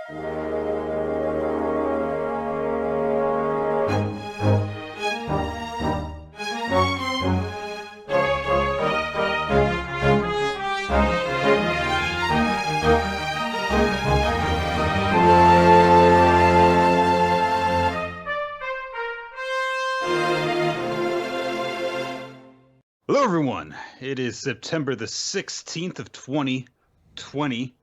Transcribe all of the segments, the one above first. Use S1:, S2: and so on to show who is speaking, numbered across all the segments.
S1: Hello, everyone. It is September the 16th of 2020,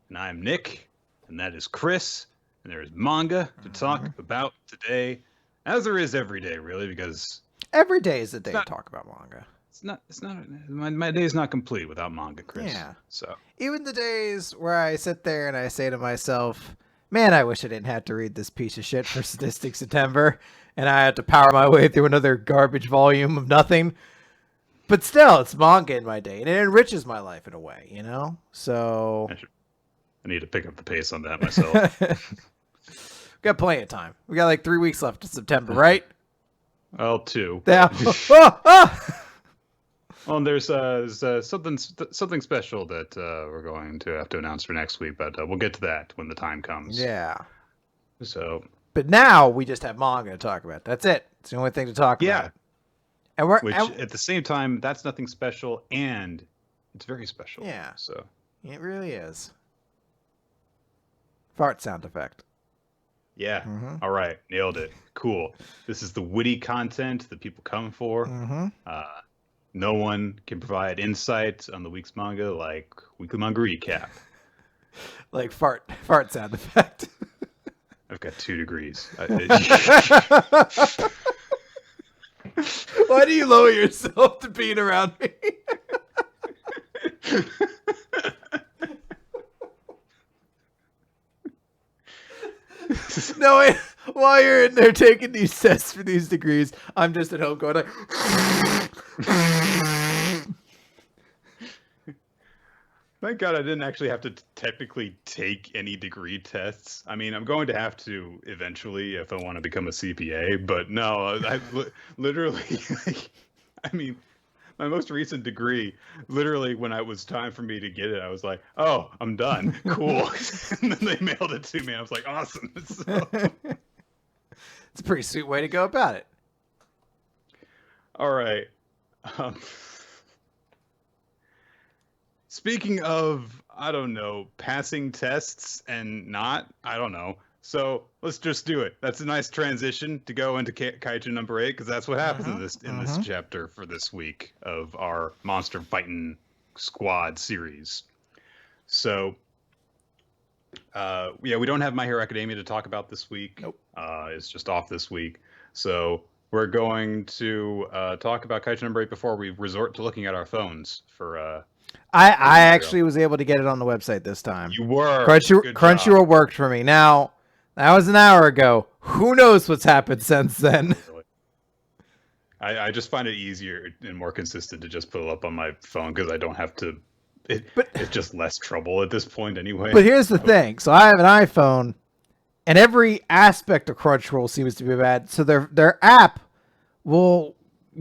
S1: and I'm Nick, and that is Chris, and there is Manga to talk about today, as there is every day, really, because
S2: every day is a day to talk about manga.
S1: My day is not complete without manga, Chris.
S2: Yeah.
S1: So
S2: even the days where I sit there and I say to myself, man, I wish I didn't have to read this piece of shit for Statistics September, and I had to power my way through another garbage volume of nothing. But still, it's manga in my day, and it enriches my life in a way, you know? So
S1: I need to pick up the pace on that myself.
S2: We got plenty of time. We got like 3 weeks left in September, right?
S1: Well, 2.
S2: Yeah.
S1: Well, there's something special that we're going to have to announce for next week, but we'll get to that when the time comes.
S2: Yeah.
S1: So.
S2: But now we just have manga to talk about. That's it. It's the only thing to talk about.
S1: Which at the same time, that's nothing special, and it's very special.
S2: Yeah.
S1: So
S2: it really is. Fart sound effect.
S1: Yeah. Mm-hmm. All right. Nailed it. Cool. This is the witty content that people come for.
S2: Mm-hmm.
S1: No one can provide insight on the week's manga like Weekly Manga Recap.
S2: Like fart sound effect.
S1: I've got 2 degrees.
S2: Why do you lower yourself to being around me? No, wait. While you're in there taking these tests for these degrees, I'm just at home going like...
S1: Thank God I didn't actually have to technically take any degree tests. I mean, I'm going to have to eventually if I want to become a CPA, but no, I literally, I mean, my most recent degree, literally when it was time for me to get it, I was like, oh, I'm done. Cool. And then they mailed it to me. I was like, awesome. So...
S2: It's a pretty sweet way to go about it.
S1: All right. Speaking of, I don't know, passing tests and not, I don't know. So let's just do it. That's a nice transition to go into Kaiju number 8, because that's what happens in this chapter for this week of our Monster Fighting Squad series. So, we don't have My Hero Academia to talk about this week.
S2: Nope.
S1: It's just off this week. So we're going to talk about Kaiju number 8 before we resort to looking at our phones for...
S2: I actually was able to get it on the website this time.
S1: You were.
S2: Crunchyroll worked for me. Now, that was an hour ago. Who knows what's happened since then?
S1: I just find it easier and more consistent to just pull it up on my phone because I don't have to. It's just less trouble at this point anyway.
S2: But here's the thing. So I have an iPhone, and every aspect of Crunchyroll seems to be bad. So their app will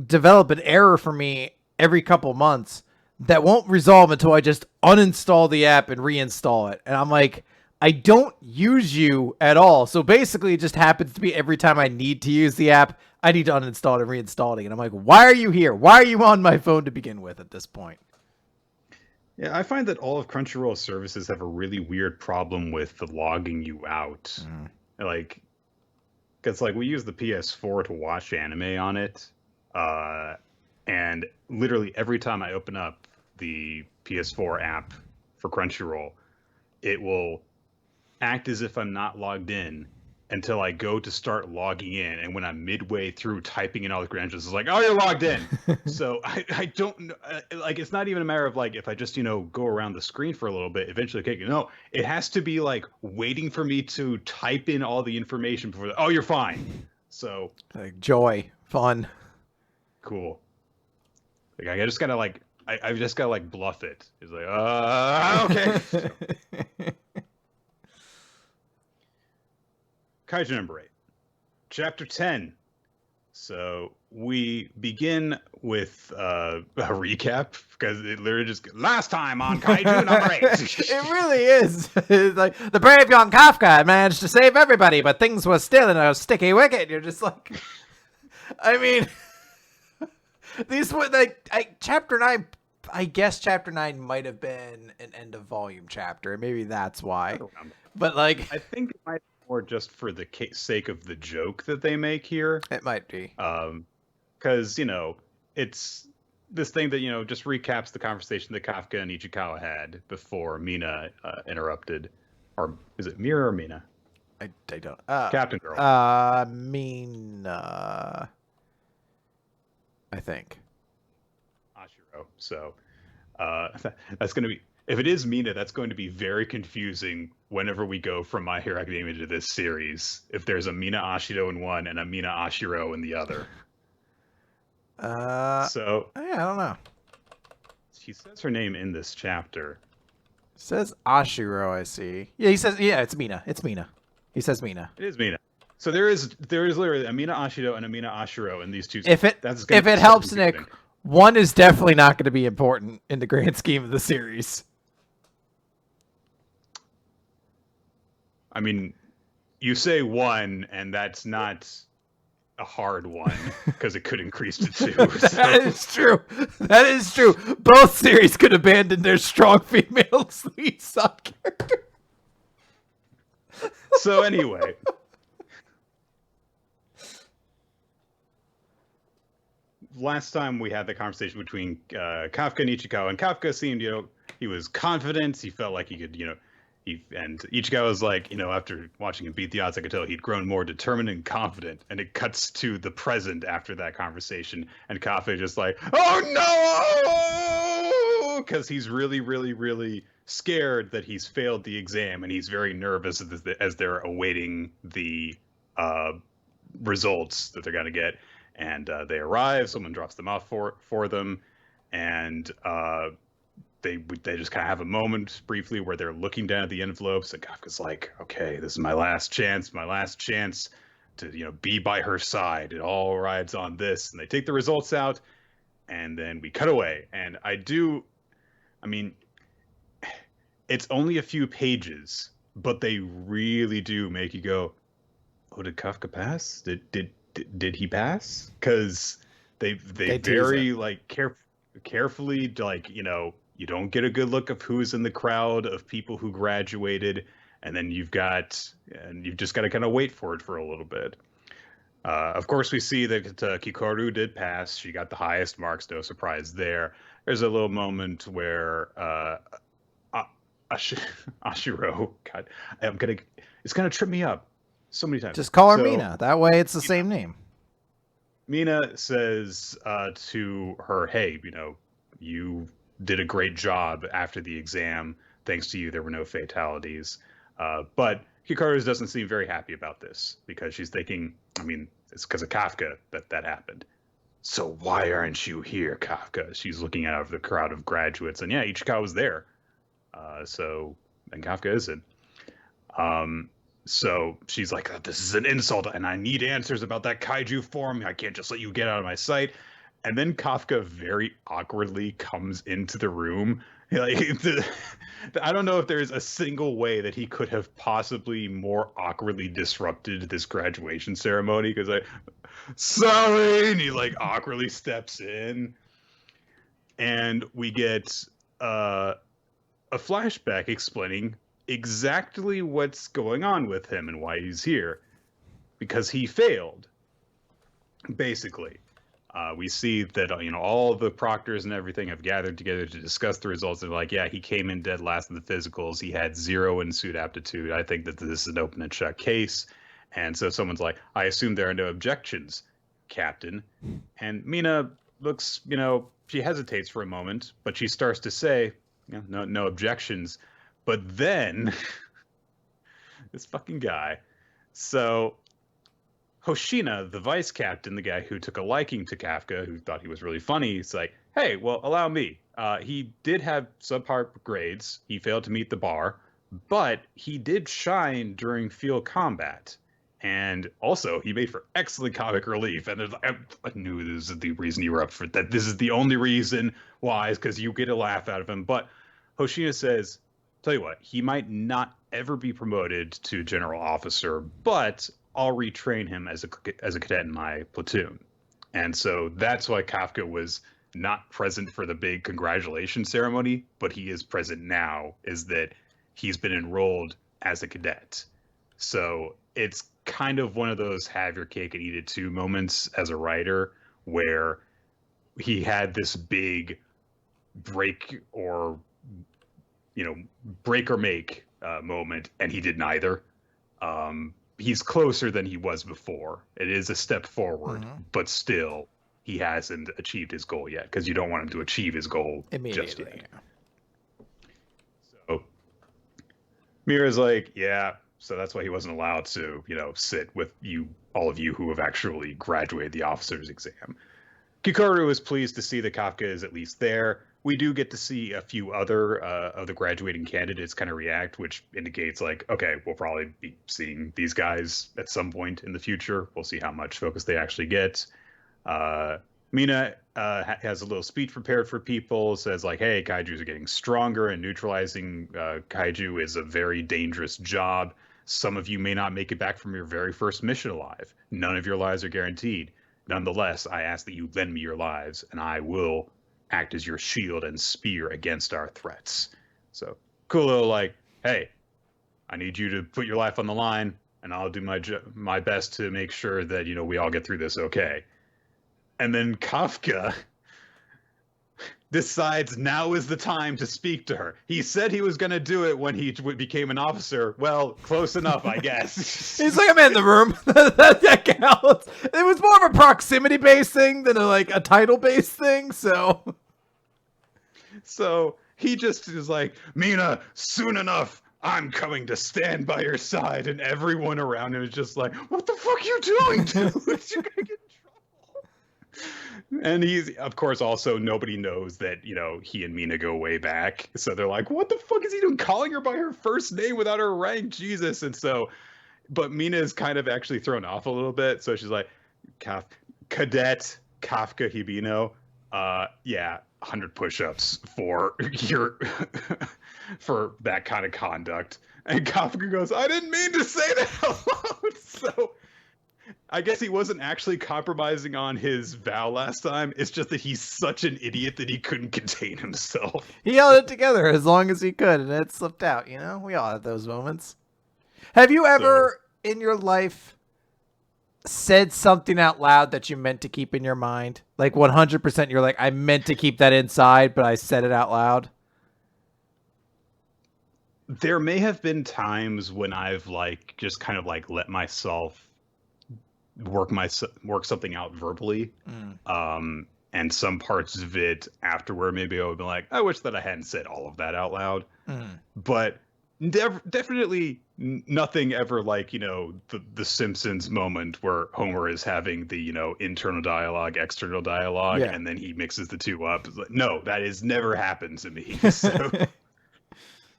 S2: develop an error for me every couple months that won't resolve until I just uninstall the app and reinstall it. And I'm like, I don't use you at all. So basically it just happens to be every time I need to use the app, I need to uninstall it and reinstall it again. I'm like, why are you here? Why are you on my phone to begin with at this point?
S1: Yeah, I find that all of Crunchyroll services have a really weird problem with the logging you out. Like, because like we use the PS4 to watch anime on it. And literally every time I open up the PS4 app for Crunchyroll, it will act as if I'm not logged in until I go to start logging in. And when I'm midway through typing in all the credentials, it's like, oh, you're logged in. So I don't know. Like, it's not even a matter of like, if I just, go around the screen for a little bit, eventually kick it. No, it has to be like waiting for me to type in all the information before, oh, you're fine. So
S2: like joy, fun.
S1: Cool. Like I just gotta like I've just gotta like bluff it. It's like okay. So. Kaiju number 8, chapter 10. So we begin with a recap because it literally just last time on Kaiju number 8.
S2: It really is. It's like the brave young Kafka managed to save everybody, but things were still in a sticky wicket. You're just like, I mean, these were like chapter 9. I guess chapter 9 might have been an end of volume chapter, and maybe that's why. But like,
S1: I think it might be more just for the sake of the joke that they make here.
S2: It might be.
S1: Because, it's this thing that, just recaps the conversation that Kafka and Ichikawa had before Mina interrupted. Or is it Mira or Mina?
S2: I don't.
S1: Captain Girl.
S2: Mina. I think.
S1: Ashiro. So that's going to be, if it is Mina, that's going to be very confusing whenever we go from My Hero Academia to this series. If there's a Mina Ashiro in one and a Mina Ashiro in the other. So
S2: yeah, I don't know.
S1: She says her name in this chapter.
S2: It says Ashiro, I see. Yeah, he says, yeah, it's Mina. It's Mina. He says Mina.
S1: It is Mina. So there is literally a Mina Ashiro and a Mina Ashiro in these two.
S2: If it helps, Nick, one is definitely not going to be important in the grand scheme of the series.
S1: I mean, you say one, and that's not a hard one because it could increase to 2.
S2: That is true. That is true. Both series could abandon their strong female lead side character.
S1: So anyway, last time we had the conversation between Kafka and Ichikawa, and Kafka seemed, he was confident. He felt like he could, and Ichikawa was like, after watching him beat the odds, I could tell he'd grown more determined and confident. And it cuts to the present after that conversation, and Kafka just like, oh no, because he's really, really, really scared that he's failed the exam, and he's very nervous as they're awaiting the results that they're gonna get. And they arrive. Someone drops them off for them, and they just kind of have a moment briefly where they're looking down at the envelopes, and Kafka's like, "Okay, this is my last chance to be by her side. It all rides on this." And they take the results out, and then we cut away. And I mean, it's only a few pages, but they really do make you go, "Oh, did Kafka pass? Did he pass?" Because they very carefully, like, you don't get a good look of who's in the crowd of people who graduated, and then you've just got to kind of wait for it for a little bit. Of course, we see that Kikoru did pass. She got the highest marks. No surprise there. There's a little moment where Ashiro, God, it's gonna trip me up so many times.
S2: Just call her Mina. That way it's the same name.
S1: Mina says to her, "Hey, you did a great job after the exam. Thanks to you, there were no fatalities." But Hikaru doesn't seem very happy about this because she's thinking, it's because of Kafka that happened. "So why aren't you here, Kafka?" She's looking out of the crowd of graduates, and yeah, Ichikawa was there. And Kafka isn't. So she's like, "This is an insult, and I need answers about that kaiju form. I can't just let you get out of my sight." And then Kafka very awkwardly comes into the room. I don't know if there's a single way that he could have possibly more awkwardly disrupted this graduation ceremony, because sorry, and he awkwardly steps in, and we get a flashback explaining exactly what's going on with him and why he's here, because he failed, basically. We see that all the proctors and everything have gathered together to discuss the results. They're like, "Yeah, he came in dead last in the physicals. He had 0 in suit aptitude. I think that this is an open and shut case." And so someone's like, "I assume there are no objections, Captain." And Mina looks, she hesitates for a moment, but she starts to say, no objections. But then this fucking guy. So Hoshina, the vice captain, the guy who took a liking to Kafka, who thought he was really funny, he's like, "Hey, well, allow me. He did have subpar grades. He failed to meet the bar, but he did shine during field combat. And also, he made for excellent comic relief. And I knew this is the reason you were up for that. This is the only reason why, is because you get a laugh out of him. But Hoshina says, tell you what, he might not ever be promoted to general officer, but I'll retrain him as a cadet in my platoon. And so that's why Kafka was not present for the big congratulation ceremony, but he is present now, is that he's been enrolled as a cadet. So it's kind of one of those have your cake and eat it too moments as a writer, where he had this big break or make moment, and he did neither. He's closer than he was before. It is a step forward, but still, he hasn't achieved his goal yet, because you don't want him to achieve his goal just yet. So Mira's like, yeah, so that's why he wasn't allowed to, sit with all of you who have actually graduated the officer's exam. Kikoru is pleased to see that Kafka is at least there. We do get to see a few other of the graduating candidates kind of react, which indicates like, okay, we'll probably be seeing these guys at some point in the future. We'll see how much focus they actually get. Mina has a little speech prepared for people, says like, hey, kaijus are getting stronger, and neutralizing kaiju is a very dangerous job. Some of you may not make it back from your very first mission alive. None of your lives are guaranteed. Nonetheless, I ask that you lend me your lives, and I will act as your shield and spear against our threats. So Kulo like, hey, I need you to put your life on the line, and I'll do my best to make sure that, we all get through this okay. And then Kafka decides now is the time to speak to her. He said he was going to do it when he became an officer. Well, close enough, I guess.
S2: He's like, I'm in the room. that counts. It was more of a proximity-based thing than a title-based thing, so...
S1: So he just is like, Mina, soon enough, I'm coming to stand by your side. And everyone around him is just like, what the fuck are you doing, dude? You're going to get in trouble. And he's, of course, also nobody knows that, he and Mina go way back. So they're like, what the fuck is he doing calling her by her first name without her rank? Jesus. And so, but Mina is kind of actually thrown off a little bit. So she's like, Cadet Kafka Hibino. Yeah, 100 push-ups for for that kind of conduct. And Kafka goes, I didn't mean to say that out loud. So I guess he wasn't actually compromising on his vow last time. It's just that he's such an idiot that he couldn't contain himself.
S2: He held it together as long as he could, and it slipped out, We all have those moments. Have you ever, in your life, said something out loud that you meant to keep in your mind? Like 100% you're like, I meant to keep that inside, but I said it out loud?
S1: There may have been times when I've just kind of let myself work something out verbally. And some parts of it afterward, maybe I would be like, I wish that I hadn't said all of that out loud. But definitely nothing ever like, the Simpsons moment where Homer is having the, internal dialogue, external dialogue, and then he mixes the two up. It's like, no, that has never happened to me. So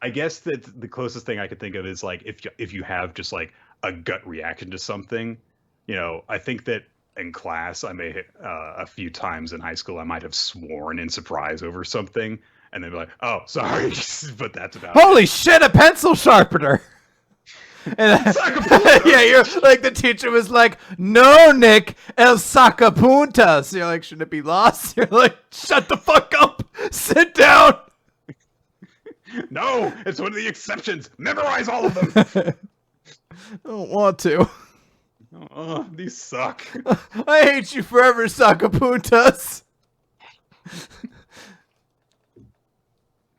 S1: I guess that the closest thing I could think of is like, if you have just like a gut reaction to something, I think that in class, I may a few times in high school, I might have sworn in surprise over something, and they'd be like, "Oh, sorry," but that's about
S2: Holy shit, a pencil sharpener! And yeah, you're like the teacher was like, "No, Nick, el sacapunta." So you're like, "Shouldn't it be lost?" You're like, "Shut the fuck up, sit down."
S1: No, it's one of the exceptions. Memorize all of them.
S2: I don't want to.
S1: Oh, these suck.
S2: I hate you forever, Sakapuntas.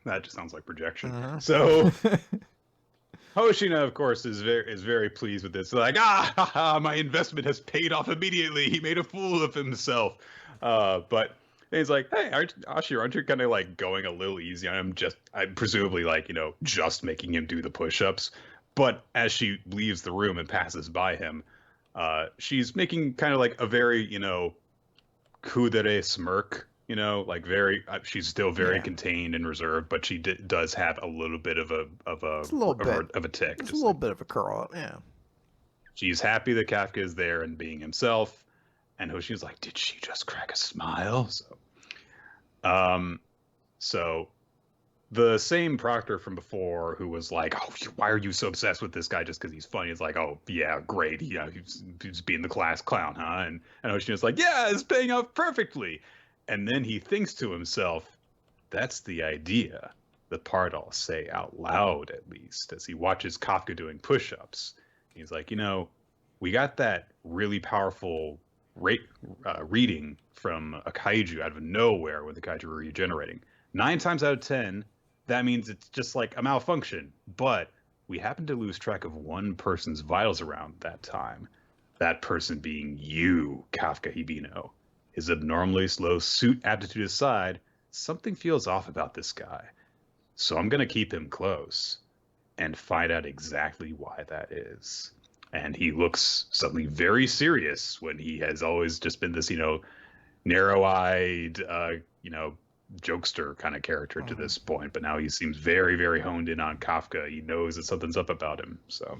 S1: That just sounds like projection. So Hoshina, of course, is very pleased with this. Like, my investment has paid off immediately. He made a fool of himself. But he's like, hey, aren't you kind of like going a little easy on him? I'm presumably like, just making him do the push-ups. But as she leaves the room and passes by him, she's making kind of like a very, kudere smirk, like very, she's still very contained and reserved, but she does have a little bit of a tick.
S2: It's a little bit of a curl, yeah.
S1: She's happy that Kafka is there and being himself. And Hoshi's like, did she just crack a smile? So the same Proctor from before who was like, oh, why are you so obsessed with this guy just because he's funny? It's like, oh, yeah, great. He's being the class clown, huh? And Hoshino's like, yeah, it's paying off perfectly. And then he thinks to himself, that's the idea. The part I'll say out loud, at least, as he watches Kafka doing push-ups. He's like, we got that really powerful reading from a kaiju out of nowhere when the kaiju were regenerating. 9 times out of 10, that means it's just like a malfunction. But we happen to lose track of one person's vitals around that time. That person being you, Kafka Hibino. His abnormally slow suit aptitude aside, something feels off about this guy. So I'm going to keep him close and find out exactly why that is. And he looks suddenly very serious when he has always just been this, narrow-eyed, jokester kind of character to this point. But now he seems very, very honed in on Kafka. He knows that something's up about him. So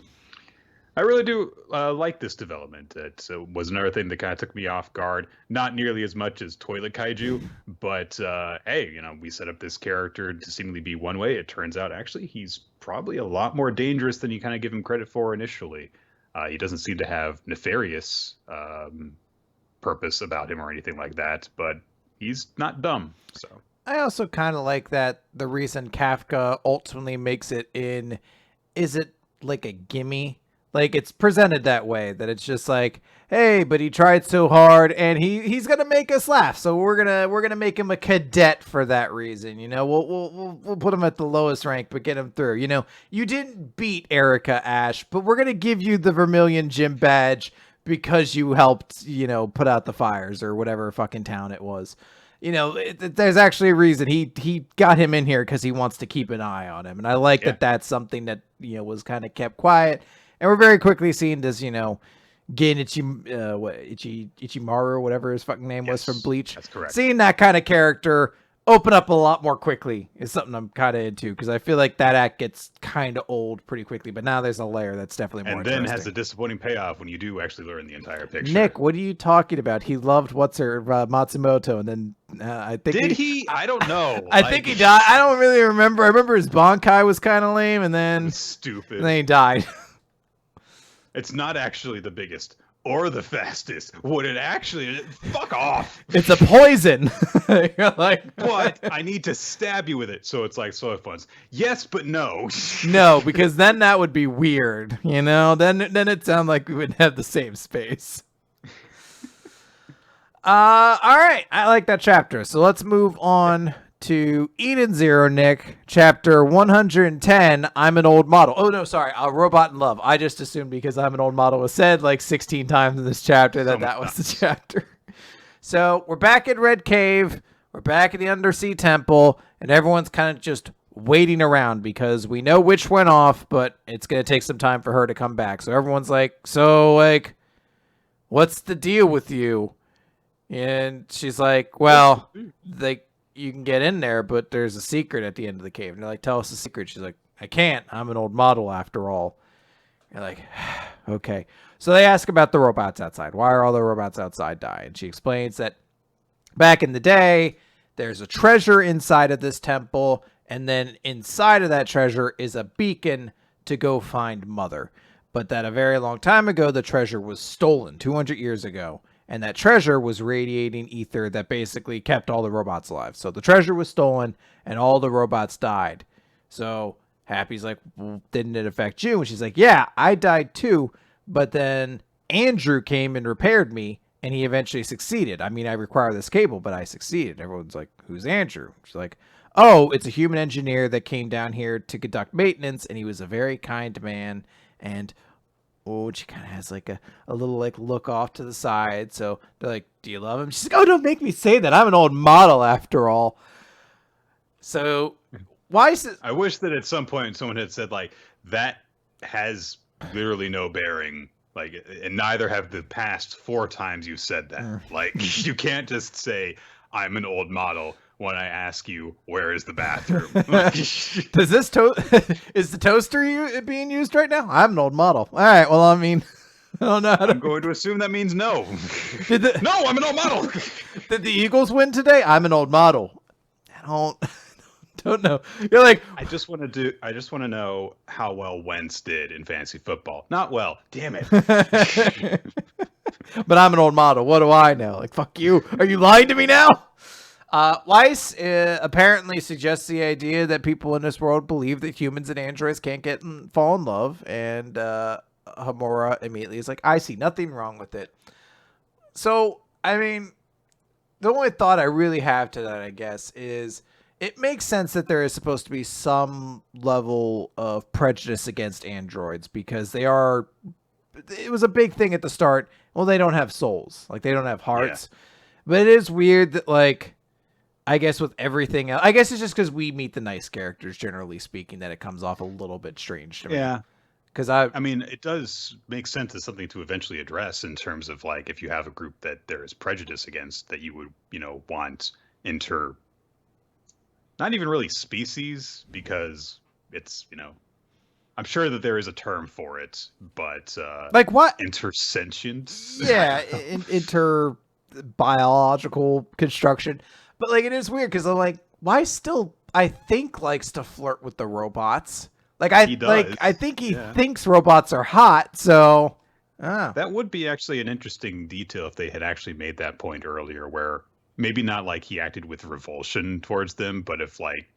S1: I really do like this development. It was another thing that kind of took me off guard. Not nearly as much as Toilet Kaiju, but hey, we set up this character to seemingly be one way. It turns out actually he's probably a lot more dangerous than you kind of give him credit for initially. He doesn't seem to have nefarious purpose about him or anything like that, but he's not dumb. So
S2: I also kind of like that the reason Kafka ultimately makes it in, is it like a gimme? Like, it's presented that way, that it's just like, hey, but he tried so hard and he's gonna make us laugh, so we're gonna make him a cadet for that reason. We'll put him at the lowest rank but get him through. You didn't beat Erica Ash, but we're gonna give you the Vermilion Gym badge because you helped, put out the fires or whatever fucking town it was. There's actually a reason he got him in here, because he wants to keep an eye on him, and I like that that's something that was kind of kept quiet. And we're very quickly seeing this, Ichimaru, whatever his fucking name was from Bleach.
S1: That's correct.
S2: Seeing that kind of character open up a lot more quickly is something I'm kind of into, because I feel like that act gets kind of old pretty quickly. But now there's a layer that's definitely more interesting.
S1: And then has a disappointing payoff when you do actually learn the entire picture.
S2: Nick, what are you talking about? He loved Matsumoto, and then I think
S1: did he? I don't know.
S2: I think he died. I don't really remember. I remember his Bankai was kind of lame, and then
S1: stupid.
S2: And then he died.
S1: It's not actually the biggest or the fastest. What it actually is, fuck off.
S2: It's a poison. You're like,
S1: but I need to stab you with it. So it's like soy funds. Yes, but no.
S2: No, because then that would be weird. Then it sounds like we wouldn't have the same space. All right. I like that chapter. So let's move on to Eden Zero, Nick. Chapter 110, I'm an old model. Oh, no, sorry. Robot in Love. I just assumed because I'm an old model was said like 16 times in this chapter that was the chapter. So we're back at Red Cave. We're back at the Undersea Temple. And everyone's kind of just waiting around because we know which went off, but it's going to take some time for her to come back. So everyone's like, what's the deal with you? And she's like, well, you can get in there, but there's a secret at the end of the cave. And they're like, tell us the secret. She's like, I can't. I'm an old model after all. You're like, okay. So they ask about the robots outside. Why are all the robots outside dying? And she explains that back in the day, there's a treasure inside of this temple. And then inside of that treasure is a beacon to go find Mother. But that a very long time ago, the treasure was stolen 200 years ago. And that treasure was radiating ether that basically kept all the robots alive. So the treasure was stolen and all the robots died. So Happy's like, well, didn't it affect you? And she's like, yeah, I died too. But then Andrew came and repaired me and he eventually succeeded. I mean, I require this cable, but I succeeded. Everyone's like, who's Andrew? She's like, oh, it's a human engineer that came down here to conduct maintenance. And he was a very kind man. And she kind of has like a little like look off to the side. So they're like, do you love him? She's like, oh, don't make me say that. I'm an old model after all. So why is it?
S1: I wish that at some point someone had said like, that has literally no bearing. Like, and neither have the past 4 times you said that. Like, you can't just say, I'm an old model when I ask you, where is the bathroom?
S2: Does this is the toaster being used right now? I'm an old model. All right. Well, I mean, don't know.
S1: I'm going to assume that means no. No, I'm an old model.
S2: Did the Eagles win today? I'm an old model. I don't know. You're like,
S1: I just want to know how well Wentz did in fantasy football. Not well. Damn it.
S2: but I'm an old model. What do I know? Like, fuck you. Are you lying to me now? Weiss apparently suggests the idea that people in this world believe that humans and androids can't fall in love, and Homura immediately is like, I see nothing wrong with it. So, I mean, the only thought I really have to that, I guess, is it makes sense that there is supposed to be some level of prejudice against androids because it was a big thing at the start. Well, they don't have souls. Like, they don't have hearts. Yeah. But it is weird that, like, I guess with everything else, I guess it's just because we meet the nice characters, generally speaking, that it comes off a little bit strange to me.
S1: Yeah.
S2: Because
S1: I mean, it does make sense as something to eventually address in terms of, like, if you have a group that there is prejudice against, that you would, want not even really species, because it's, I'm sure that there is a term for it, but
S2: like what?
S1: Intersentient?
S2: Yeah, interbiological construction. But, like, it is weird because I'm like, why still, I think, likes to flirt with the robots. Like, I think he thinks robots are hot, so...
S1: That would be actually an interesting detail if they had actually made that point earlier, where maybe not, like, he acted with revulsion towards them, but if, like,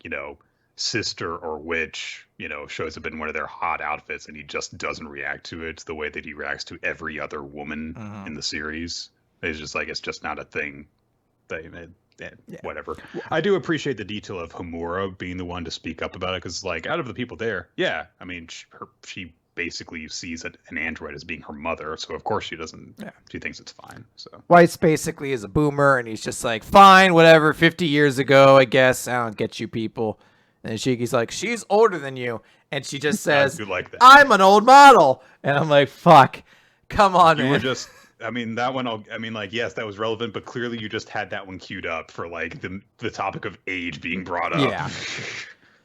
S1: Sister or Witch, shows up in one of their hot outfits and he just doesn't react to it the way that he reacts to every other woman in the series. It's just like, it's just not a thing. Whatever. I do appreciate the detail of Homura being the one to speak up about it, because, like, out of the people there, I mean, she basically sees an android as being her mother, so of course she doesn't. Yeah. She thinks it's fine. So
S2: Weiss basically is a boomer, and he's just like, fine, whatever. 50 years ago, I guess. I don't get you people. And Shiki's like, she's older than you, and she just says,
S1: like that.
S2: I'm an old model, and I'm like, fuck, come on, man.
S1: Were just. I mean, that one, like, yes, that was relevant, but clearly you just had that one queued up for, like, the topic of age being brought up.
S2: Yeah.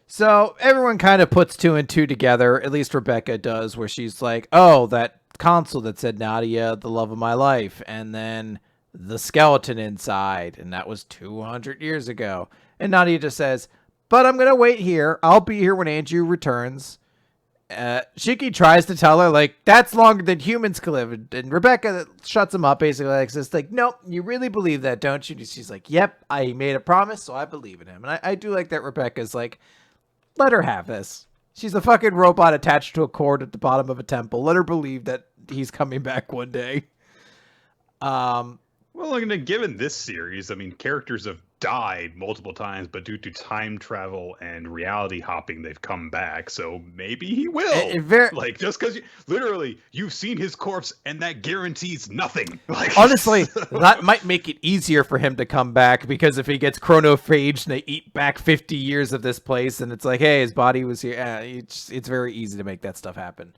S2: So everyone kind of puts two and two together, at least Rebecca does, where she's like, oh, that console that said Nadia, the love of my life, and then the skeleton inside, and that was 200 years ago. And Nadia just says, but I'm going to wait here. I'll be here when Andrew returns. Shiki tries to tell her, like, that's longer than humans can live, and Rebecca shuts him up, basically, like, says, like, nope, you really believe that, don't you? And she's like, yep, I made a promise, so I believe in him. And I do like that Rebecca's like, let her have this. She's a fucking robot attached to a cord at the bottom of a temple. Let her believe that he's coming back one day.
S1: Well, given this series, I mean, characters have died multiple times, but due to time travel and reality hopping, they've come back. So maybe he will. Like, just because literally you've seen his corpse, and that guarantees nothing. Like,
S2: honestly, that might make it easier for him to come back, because if he gets chronophaged and they eat back 50 years of this place, and it's like, hey, his body was here. It's very easy to make that stuff happen.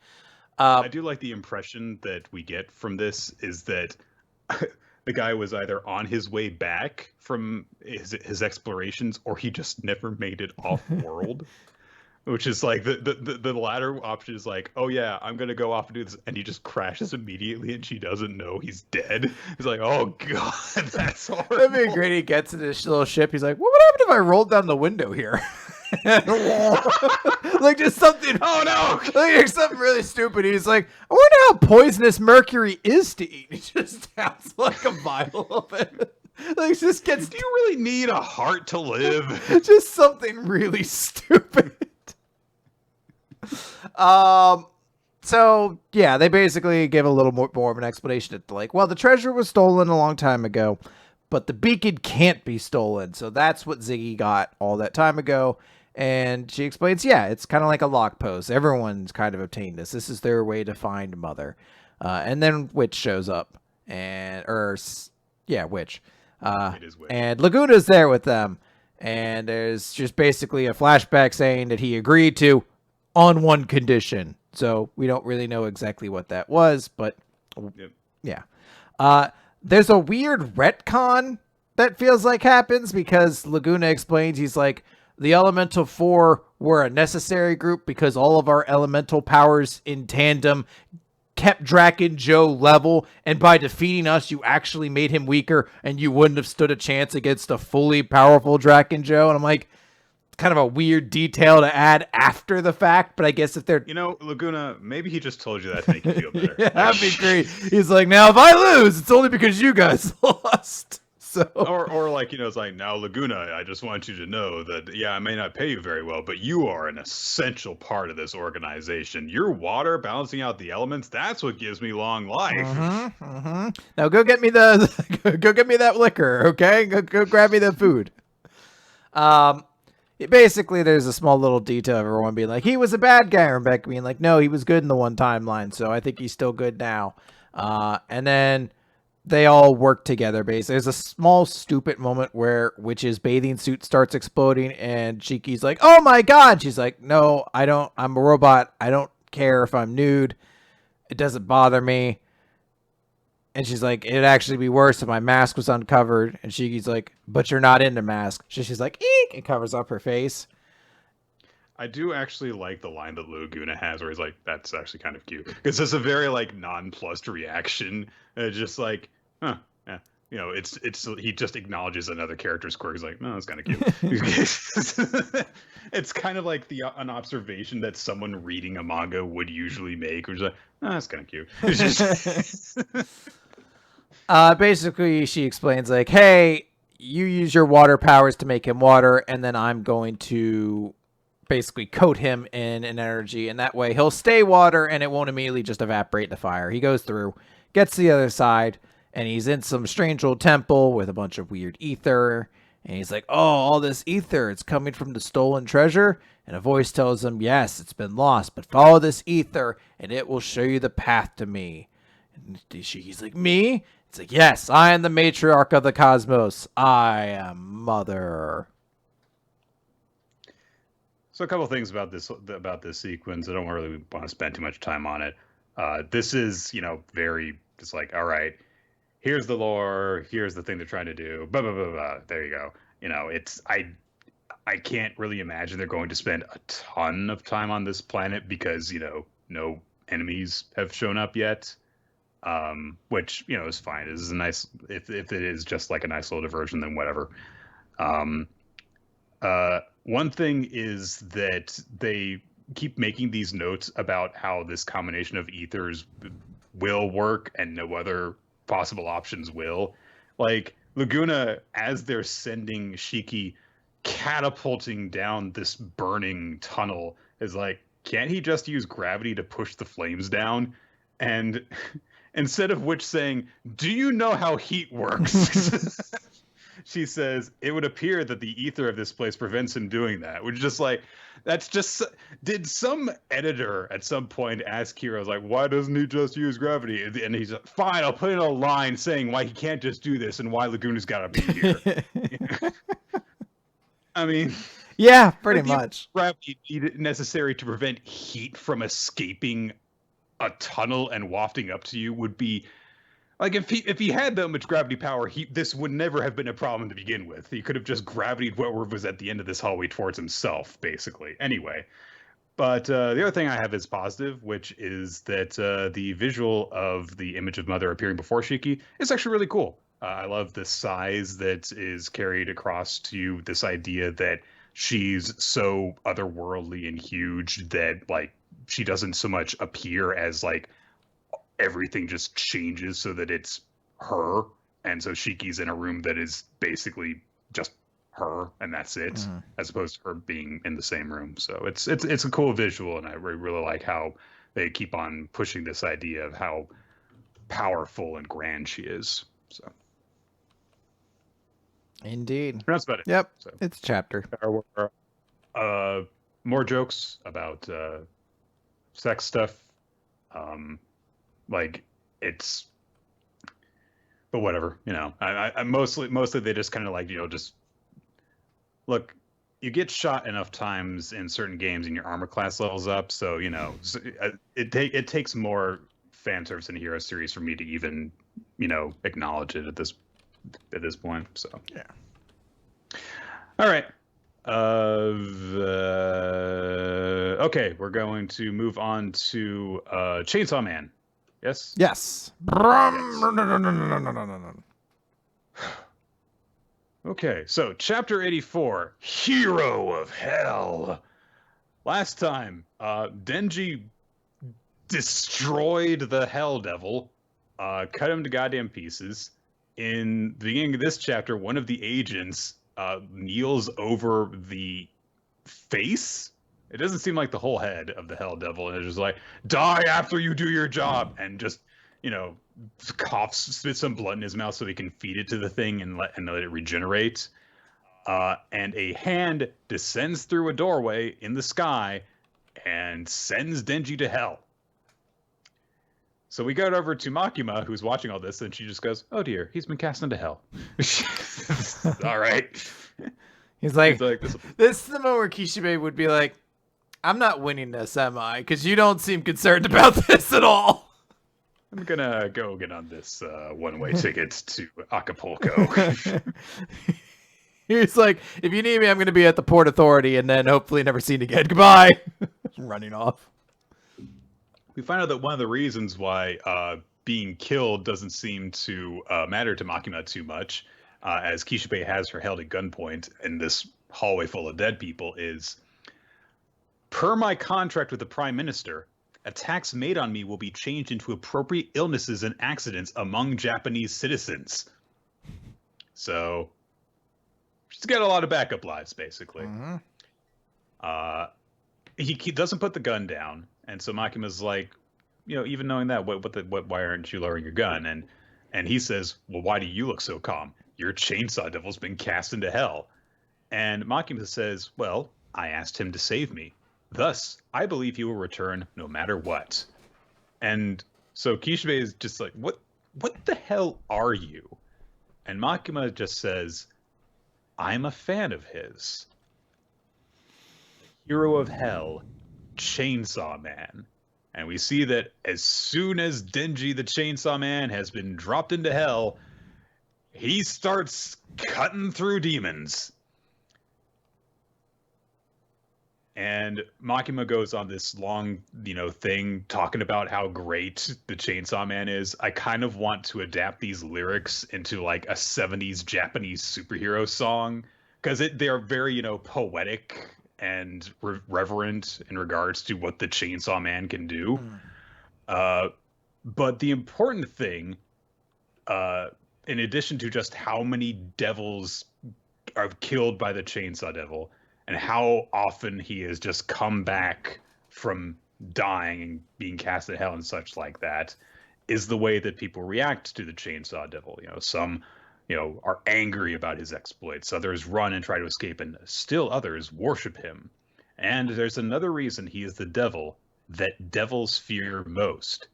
S1: I do like the impression that we get from this is that the guy was either on his way back from his explorations, or he just never made it off world. Which is like the latter option is like, oh yeah, I'm gonna go off and do this, and he just crashes immediately, and she doesn't know he's dead. He's like, oh god, that's horrible.
S2: That'd be great. He gets in his little ship. He's like, what would happen if I rolled down the window here? Like, just something.
S1: Oh no!
S2: Like something really stupid. He's like, I wonder how poisonous mercury is to eat. He just sounds like a vial of it. Like, just gets.
S1: Do you really need a heart to live?
S2: Just something really stupid. So yeah, they basically give a little more of an explanation at like, well, the treasure was stolen a long time ago, but the beacon can't be stolen. So that's what Ziggy got all that time ago. And she explains, yeah, it's kind of like a lock post. Everyone's kind of obtained this. This is their way to find Mother. And then Witch shows up, Witch.
S1: It is Witch.
S2: And Laguna's there with them. And there's just basically a flashback saying that he agreed to on one condition. So we don't really know exactly what that was, but yeah. There's a weird retcon that feels like happens, because Laguna explains, he's like, the Elemental Four were a necessary group because all of our elemental powers in tandem kept Draken Joe level, and by defeating us, you actually made him weaker, and you wouldn't have stood a chance against a fully powerful Draken Joe. And I'm like, kind of a weird detail to add after the fact, but I guess if they're...
S1: Laguna, maybe he just told you that to make you feel better.
S2: Yeah, that'd be great. He's like, now if I lose, it's only because you guys lost. So
S1: or like, it's like, now Laguna, I just want you to know that, yeah, I may not pay you very well, but you are an essential part of this organization. Your water, balancing out the elements, that's what gives me long life.
S2: Now go get me that liquor, okay? Go grab me the food. Basically, there's a small little detail of everyone being like, he was a bad guy, and Rebecca being like, no, he was good in the one timeline, so I think he's still good now. And then they all work together, basically. There's a small, stupid moment where Witch's bathing suit starts exploding, and Shiki's like, oh my god! She's like, no, I don't, I'm a robot. I don't care if I'm nude. It doesn't bother me. And she's like, it'd actually be worse if my mask was uncovered. And Shiki's like, but you're not into masks. She's like, eek, and covers up her face.
S1: I do actually like the line that Laguna has where he's like, that's actually kind of cute. Because it's a very, like, nonplussed reaction. Just like, huh, yeah. It's he just acknowledges another character's quirk. He's like, no, that's kind of cute. It's kind of like an observation that someone reading a manga would usually make. Which is like, oh, that's kind of cute. It's just...
S2: Basically, she explains, like, hey, you use your water powers to make him water, and then I'm going to basically coat him in an energy, and that way he'll stay water, and it won't immediately just evaporate in the fire. He goes through, gets to the other side, and he's in some strange old temple with a bunch of weird ether, and he's like, oh, all this ether, it's coming from the stolen treasure? And a voice tells him, yes, it's been lost, but follow this ether, and it will show you the path to me. And he's like, me? It's like, yes, I am the matriarch of the cosmos. I am mother.
S1: So a couple things about this sequence. I don't really want to spend too much time on it. This is, very just like, all right, here's the lore, here's the thing they're trying to do, blah blah blah blah. There you go. It's I can't really imagine they're going to spend a ton of time on this planet because no enemies have shown up yet. Which is fine. This is a nice, if it is just like a nice little diversion, then whatever. One thing is that they keep making these notes about how this combination of ethers will work and no other possible options will. Like Laguna, as they're sending Shiki catapulting down this burning tunnel, is like, can't he just use gravity to push the flames down? And instead of Witch saying, do you know how heat works? She says, it would appear that the ether of this place prevents him doing that. Which is just like, that's just... Did some editor at some point ask Heroes, like, why doesn't he just use gravity? And he's like, fine, I'll put in a line saying why he can't just do this and why Laguna's got to be here. I mean...
S2: Yeah, pretty much.
S1: Gravity necessary to prevent heat from escaping a tunnel and wafting up to you would be like, if he had that much gravity power, this would never have been a problem to begin with. He could have just gravitated whatever was at the end of this hallway towards himself, basically. Anyway, but the other thing I have is positive, which is that the visual of the image of Mother appearing before Shiki is actually really cool. I love the size that is carried across to you, this idea that she's so otherworldly and huge that, like, she doesn't so much appear as, like, everything just changes so that it's her. And so Shiki's in a room that is basically just her, and that's it, as opposed to her being in the same room. So it's a cool visual, and I really like how they keep on pushing this idea of how powerful and grand she is. So
S2: indeed.
S1: That's about it.
S2: Yep.
S1: So,
S2: it's a chapter.
S1: More jokes about sex stuff. Like, it's, but whatever, I mostly they just kind of like, just look, you get shot enough times in certain games and your armor class levels up. So, it takes more fan service in a hero series for me to even, acknowledge it at this point. So, yeah. All right. Okay, we're going to move on to Chainsaw Man. Yes?
S2: Yes.
S1: Okay, so chapter 84, Hero of Hell. Last time, Denji destroyed the Hell Devil, cut him to goddamn pieces. In the beginning of this chapter, one of the agents kneels over the face. It doesn't seem like the whole head of the Hell Devil, and it's just like, die after you do your job, and just, coughs, spits some blood in his mouth so he can feed it to the thing and let it regenerate. And a hand descends through a doorway in the sky and sends Denji to hell. So we go over to Makima, who's watching all this, and she just goes, "Oh dear, he's been cast into hell." All right.
S2: He's like this is the moment where Kishibe would be like, "I'm not winning this, am I? Because you don't seem concerned about this at all."
S1: I'm gonna go get on this one-way ticket to Acapulco.
S2: He's like, "If you need me, I'm gonna be at the Port Authority, and then hopefully never seen again. Goodbye." Running off.
S1: We find out that one of the reasons why being killed doesn't seem to matter to Makima too much, as Kishibe has her held at gunpoint in this hallway full of dead people, is, per my contract with the Prime Minister, attacks made on me will be changed into appropriate illnesses and accidents among Japanese citizens. So, she's got a lot of backup lives, basically.
S2: Mm-hmm.
S1: He doesn't put the gun down. And so Makima's like, even knowing that, why aren't you lowering your gun? And he says, well, why do you look so calm? Your chainsaw devil's been cast into hell. And Makima says, well, I asked him to save me. Thus, I believe he will return no matter what. And so Kishibe is just like, what the hell are you? And Makima just says, I'm a fan of his. Hero of Hell, Chainsaw Man. And we see that as soon as Denji the Chainsaw Man has been dropped into hell, he starts cutting through demons. And Makima goes on this long, thing talking about how great the Chainsaw Man is. I kind of want to adapt these lyrics into like a 70s Japanese superhero song, because they are very, poetic and reverent in regards to what the Chainsaw Man can do. But the important thing, in addition to just how many devils are killed by the Chainsaw Devil, and how often he has just come back from dying and being cast to hell and such like that, is the way that people react to the Chainsaw Devil. Some, are angry about his exploits. Others run and try to escape, and still others worship him. And there's another reason he is the devil that devils fear most.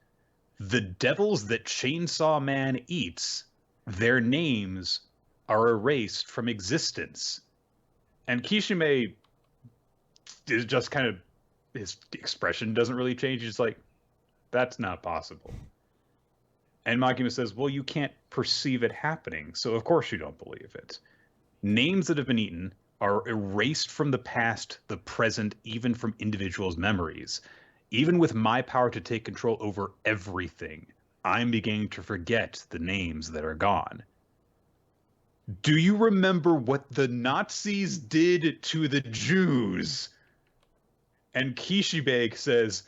S1: The devils that Chainsaw Man eats, their names are erased from existence. And Kishibe is just kind of, his expression doesn't really change. He's like, that's not possible. And Makima says, well, you can't perceive it happening, so of course you don't believe it. Names that have been eaten are erased from the past, the present, even from individuals' memories. Even with my power to take control over everything, I'm beginning to forget the names that are gone. Do you remember what the Nazis did to the Jews? And Kishibe says,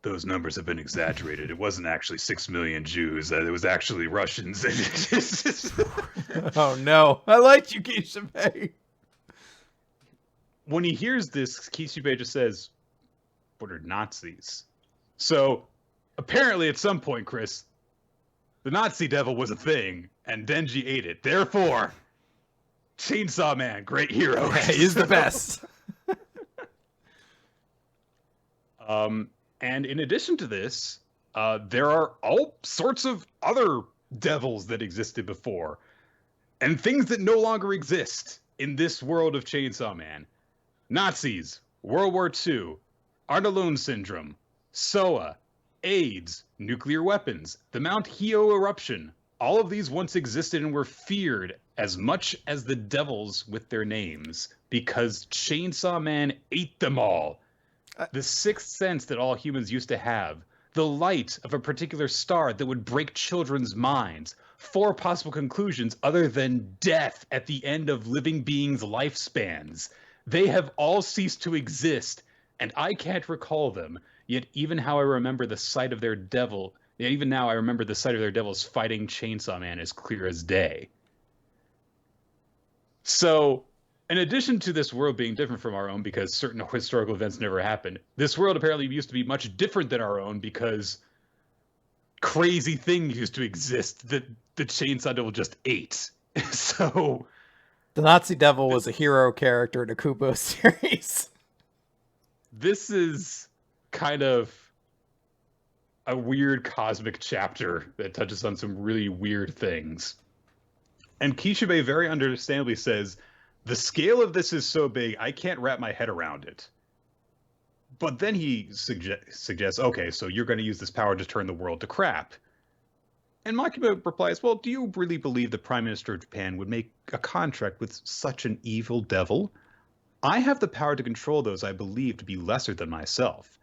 S1: those numbers have been exaggerated. It wasn't actually 6 million Jews. It was actually Russians.
S2: Oh, no. I liked you, Kishibe.
S1: When he hears this, Kishibe just says, what are Nazis? So, apparently at some point, Chris, the Nazi devil was a thing, and Denji ate it. Therefore, Chainsaw Man, great hero.
S2: Yeah, he's the best.
S1: And in addition to this, there are all sorts of other devils that existed before, and things that no longer exist in this world of Chainsaw Man. Nazis, World War II, Arnold Syndrome, SOA, AIDS, nuclear weapons, the Mount Hio eruption. All of these once existed and were feared as much as the devils with their names, because Chainsaw Man ate them all. The sixth sense that all humans used to have, the light of a particular star that would break children's minds. 4 possible conclusions other than death at the end of living beings' lifespans. They have all ceased to exist, and I can't recall them. Yet even how I remember the sight of their devil, yet even now I remember the sight of their devils fighting Chainsaw Man as clear as day. So, in addition to this world being different from our own because certain historical events never happened, this world apparently used to be much different than our own because crazy things used to exist that the Chainsaw Devil just ate. So,
S2: the Nazi Devil was a hero character in a Kubo series.
S1: This is kind of a weird cosmic chapter that touches on some really weird things. And Kishibe very understandably says, the scale of this is so big, I can't wrap my head around it. But then he suggests, okay, so you're going to use this power to turn the world to crap. And Makima replies, well, do you really believe the Prime Minister of Japan would make a contract with such an evil devil? I have the power to control those I believe to be lesser than myself.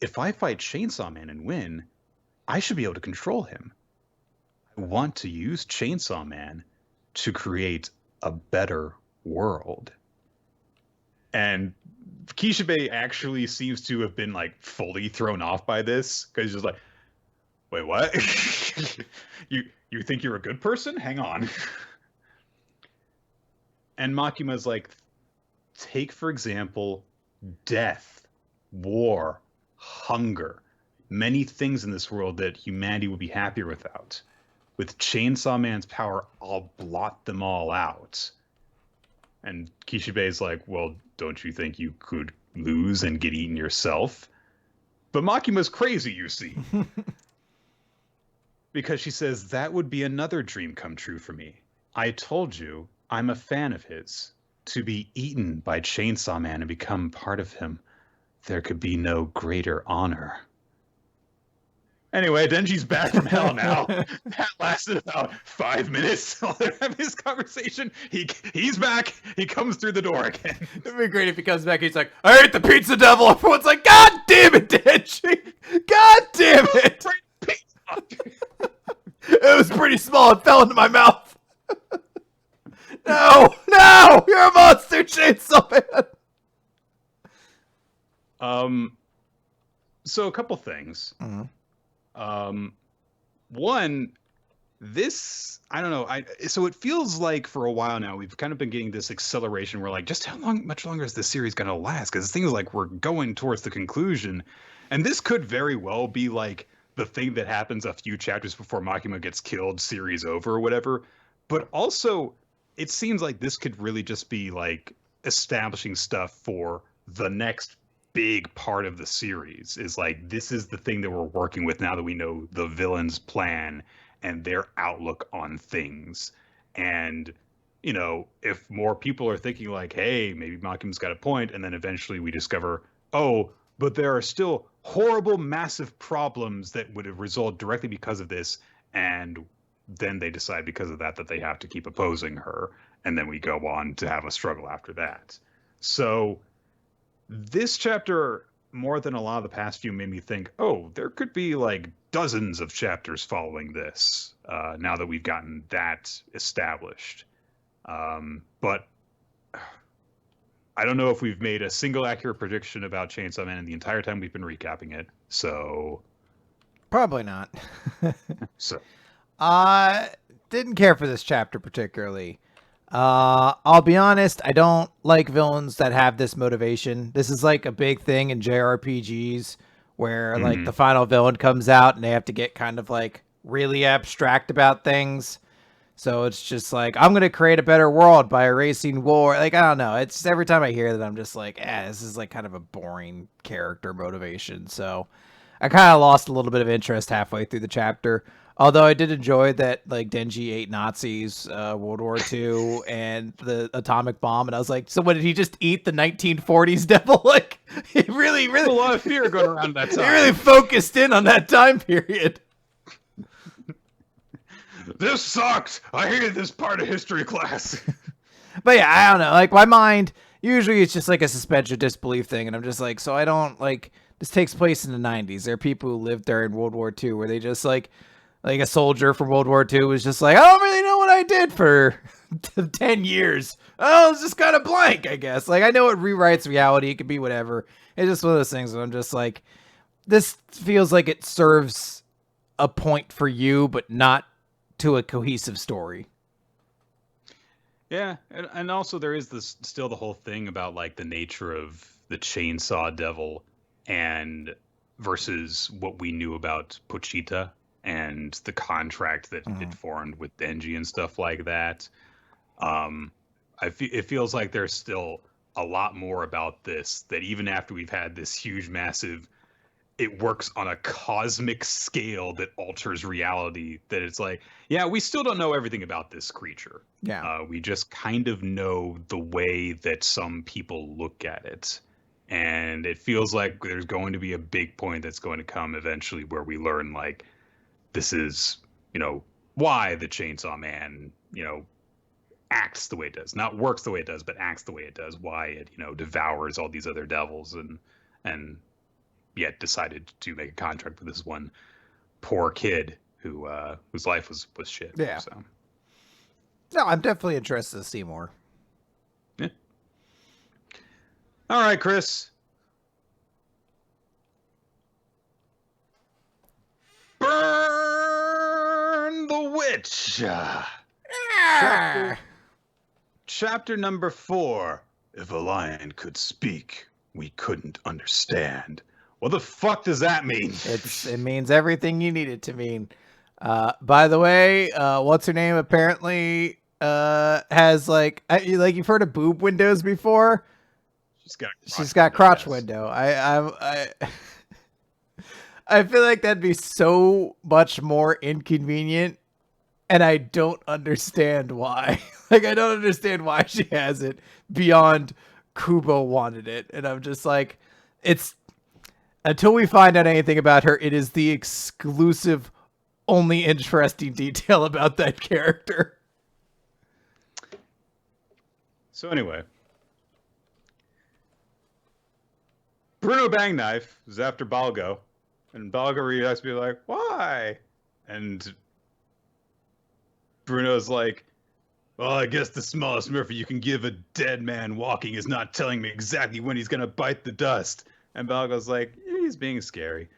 S1: If I fight Chainsaw Man and win, I should be able to control him. I want to use Chainsaw Man to create a better world. And Kishibe actually seems to have been like fully thrown off by this because he's just like, wait, what? you think you're a good person? Hang on. And Makima's like, take for example, death, war, hunger, many things in this world that humanity would be happier without. With Chainsaw Man's power, I'll blot them all out. And Kishibe's like, well, don't you think you could lose and get eaten yourself? But Makima's crazy, you see. Because she says, that would be another dream come true for me. I told you, I'm a fan of his. To be eaten by Chainsaw Man and become part of him, there could be no greater honor. Anyway, Denji's back from hell now. That lasted about 5 minutes while they're having this conversation. He's back. He comes through the door again.
S2: It'd be great if he comes back and he's like, I ate the pizza devil. Everyone's like, God damn it, Denji. God damn it. It was pretty small. It fell into my mouth. No, you're a monster, Chainsaw Man.
S1: So a couple things.
S2: Mm-hmm.
S1: One, this, I don't know. So it feels like for a while now, we've kind of been getting this acceleration. We're like, just much longer is this series going to last? Because it seems like we're going towards the conclusion. And this could very well be like the thing that happens a few chapters before Makima gets killed, series over or whatever. But also, it seems like this could really just be like establishing stuff for the next big part of the series. Is like, this is the thing that we're working with now that we know the villain's plan and their outlook on things. And, you know, if more people are thinking like, hey, maybe Makima's got a point, and then eventually we discover, oh, but there are still horrible, massive problems that would have resulted directly because of this, and then they decide because of that they have to keep opposing her, and then we go on to have a struggle after that. So this chapter, more than a lot of the past few, made me think, oh, there could be like dozens of chapters following this, now that we've gotten that established. But I don't know if we've made a single accurate prediction about Chainsaw Man in the entire time we've been recapping it. So
S2: probably not.
S1: So
S2: didn't care for this chapter particularly. I'll be honest, I don't like villains that have this motivation. This is like a big thing in JRPGs where like the final villain comes out and they have to get kind of like really abstract about things. So it's just like, I'm going to create a better world by erasing war. Like, I don't know. It's every time I hear that, I'm just like, this is like kind of a boring character motivation. So I kind of lost a little bit of interest halfway through the chapter. Although I did enjoy that, like, Denji ate Nazis, World War II, and the atomic bomb. And I was like, so what, did he just eat the 1940s devil? Like, he really,
S1: There's a lot of fear going around that time.
S2: He really focused in on that time period.
S1: This sucked. I hated this part of history class.
S2: But yeah, I don't know. Like, my mind, usually it's just like a suspension of disbelief thing. And I'm just like, so I don't, like, this takes place in the 90s. There are people who lived there in World War II where they just like a soldier from World War II was just like, I don't really know what I did for 10 years. Oh, it's just kind of blank, I guess. Like, I know it rewrites reality. It could be whatever. It's just one of those things where I'm just like, this feels like it serves a point for you, but not to a cohesive story.
S1: Yeah, and also there is this still the whole thing about like the nature of the Chainsaw Devil and versus what we knew about Pochita and the contract that it formed with Denji and stuff like that. It feels like there's still a lot more about this that even after we've had this huge, massive, it works on a cosmic scale that alters reality. That it's like, yeah, we still don't know everything about this creature.
S2: Yeah.
S1: We just kind of know the way that some people look at it. And it feels like there's going to be a big point that's going to come eventually where we learn, like, this is, why the Chainsaw Man, acts the way it does. Not works the way it does, but acts the way it does. Why it, devours all these other devils and yet decided to make a contract with this one poor kid whose life was shit.
S2: Yeah.
S1: So.
S2: No, I'm definitely interested to see more.
S1: Yeah. All right, Chris. Burn the Witch. Chapter number 4. If a lion could speak, we couldn't understand. What the fuck does that mean?
S2: It means everything you need it to mean. By the way, what's her name apparently has like you've heard of boob windows before? She's got crotch window. I feel like that'd be so much more inconvenient, and I don't understand why. Like, I don't understand why she has it beyond Kubo wanted it, and I'm just like, it's until we find out anything about her, it is the exclusive, only interesting detail about that character.
S1: So anyway, Bruno Bangknife is after Balgo, and Balgo reacts to be like, why? And Bruno's like, well, I guess the smallest mercy you can give a dead man walking is not telling me exactly when he's going to bite the dust. And Balgo's like, he's being scary.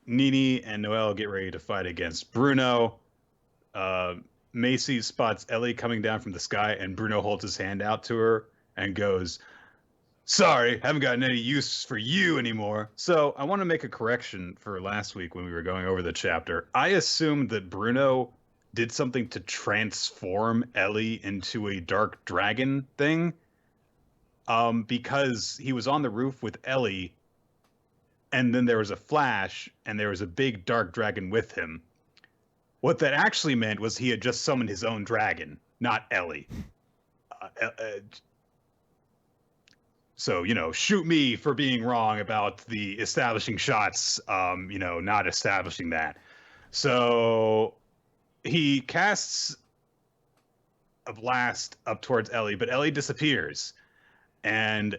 S1: Nini and Noelle get ready to fight against Bruno. Macy spots Ellie coming down from the sky, and Bruno holds his hand out to her and goes, sorry, haven't gotten any use for you anymore. So I want to make a correction for last week when we were going over the chapter. I assumed that Bruno did something to transform Ellie into a dark dragon thing. Because he was on the roof with Ellie, and then there was a flash, and there was a big dark dragon with him. What that actually meant was he had just summoned his own dragon, not Ellie. So, shoot me for being wrong about the establishing shots, not establishing that. So he casts a blast up towards Ellie, but Ellie disappears. And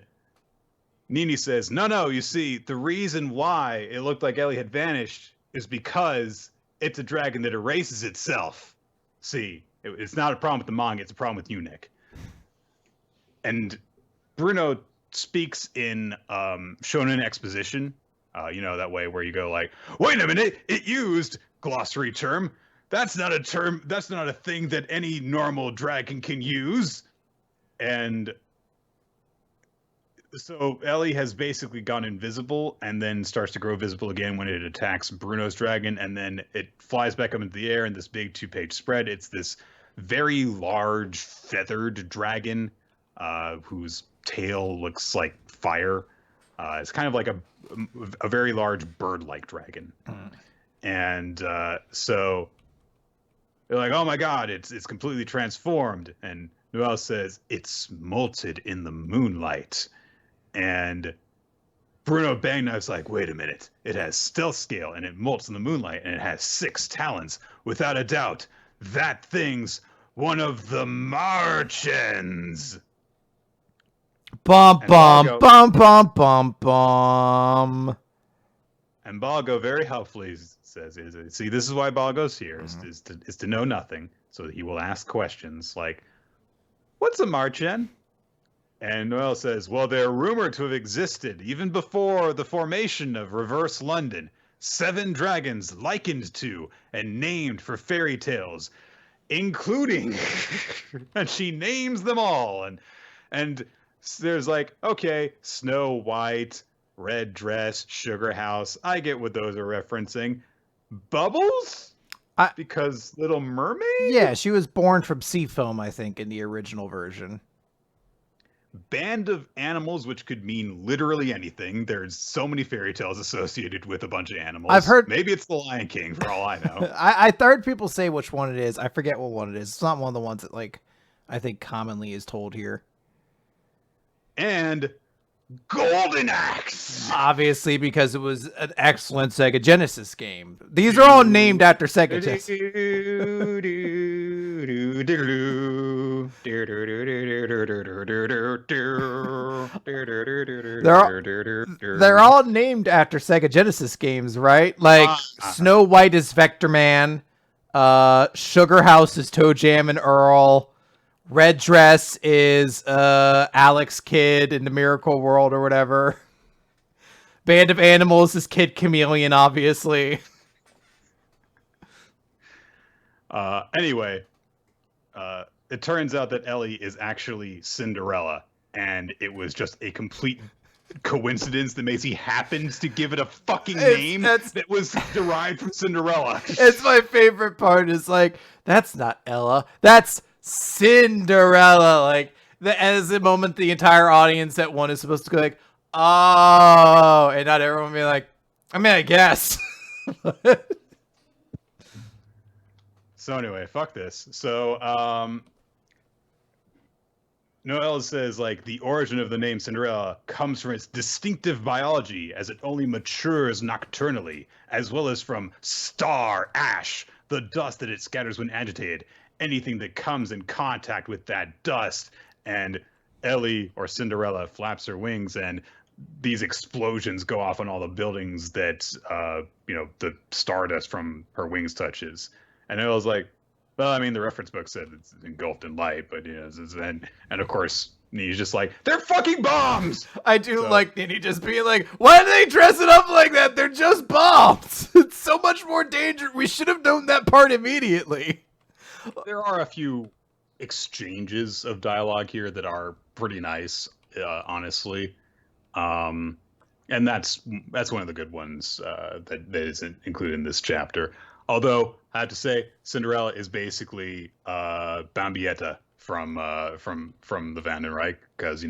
S1: Nini says, no, you see, the reason why it looked like Ellie had vanished is because it's a dragon that erases itself. See, it's not a problem with the manga, it's a problem with you, Nick. And Bruno speaks in Shonen exposition, that way where you go like, wait a minute, it used glossary term. That's not a thing that any normal dragon can use. And so Ellie has basically gone invisible and then starts to grow visible again when it attacks Bruno's dragon, and then it flies back up into the air in this big 2-page spread. It's this very large feathered dragon whose tail looks like fire. It's kind of like a very large bird-like dragon. And so they're like, oh my god, it's completely transformed. And Noelle says, it's molted in the moonlight. And Bruno Bangknife's like, wait a minute, it has stealth scale and it molts in the moonlight and it has 6 talons. Without a doubt, that thing's one of the Marchens.
S2: Bum,
S1: And
S2: bum,
S1: Balgo,
S2: bum, bum, bum, bum.
S1: and Balgo very helpfully says, "See, this is why Balgo's here, is to know nothing. So he will ask questions like, what's a Marchen?" And Noel says, well, they're rumored to have existed even before the formation of Reverse London. 7 dragons likened to and named for fairy tales, including, and she names them all. And there's like, okay, Snow White, Red Dress, Sugar House. I get what those are referencing. Bubbles? Because Little Mermaid?
S2: Yeah, she was born from sea foam, I think, in the original version.
S1: Band of animals, which could mean literally anything. There's so many fairy tales associated with a bunch of animals.
S2: I've heard.
S1: Maybe it's the Lion King, for all I know.
S2: I heard people say which one it is. I forget what one it is. It's not one of the ones that like I think commonly is told here.
S1: And Golden Axe!
S2: Obviously, because it was an excellent Sega Genesis game. These are all named after Sega Genesis. They're all named after Sega Genesis games, right? Like Snow White is Vector Man, Sugar House is Toe Jam and Earl, Red Dress is Alex Kidd in the Miracle World or whatever. Band of Animals is Kid Chameleon, obviously.
S1: Anyway, it turns out that Ellie is actually Cinderella, and it was just a complete coincidence that Macy happens to give it a fucking name that was derived from Cinderella.
S2: It's my favorite part is like, that's not Ella, that's Cinderella. Like, as the moment the entire audience at one is supposed to go like, oh, and not everyone be like, I mean, I guess.
S1: So anyway, fuck this. So, Noel says, like, the origin of the name Cinderella comes from its distinctive biology as it only matures nocturnally, as well as from star ash, the dust that it scatters when agitated. Anything that comes in contact with that dust. And Ellie, or Cinderella, flaps her wings, and these explosions go off on all the buildings that, the stardust from her wings touches. And Noel's like, well, I mean, the reference book said it's engulfed in light, but and of course, Nini's just like, they're fucking bombs!
S2: I do like Nini just being like, why do they dress it up like that? They're just bombs! It's so much more dangerous. We should have known that part immediately.
S1: There are a few exchanges of dialogue here that are pretty nice, honestly. And that's one of the good ones that isn't included in this chapter. Although I have to say, Cinderella is basically Bambietta from the Van den Reich, because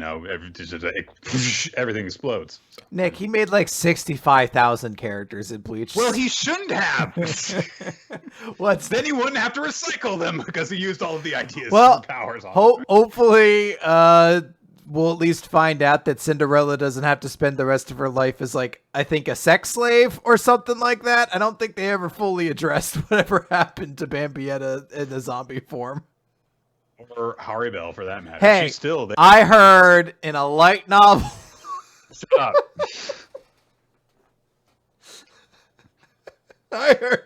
S1: everything explodes. So.
S2: Nick, he made like 65,000 characters in Bleach.
S1: Well, he shouldn't have. Then he wouldn't have to recycle them because he used all of the ideas and powers on them.
S2: Hopefully, we'll at least find out that Cinderella doesn't have to spend the rest of her life as, like, I think a sex slave or something like that. I don't think they ever fully addressed whatever happened to Bambietta in the zombie form.
S1: Or Haribel, for that matter.
S2: Hey,
S1: she's still there.
S2: I heard in a light novel.
S1: Shut up.
S2: I heard.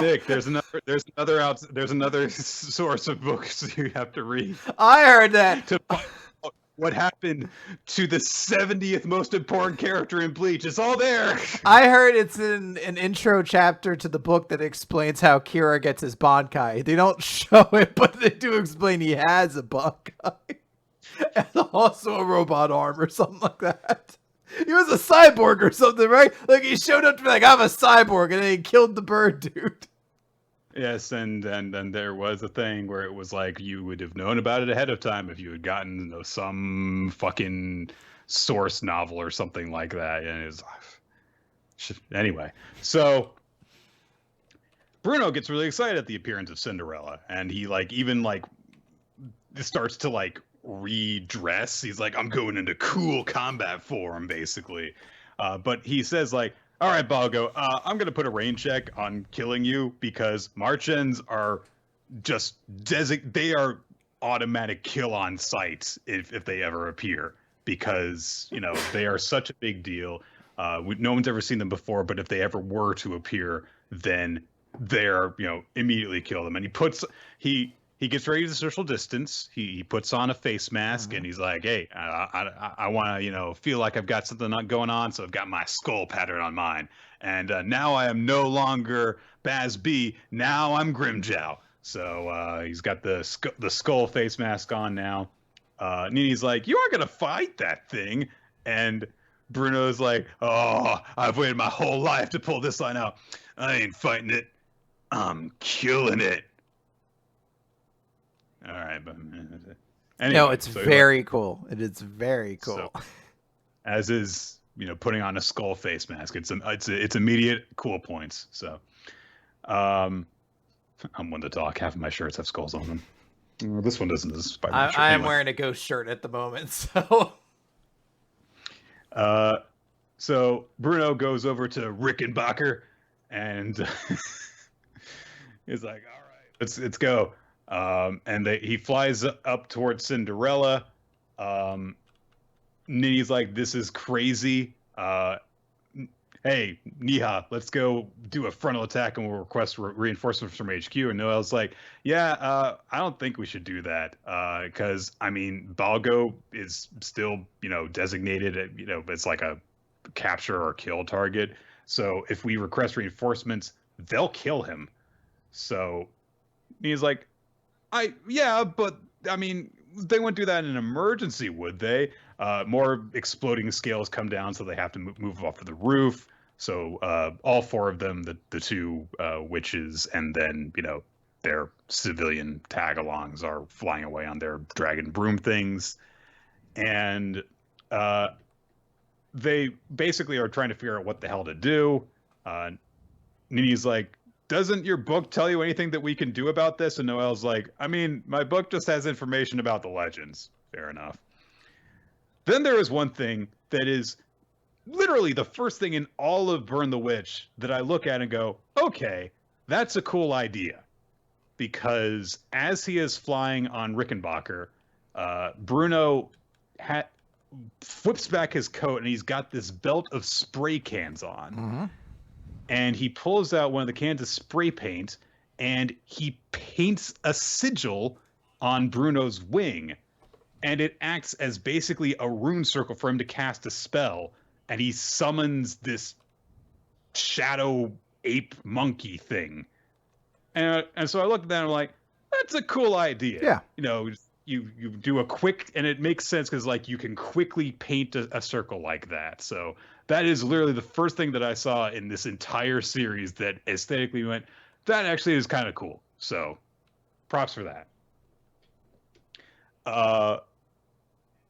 S1: Nick, there's another source of books you have to read.
S2: I heard that.
S1: To find out what happened to the 70th most important character in Bleach. It's all there.
S2: I heard it's in an intro chapter to the book that explains how Kira gets his Bankai. They don't show it, but they do explain he has a Bankai. And also a robot arm or something like that. He was a cyborg or something, right? Like, he showed up to be like, I'm a cyborg, and then he killed the bird dude.
S1: Yes, and there was a thing where it was like you would have known about it ahead of time if you had gotten some fucking source novel or something like that. And it's anyway. So Bruno gets really excited at the appearance of Cinderella, and he even starts to redress. He's like, I'm going into cool combat form, basically. But he says all right, Balgo, I'm going to put a rain check on killing you because Marchens are just they are automatic kill on sight if they ever appear, because they are such a big deal. No one's ever seen them before, but if they ever were to appear, then they're immediately kill them. And he gets ready to social distance. He puts on a face mask and he's like, hey, I want to feel like I've got something going on, so I've got my skull pattern on mine, and now I am no longer Baz B, now I'm Grimjow. So he's got the skull face mask on now. Nini's like, you aren't gonna fight that thing, and Bruno's like, oh, I've waited my whole life to pull this line out. I ain't fighting it. I'm killing it. All right, but anyway,
S2: no, it's very cool. It is very cool.
S1: So, as is, putting on a skull face mask. It's immediate cool points. So, I'm one to talk. Half of my shirts have skulls on them. Well, this one doesn't. This is Spider-Man shirt.
S2: I'm wearing a ghost shirt at the moment, so.
S1: So Bruno goes over to Rickenbacker, and he's like, "All right, let's go." And he flies up towards Cinderella. Nini's like, "This is crazy. Hey, Niha, let's go do a frontal attack and we'll request reinforcements from HQ." And Noel's like, yeah, I don't think we should do that. Because, Balgo is still, designated, it's like a capture or kill target. So if we request reinforcements, they'll kill him. So he's like, but, they wouldn't do that in an emergency, would they? More exploding scales come down, so they have to move off of the roof. So all four of them, the two witches, and then their civilian tag-alongs are flying away on their dragon broom things, and they basically are trying to figure out what the hell to do. Nini's like, doesn't your book tell you anything that we can do about this? And Noel's like, my book just has information about the legends. Fair enough. Then there is one thing that is literally the first thing in all of Burn the Witch that I look at and go, okay, that's a cool idea. Because as he is flying on Rickenbacker, Bruno flips back his coat and he's got this belt of spray cans on.
S2: Mm-hmm.
S1: And he pulls out one of the cans of spray paint and he paints a sigil on Bruno's wing. And it acts as basically a rune circle for him to cast a spell. And he summons this shadow ape monkey thing. And so I looked at that and I'm like, that's a cool idea.
S2: Yeah.
S1: You do a quick, and it makes sense because you can quickly paint a circle like that. So that is literally the first thing that I saw in this entire series that aesthetically went, that actually is kind of cool. So props for that.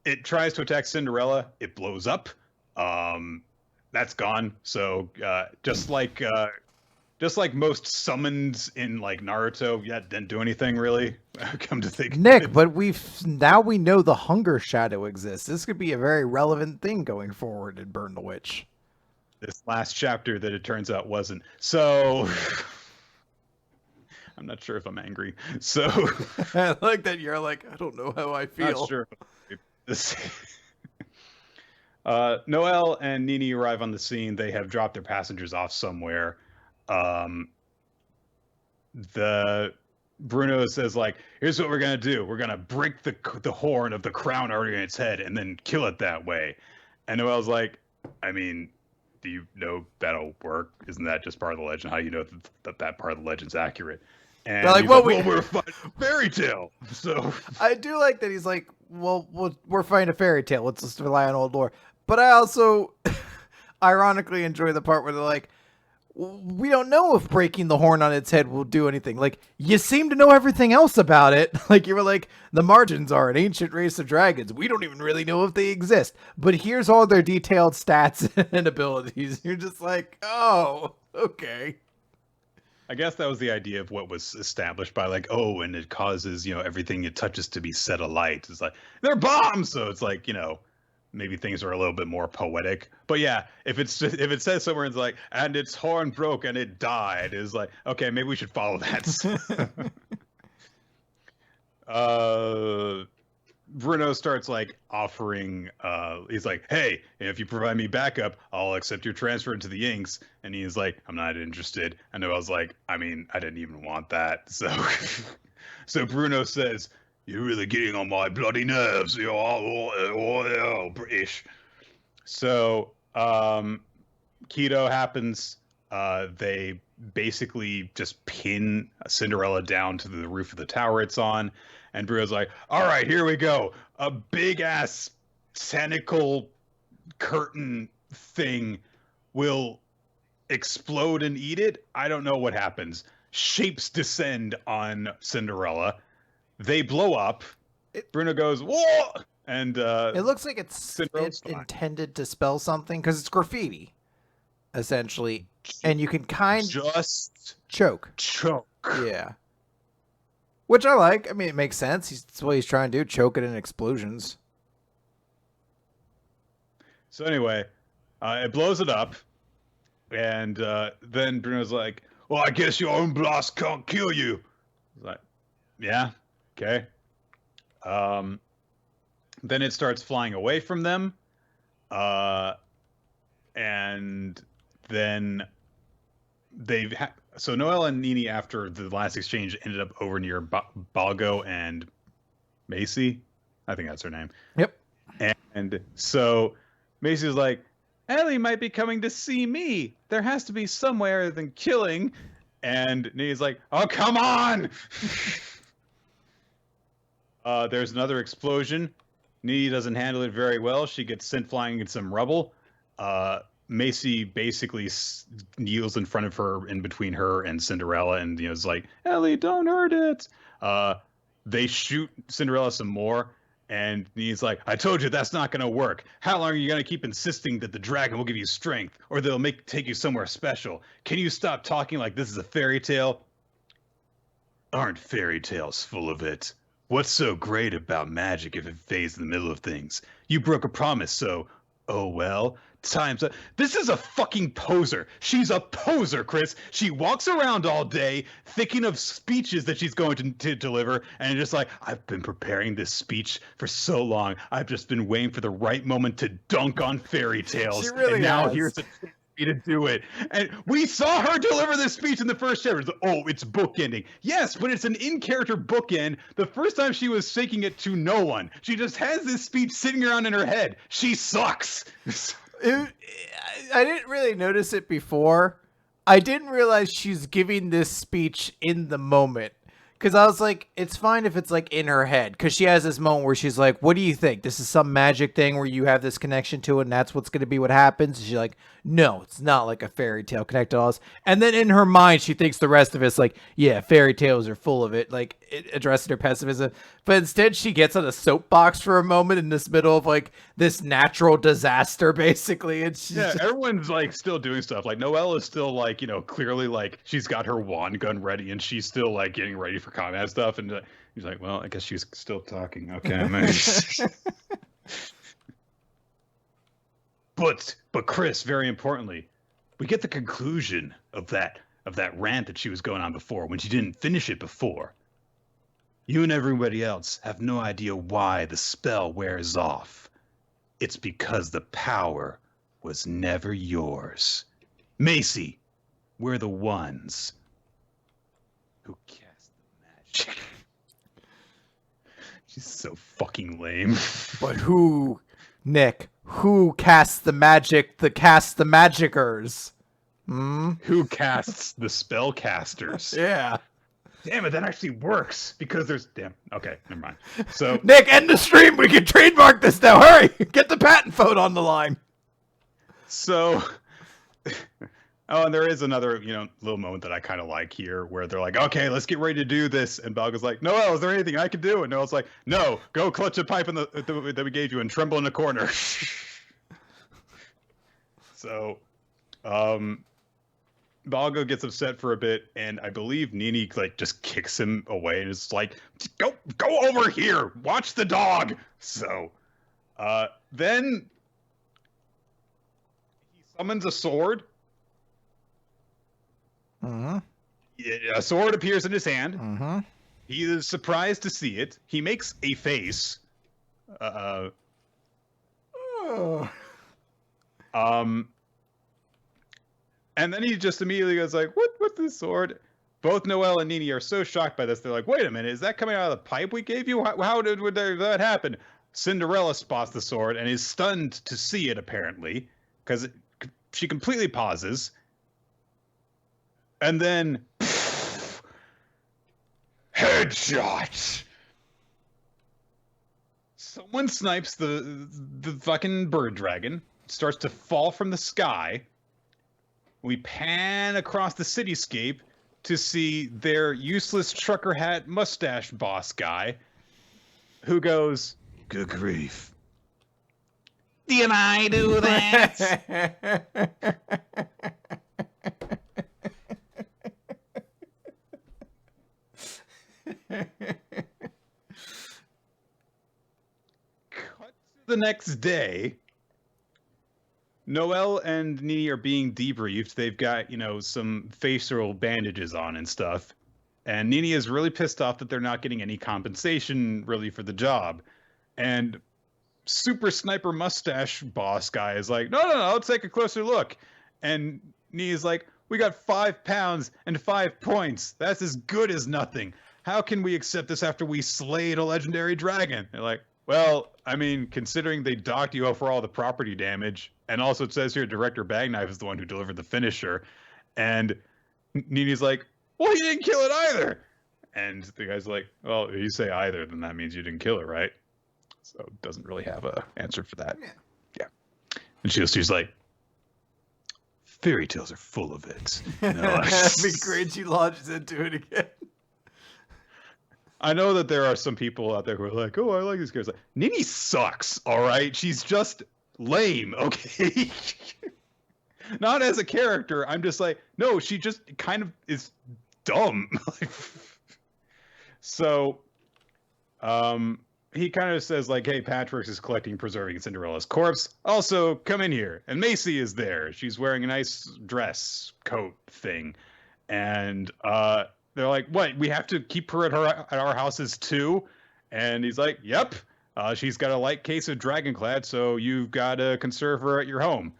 S1: It tries to attack Cinderella. It blows up. That's gone. So just like most summons in Naruto, didn't do anything really. Come to think,
S2: Nick, but we know the hunger shadow exists. This could be a very relevant thing going forward in Burn the Witch.
S1: This last chapter that it turns out wasn't. So I'm not sure if I'm angry. So
S2: I like that you're like, I don't know how I feel.
S1: Not sure. Noel and Nini arrive on the scene. They have dropped their passengers off somewhere. Bruno says here's what we're gonna do. We're gonna break the horn of the crown artery in its head and then kill it that way. And Noel's like, do you know that'll work? Isn't that just part of the legend? How do you know that part of the legend's accurate? And
S2: like,
S1: we're fighting a fairy tale. So
S2: I do like that he's like, we're fighting a fairy tale. Let's just rely on old lore. But I also ironically enjoy the part where they're like, we don't know if breaking the horn on its head will do anything. You seem to know everything else about it. You were like, the Margins are an ancient race of dragons. We don't even really know if they exist. But here's all their detailed stats and abilities. You're just like, oh, okay.
S1: I guess that was the idea of what was established by and it causes, everything it touches to be set alight. It's like, they're bombs! So it's maybe things are a little bit more poetic. But yeah, if it says somewhere it's and its horn broke and it died, it's okay, maybe we should follow that. Bruno starts like offering. He's like, "Hey, if you provide me backup, I'll accept your transfer to the Inks." And he's like, "I'm not interested." And I was like, "I mean, I didn't even want that." So, so Bruno says, "You're really getting on my bloody nerves. You're all British." So, Keto happens. They basically just pin Cinderella down to the roof of the tower it's on. And Bruno's like, all right, here we go. A big ass tentacle curtain thing will explode and eat it. I don't know what happens. Shapes descend on Cinderella. They blow up. Bruno goes, whoa! And
S2: it looks like it's intended to spell something because it's graffiti, essentially, and you can
S1: just
S2: choke. Yeah, which I like. I mean, it makes sense. That's what he's trying to do: choke it in explosions.
S1: So anyway, it blows it up, and then Bruno's like, "Well, I guess your own blast can't kill you." He's like, "Yeah, okay." Then it starts flying away from them, and then so Noelle and Nini, after the last exchange, ended up over near Balgo and Macy. I think that's her name.
S2: Yep.
S1: And so Macy's like, Ellie might be coming to see me. There has to be some way other than killing. And Nini's like, oh, come on! There's another explosion. Nini doesn't handle it very well. She gets sent flying in some rubble. Macy basically kneels in front of her, in between her and Cinderella, and is like, Ellie, don't hurt it. They shoot Cinderella some more, and he's like, I told you that's not going to work. How long are you going to keep insisting that the dragon will give you strength, or they'll take you somewhere special? Can you stop talking like this is a fairy tale? Aren't fairy tales full of it? What's so great about magic if it fades in the middle of things? You broke a promise, so, oh well. Times up. This is a fucking poser. She's a poser, Chris. She walks around all day thinking of speeches that she's going to deliver, and just like, I've been preparing this speech for so long. I've just been waiting for the right moment to dunk on fairy tales.
S2: She really
S1: and now
S2: has.
S1: Here's a chance for me to do it. And we saw her deliver this speech in the first chapter. Oh, it's bookending. Yes, but it's an in-character bookend. The first time she was faking it to no one. She just has this speech sitting around in her head. She sucks.
S2: I didn't really notice it before. I didn't realize she's giving this speech in the moment. Because I was like, it's fine if it's like in her head. Because she has this moment where she's like, what do you think? This is some magic thing where you have this connection to it and that's what's going to be what happens? And she's like, no, it's not like a fairy tale connected to us. And then in her mind, she thinks the rest of it's like, yeah, fairy tales are full of it. Like addressing her pessimism. But instead she gets on a soapbox for a moment in this middle of like this natural disaster, basically. And she's
S1: everyone's like still doing stuff. Like Noelle is still like, clearly like she's got her wand gun ready and she's still like getting ready for combat stuff. And he's like, well, I guess she's still talking. Okay, man. But Chris, very importantly, we get the conclusion of that rant that she was going on before when she didn't finish it before. You and everybody else have no idea why the spell wears off. It's because the power was never yours. Macy, we're the ones who cast the magic. She's so fucking lame.
S2: But who, Nick, who casts the magic the magicers?
S1: Who casts the spellcasters?
S2: Yeah.
S1: Damn it, that actually works because there's okay, never mind. So
S2: Nick, end the stream. We can trademark this now. Hurry, get the patent phone on the line.
S1: So, and there is another little moment that I kind of like here where they're like, okay, let's get ready to do this, and Balgo's like, Noelle, is there anything I can do? And Noelle's like, no, go clutch a pipe that we gave you and tremble in the corner. So, Balgo gets upset for a bit, and I believe Nini like just kicks him away and is like, "Go over here, watch the dog." So, then he summons a sword.
S2: Mm-hmm.
S1: A sword appears in his hand.
S2: Mm-hmm.
S1: He is surprised to see it. He makes a face. Um, and then he just immediately goes like, "What's this sword?" Both Noelle and Nini are so shocked by this. They're like, "Wait a minute, is that coming out of the pipe we gave you? How did that happen?" Cinderella spots the sword and is stunned to see it, apparently, because she completely pauses. And then, headshot! Someone snipes the fucking bird dragon, starts to fall from the sky. We pan across the cityscape to see their useless trucker hat mustache boss guy, who goes, "Good grief. Did I do that?" Cut to the next day. Noelle and Nini are being debriefed. They've got, some facial bandages on and stuff. And Nini is really pissed off that they're not getting any compensation really for the job. And super sniper mustache boss guy is like, no, let's take a closer look. And Nini's like, we got 5 pounds and 5 points. That's as good as nothing. How can we accept this after we slayed a legendary dragon? They're like, well, I mean, considering they docked you for all the property damage, and also it says here Director Bagknife is the one who delivered the finisher, and Nini's like, well, he didn't kill it either. And the guy's like, well, if you say either, then that means you didn't kill it, right? So doesn't really have a answer for that. Yeah. And she's like, fairy tales are full of it.
S2: That'd be great. She launches into it again.
S1: I know that there are some people out there who are like, oh, I like these characters. Like, Nini sucks, all right? She's just lame, okay? Not as a character. I'm just like, no, she just kind of is dumb. So, he kind of says like, hey, Patchworks is collecting preserving Cinderella's corpse. Also, come in here. And Macy is there. She's wearing a nice dress coat thing. And, they're like, what? We have to keep her at our houses too? And he's like, yep. She's got a light case of Dragonclad, so you've got to conserve her at your home.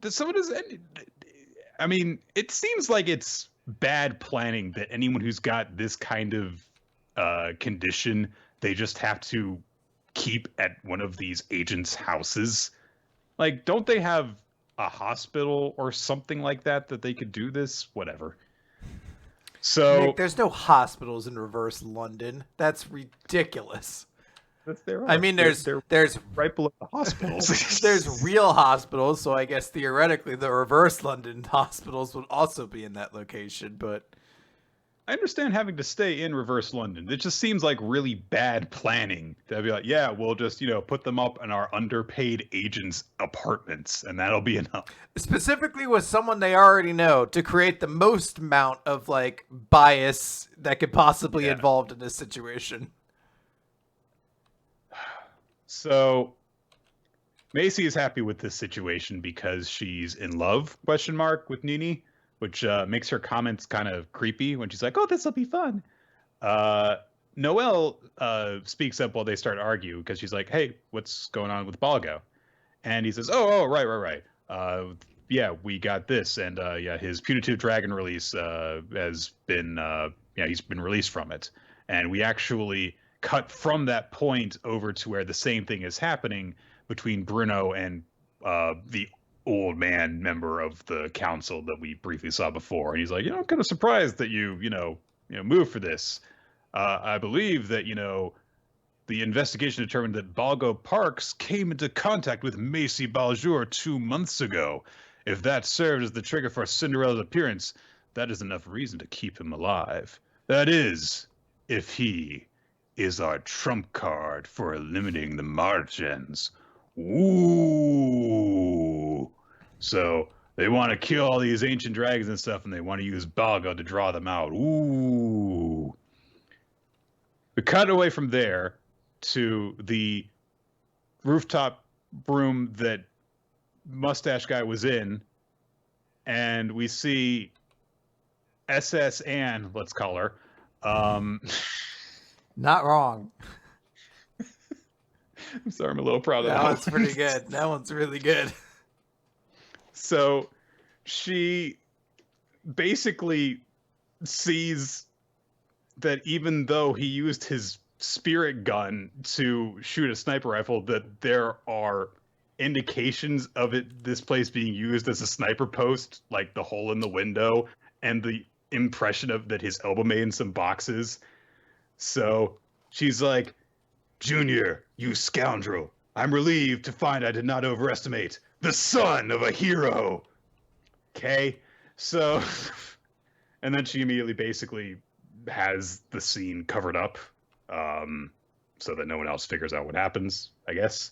S1: I mean, it seems like it's bad planning that anyone who's got this kind of condition, they just have to keep at one of these agents' houses. Like, don't they have a hospital or something like that they could do this? Whatever. So
S2: Nick, there's no hospitals in reverse London. That's ridiculous. I mean, there's
S1: right below the hospitals.
S2: There's real hospitals, so I guess theoretically the reverse London hospitals would also be in that location. But
S1: I understand having to stay in reverse London. It just seems like really bad planning. They'd be like, yeah, we'll just, put them up in our underpaid agents' apartments, and that'll be enough.
S2: Specifically with someone they already know to create the most amount of, like, bias that could possibly be involved in this situation.
S1: So, Macy is happy with this situation because she's in love, with Nini. Which makes her comments kind of creepy when she's like, oh, this will be fun. Noelle speaks up while they start to argue because she's like, hey, what's going on with Balgo? And he says, oh, right. Yeah, we got this. And his punitive dragon release has been, he's been released from it. And we actually cut from that point over to where the same thing is happening between Bruno and the old man member of the council that we briefly saw before. And he's like, I'm kind of surprised that you moved for this. I believe that, the investigation determined that Balgo Parks came into contact with Macy Baljour 2 months ago. If that served as the trigger for Cinderella's appearance, that is enough reason to keep him alive. That is, if he is our trump card for eliminating the Marchens. Ooh. So they want to kill all these ancient dragons and stuff, and they want to use Balgo to draw them out. Ooh. We cut away from there to the rooftop room that mustache guy was in, and we see SS Anne, let's call her,
S2: Not wrong.
S1: I'm sorry, I'm a little proud of
S2: That
S1: that
S2: one's
S1: one.
S2: pretty good. That one's really good.
S1: So she basically sees that even though he used his spirit gun to shoot a sniper rifle, that there are indications of this place being used as a sniper post, like the hole in the window and the impression of that his elbow made in some boxes. So she's like, Junior, you scoundrel, I'm relieved to find I did not overestimate the son of a hero. Okay, so and then she immediately basically has the scene covered up, so that no one else figures out what happens, I guess.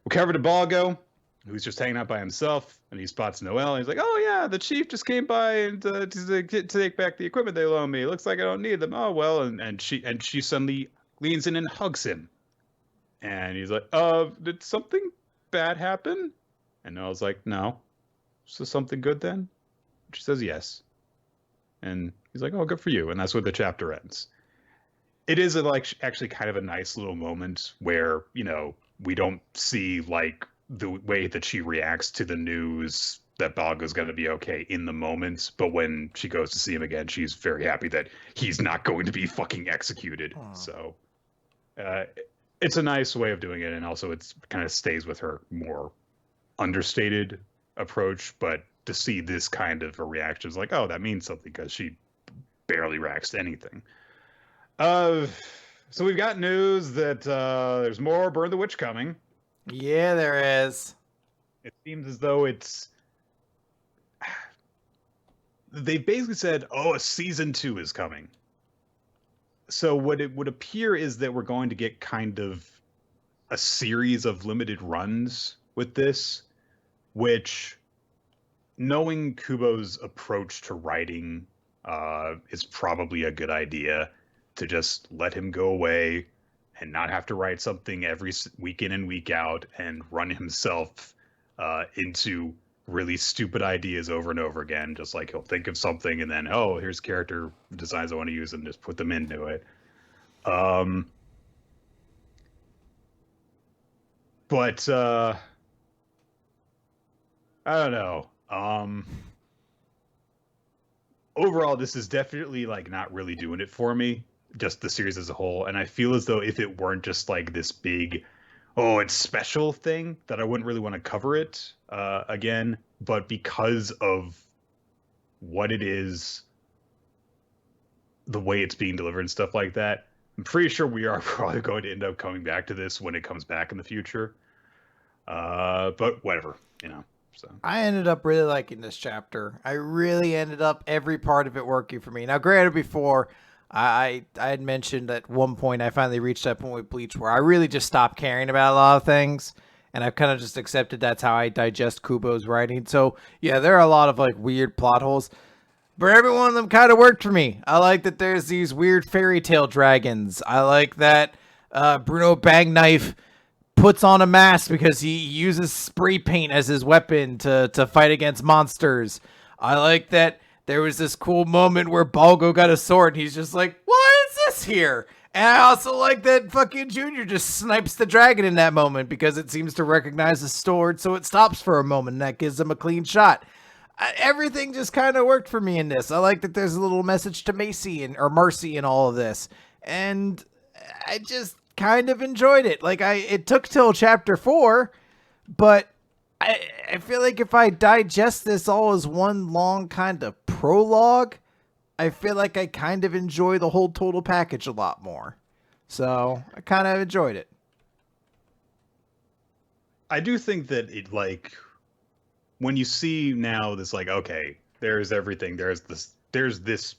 S1: We covered to Balgo, who's just hanging out by himself, and he spots Noel. And he's like, "Oh yeah, the chief just came by and to take back the equipment they loaned me. Looks like I don't need them. Oh well." And she suddenly leans in and hugs him, and he's like, did something bad happen?" And Noel's like, "No." "So something good then?" She says, "Yes." And he's like, "Oh, good for you." And that's where the chapter ends. It is actually kind of a nice little moment where, we don't see like the way that she reacts to the news that Balgo's going to be okay in the moment, but when she goes to see him again, she's very happy that he's not going to be fucking executed. So it's a nice way of doing it, and also it's kind of stays with her more understated approach, but to see this kind of a reaction is like, oh, that means something, because she barely reacts to anything. So we've got news that there's more Burn the Witch coming.
S2: Yeah, there is.
S1: It seems as though they basically said, oh, a season 2 is coming. So what it would appear is that we're going to get kind of a series of limited runs with this, which, knowing Kubo's approach to writing, is probably a good idea, to just let him go away and not have to write something every week in and week out and run himself into really stupid ideas over and over again. Just like he'll think of something and then, oh, here's character designs I want to use, and just put them into it. But I don't know. Overall, this is definitely like not really doing it for me, just the series as a whole. And I feel as though if it weren't just like this big, oh, it's special thing, that I wouldn't really want to cover it again. But because of what it is, the way it's being delivered and stuff like that, I'm pretty sure we are probably going to end up coming back to this when it comes back in the future. But whatever, So
S2: I ended up really liking this chapter. I really ended up every part of it working for me. Now, granted, before I had mentioned at one point I finally reached that point with Bleach where I really just stopped caring about a lot of things, and I've kind of just accepted that's how I digest Kubo's writing. So yeah, there are a lot of like weird plot holes, but every one of them kind of worked for me. I like that there's these weird fairy tale dragons. I like that Bruno Bagknife puts on a mask because he uses spray paint as his weapon to fight against monsters. I like that there was this cool moment where Balgo got a sword and he's just like, why is this here? And I also like that fucking Junior just snipes the dragon in that moment because it seems to recognize the sword, so it stops for a moment and that gives him a clean shot. Everything just kind of worked for me in this. I like that there's a little message to Mercy in all of this. And I just kind of enjoyed it. Like it took till chapter 4, but I feel like if I digest this all as one long kind of prologue, I feel like I kind of enjoy the whole total package a lot more. So I kind of enjoyed it.
S1: I do think that it, like, when you see now this, like, okay, there's everything, there's this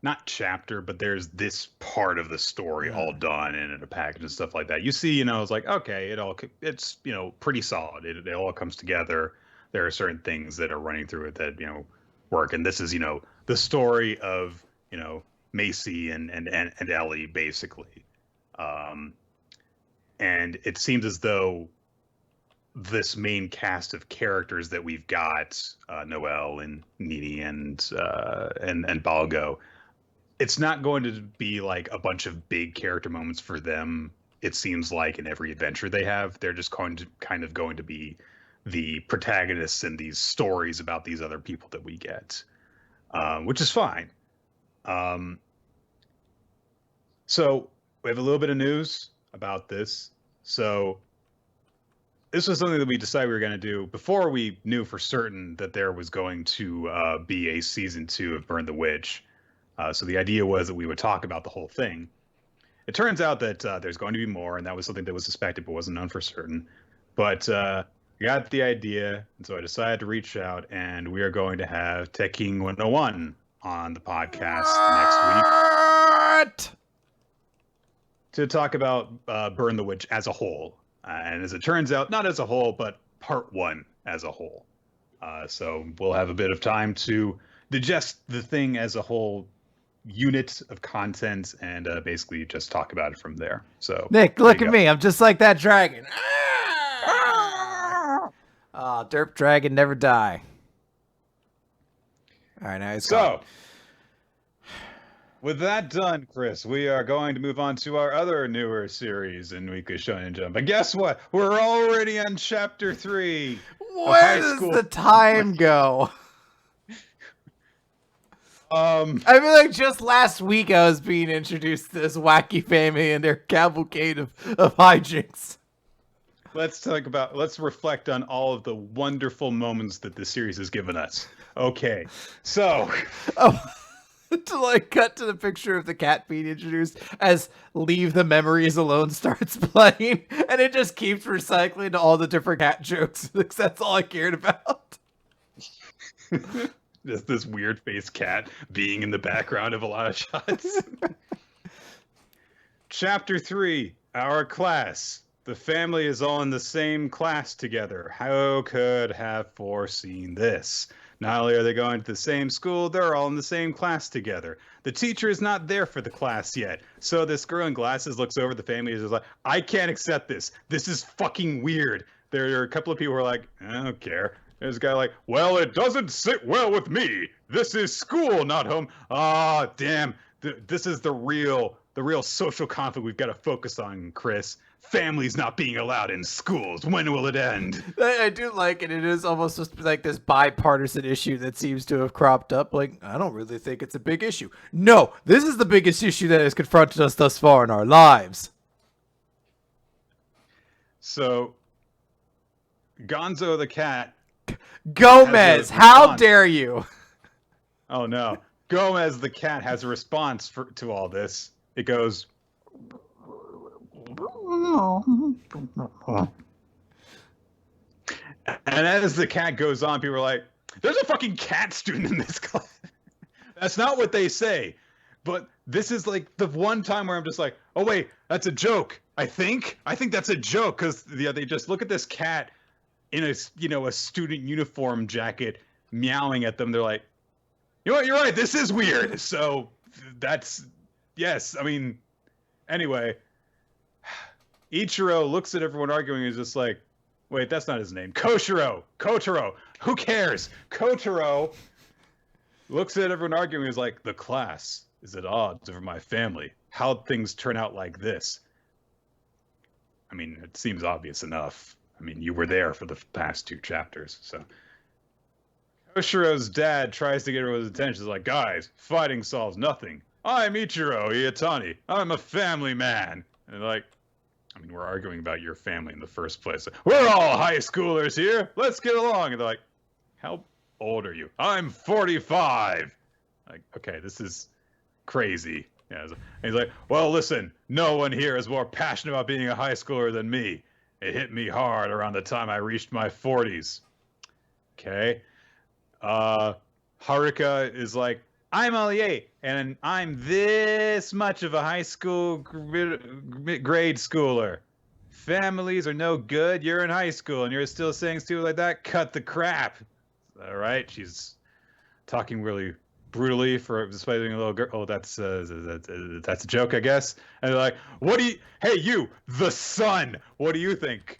S1: not chapter, but there's this part of the story all done and in a package and stuff like that. You see, it's like, okay, it's pretty solid. It all comes together. There are certain things that are running through it that work, and this is the story of Macy and Ellie, basically. And it seems as though this main cast of characters that we've got, Noelle and Nini and Balgo, it's not going to be like a bunch of big character moments for them. It seems like in every adventure they have, they're just going to be the protagonists in these stories about these other people that we get, which is fine. So we have a little bit of news about this. So this was something that we decided we were going to do before we knew for certain that there was going to be a season 2 of Burn the Witch. So the idea was that we would talk about the whole thing. It turns out that there's going to be more, and that was something that was suspected but wasn't known for certain. But we got the idea, and so I decided to reach out, and we are going to have Tekken 101 on the podcast next week to talk about Burn the Witch as a whole. And as it turns out, not as a whole, but part 1 as a whole. So we'll have a bit of time to digest the thing as a whole unit of content and basically just talk about it from there. So
S2: Nick, look at me. I'm just like that dragon. Derp dragon never die. All right, now he's gone.
S1: With that done, Chris, we are going to move on to our other newer series in Weekly Shonen Jump. And guess what? We're already on chapter 3.
S2: Where does the time go? I feel like just last week I was being introduced to this wacky family and their cavalcade of hijinks.
S1: Let's reflect on all of the wonderful moments that this series has given us. Okay, so...
S2: To like cut to the picture of the cat being introduced as Leave the Memories Alone starts playing, and it just keeps recycling all the different cat jokes because that's all I cared about.
S1: Just this weird faced cat being in the background of a lot of shots. Chapter 3, Our Class. The family is all in the same class together. How could have foreseen this? Not only are they going to the same school, they're all in the same class together. The teacher is not there for the class yet. So this girl in glasses looks over the family and is like, I can't accept this. This is fucking weird. There are a couple of people who are like, I don't care. There's a guy like, well, it doesn't sit well with me. This is school, not home. Ah, damn. This is the real social conflict we've got to focus on, Chris. Families not being allowed in schools. When will it end?
S2: I do like it. It is almost just like this bipartisan issue that seems to have cropped up. Like, I don't really think it's a big issue. No, this is the biggest issue that has confronted us thus far in our lives.
S1: So, Gonzo the cat.
S2: Gomez, how dare you?
S1: Oh, no. Gomez the cat has a response to all this. It goes... And as the cat goes on, people are like, there's a fucking cat student in this class. That's not what they say. But this is like the one time where I'm just like, oh, wait, that's a joke. I think that's a joke because they just look at this cat in a student uniform jacket meowing at them. They're like, you know what? You're right. This is weird. So that's, yes. I mean, anyway. Ichiro looks at everyone arguing and is just like, wait, that's not his name. Kotaro. Who cares? Kotaro looks at everyone arguing and is like, the class is at odds over my family. How'd things turn out like this? I mean, it seems obvious enough. I mean, you were there for the past 2 chapters, so. Koshiro's dad tries to get everyone's attention. He's like, guys, fighting solves nothing. I'm Ichiro Iatani. I'm a family man. And they're like, I mean, we're arguing about your family in the first place. We're all high schoolers here. Let's get along. And they're like, how old are you? I'm 45. Like, okay, this is crazy. Yeah. And he's like, well, listen, no one here is more passionate about being a high schooler than me. It hit me hard around the time I reached my 40s. Okay. Haruka is like, I'm only 8, and I'm this much of a high school grade schooler. Families are no good. You're in high school, and you're still saying stupid like that? Cut the crap. All right? She's talking really brutally despite being a little girl. Oh, that's a joke, I guess. And they're like, hey, you, the son, what do you think?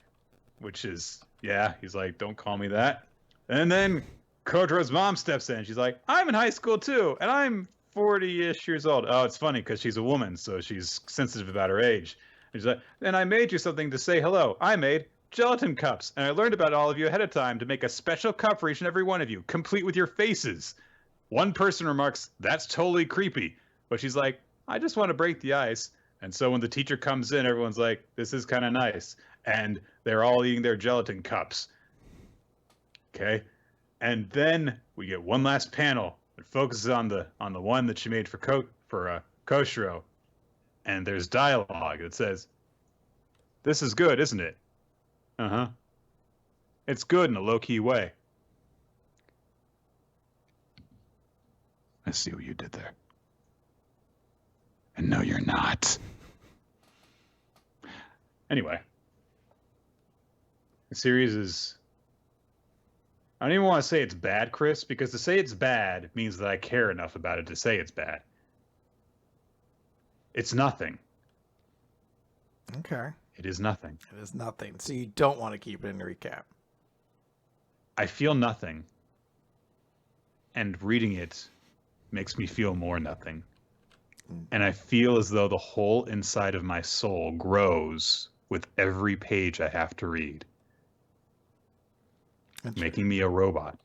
S1: Which is, yeah, he's like, don't call me that. And then Kotaro's mom steps in. She's like, I'm in high school too, and I'm 40-ish years old. Oh, it's funny because she's a woman, so she's sensitive about her age. And she's like, and I made you something to say hello. I made gelatin cups, and I learned about all of you ahead of time to make a special cup for each and every one of you, complete with your faces. One person remarks, that's totally creepy. But she's like, I just want to break the ice. And so when the teacher comes in, everyone's like, this is kind of nice. And they're all eating their gelatin cups. Okay? And then we get one last panel that focuses on the one that she made for Koshiro. And there's dialogue that says, this is good, isn't it? Uh-huh. It's good in a low-key way. I see what you did there. And no, you're not. Anyway. The series is... I don't even want to say it's bad, Chris, because to say it's bad means that I care enough about it to say it's bad. It's nothing.
S2: Okay.
S1: It is nothing.
S2: It is nothing. So you don't want to keep it in recap.
S1: I feel nothing. And reading it makes me feel more nothing. And I feel as though the whole inside of my soul grows with every page I have to read. Making me a robot.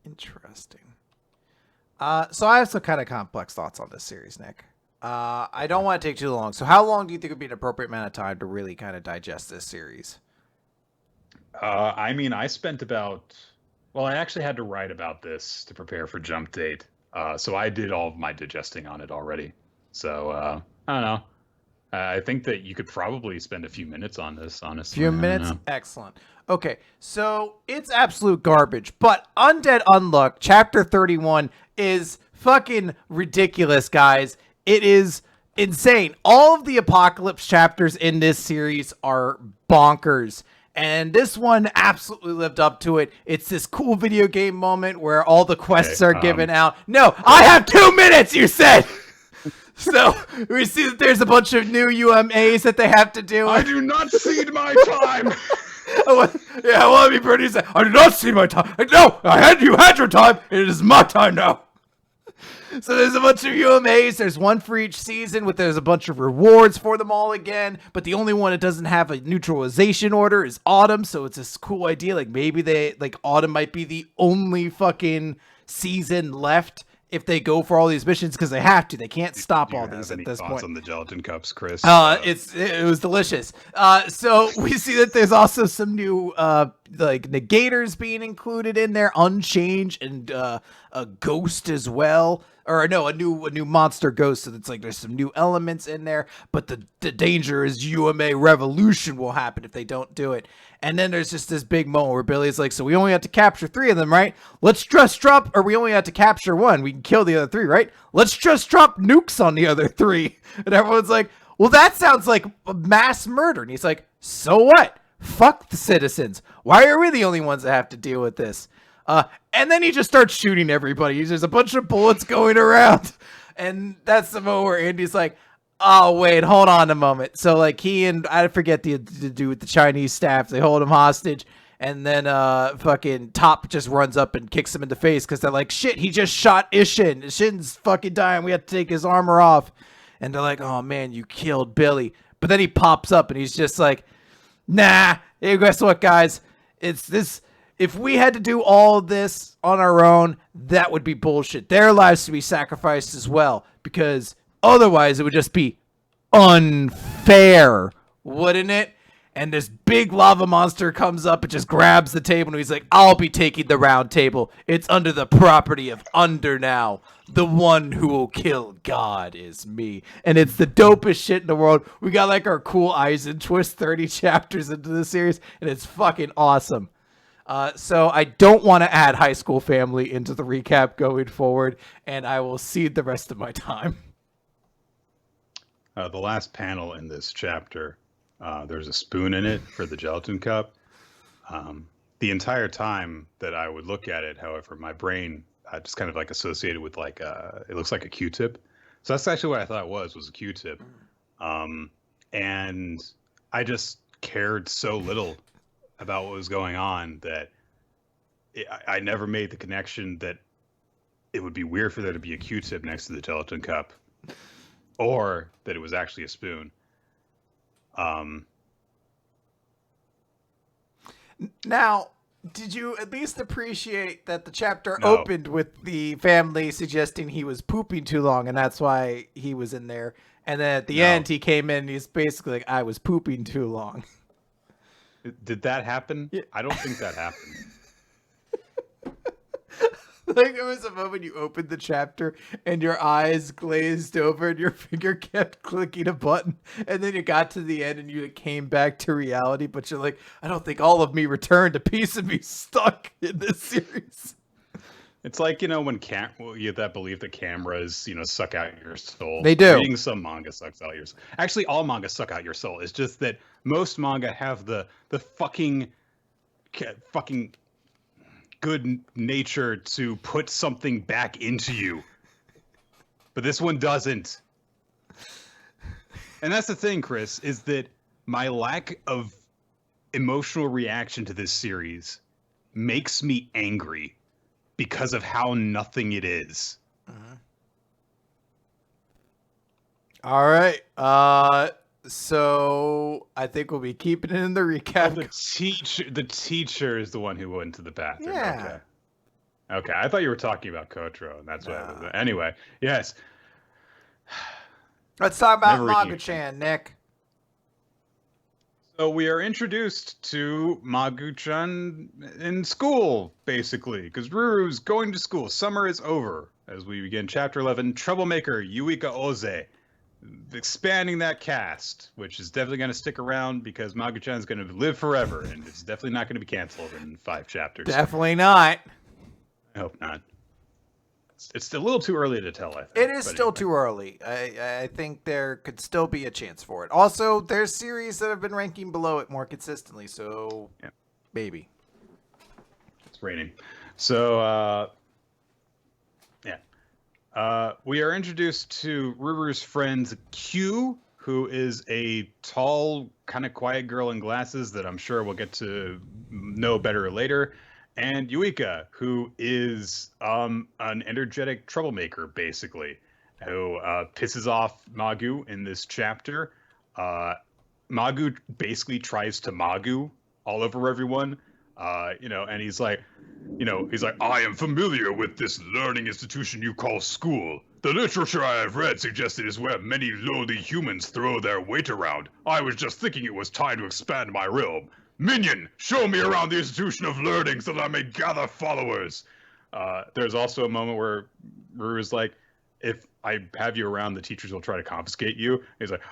S2: Interesting. So I have some kind of complex thoughts on this series, Nick. I don't want to take too long. So how long do you think would be an appropriate amount of time to really kind of digest this series?
S1: I mean, I spent about... Well, I actually had to write about this to prepare for Jump Date. So I did all of my digesting on it already. So, I don't know. I think that you could probably spend a few minutes on this, honestly.
S2: Few minutes? Excellent. Okay, so it's absolute garbage, but Undead Unluck, Chapter 31, is fucking ridiculous, guys. It is insane. All of the Apocalypse chapters in this series are bonkers. And this one absolutely lived up to it. It's this cool video game moment where all the quests are given out. No, I have 2 minutes, you said! So we see that there's a bunch of new UMAs that they have to do.
S1: I do not cede my time!
S2: Yeah, well, be pretty sad. I do not see my time. No, you had your time. It is my time now. So there's a bunch of UMAs. There's one for each season. There's a bunch of rewards for them all again. But the only one that doesn't have a neutralization order is Autumn. So it's this cool idea. Like maybe Autumn might be the only fucking season left if they go for all these missions because they have to. They can't stop all these at this point.
S1: On the gelatin cups, Chris?
S2: It was delicious. So we see that there's also some new negators being included in there, Unchanged and a ghost as well. Or no, a new monster ghost. So it's like there's some new elements in there. But the danger is UMA revolution will happen if they don't do it. And then there's just this big moment where Billy's like, so we only have to capture 3 of them, right? Let's just drop, or we only have to capture 1. We can kill the other 3, right? Let's just drop nukes on the other 3. And everyone's like, well, that sounds like mass murder. And he's like, so what? Fuck the citizens. Why are we the only ones that have to deal with this? And then he just starts shooting everybody. There's a bunch of bullets going around. And that's the moment where Andy's like, oh, wait, hold on a moment. So, like, he and, I forget the dude with the Chinese staff, they hold him hostage. And then fucking Top just runs up and kicks him in the face because they're like, shit, he just shot Ishin. Ishin's fucking dying. We have to take his armor off. And they're like, oh, man, you killed Billy. But then he pops up and he's just like, nah, hey, guess what, guys? It's this. If we had to do all of this on our own, that would be bullshit. Their lives should be sacrificed as well, because otherwise it would just be unfair, wouldn't it? And this big lava monster comes up and just grabs the table, and he's like, I'll be taking the round table. It's under the property of Under now. The one who will kill God is me. And it's the dopest shit in the world. We got like our cool Eisen twist 30 chapters into the series, and it's fucking awesome. So I don't want to add High School Family into the recap going forward, and I will cede the rest of my time.
S1: The last panel in this chapter, there's a spoon in it for the gelatin cup. The entire time that I would look at it, however, my brain just kind of like associated with like it looks like a Q-tip. So that's actually what I thought it was a Q-tip. And I just cared so little about what was going on that I never made the connection that it would be weird for there to be a Q-tip next to the gelatin cup, or that it was actually a spoon.
S2: Now, did you at least appreciate that the chapter
S1: No.
S2: opened with the family suggesting he was pooping too long, and that's why he was in there? And then at the end, he came in and he's basically like, I was pooping too long.
S1: Did that happen?
S2: Yeah.
S1: I don't think that happened.
S2: Like, there was a moment you opened the chapter and your eyes glazed over and your finger kept clicking a button, and then you got to the end and you came back to reality, but you're like, I don't think all of me returned. A piece of me stuck in this series.
S1: It's like, you know, when you have that belief that cameras, you know, suck out your soul.
S2: They do.
S1: Reading some manga sucks out your soul. Actually, all manga suck out your soul. It's just that most manga have the fucking good nature to put something back into you. But this one doesn't. And that's the thing, Chris, is that my lack of emotional reaction to this series makes me angry because of how nothing it is.
S2: All right. So I think we'll be keeping it in the recap.
S1: The teacher is the one who went to the bathroom.
S2: Yeah.
S1: Okay. I thought you were talking about Kotaro, and that's what I was. Anyway, yes.
S2: Let's talk about Magu-chan, Nick.
S1: So we are introduced to Magu-chan in school, basically, because Ruru's going to school. Summer is over as we begin Chapter 11, Troublemaker Yuika Oze. Expanding that cast, which is definitely going to stick around because Magu-chan is going to live forever, and it's definitely not going to be canceled in 5 chapters.
S2: Definitely not.
S1: I hope not. It's a little too early to tell, I think.
S2: It is still too early. I think there could still be a chance for it. Also, there's series that have been ranking below it more consistently, so
S1: yeah.
S2: Maybe.
S1: It's raining. So, we are introduced to Ruru's friend Q, who is a tall, kind of quiet girl in glasses that I'm sure we'll get to know better later. And Yuika, who is an energetic troublemaker, basically, who pisses off Magu in this chapter. Magu basically tries to Magu all over everyone, and he's like, I am familiar with this learning institution you call school. The literature I have read suggests it is where many lowly humans throw their weight around. I was just thinking it was time to expand my realm. Minion, show me around the institution of learning so that I may gather followers. There's also a moment where Ruru's like, if I have you around, the teachers will try to confiscate you. He's like,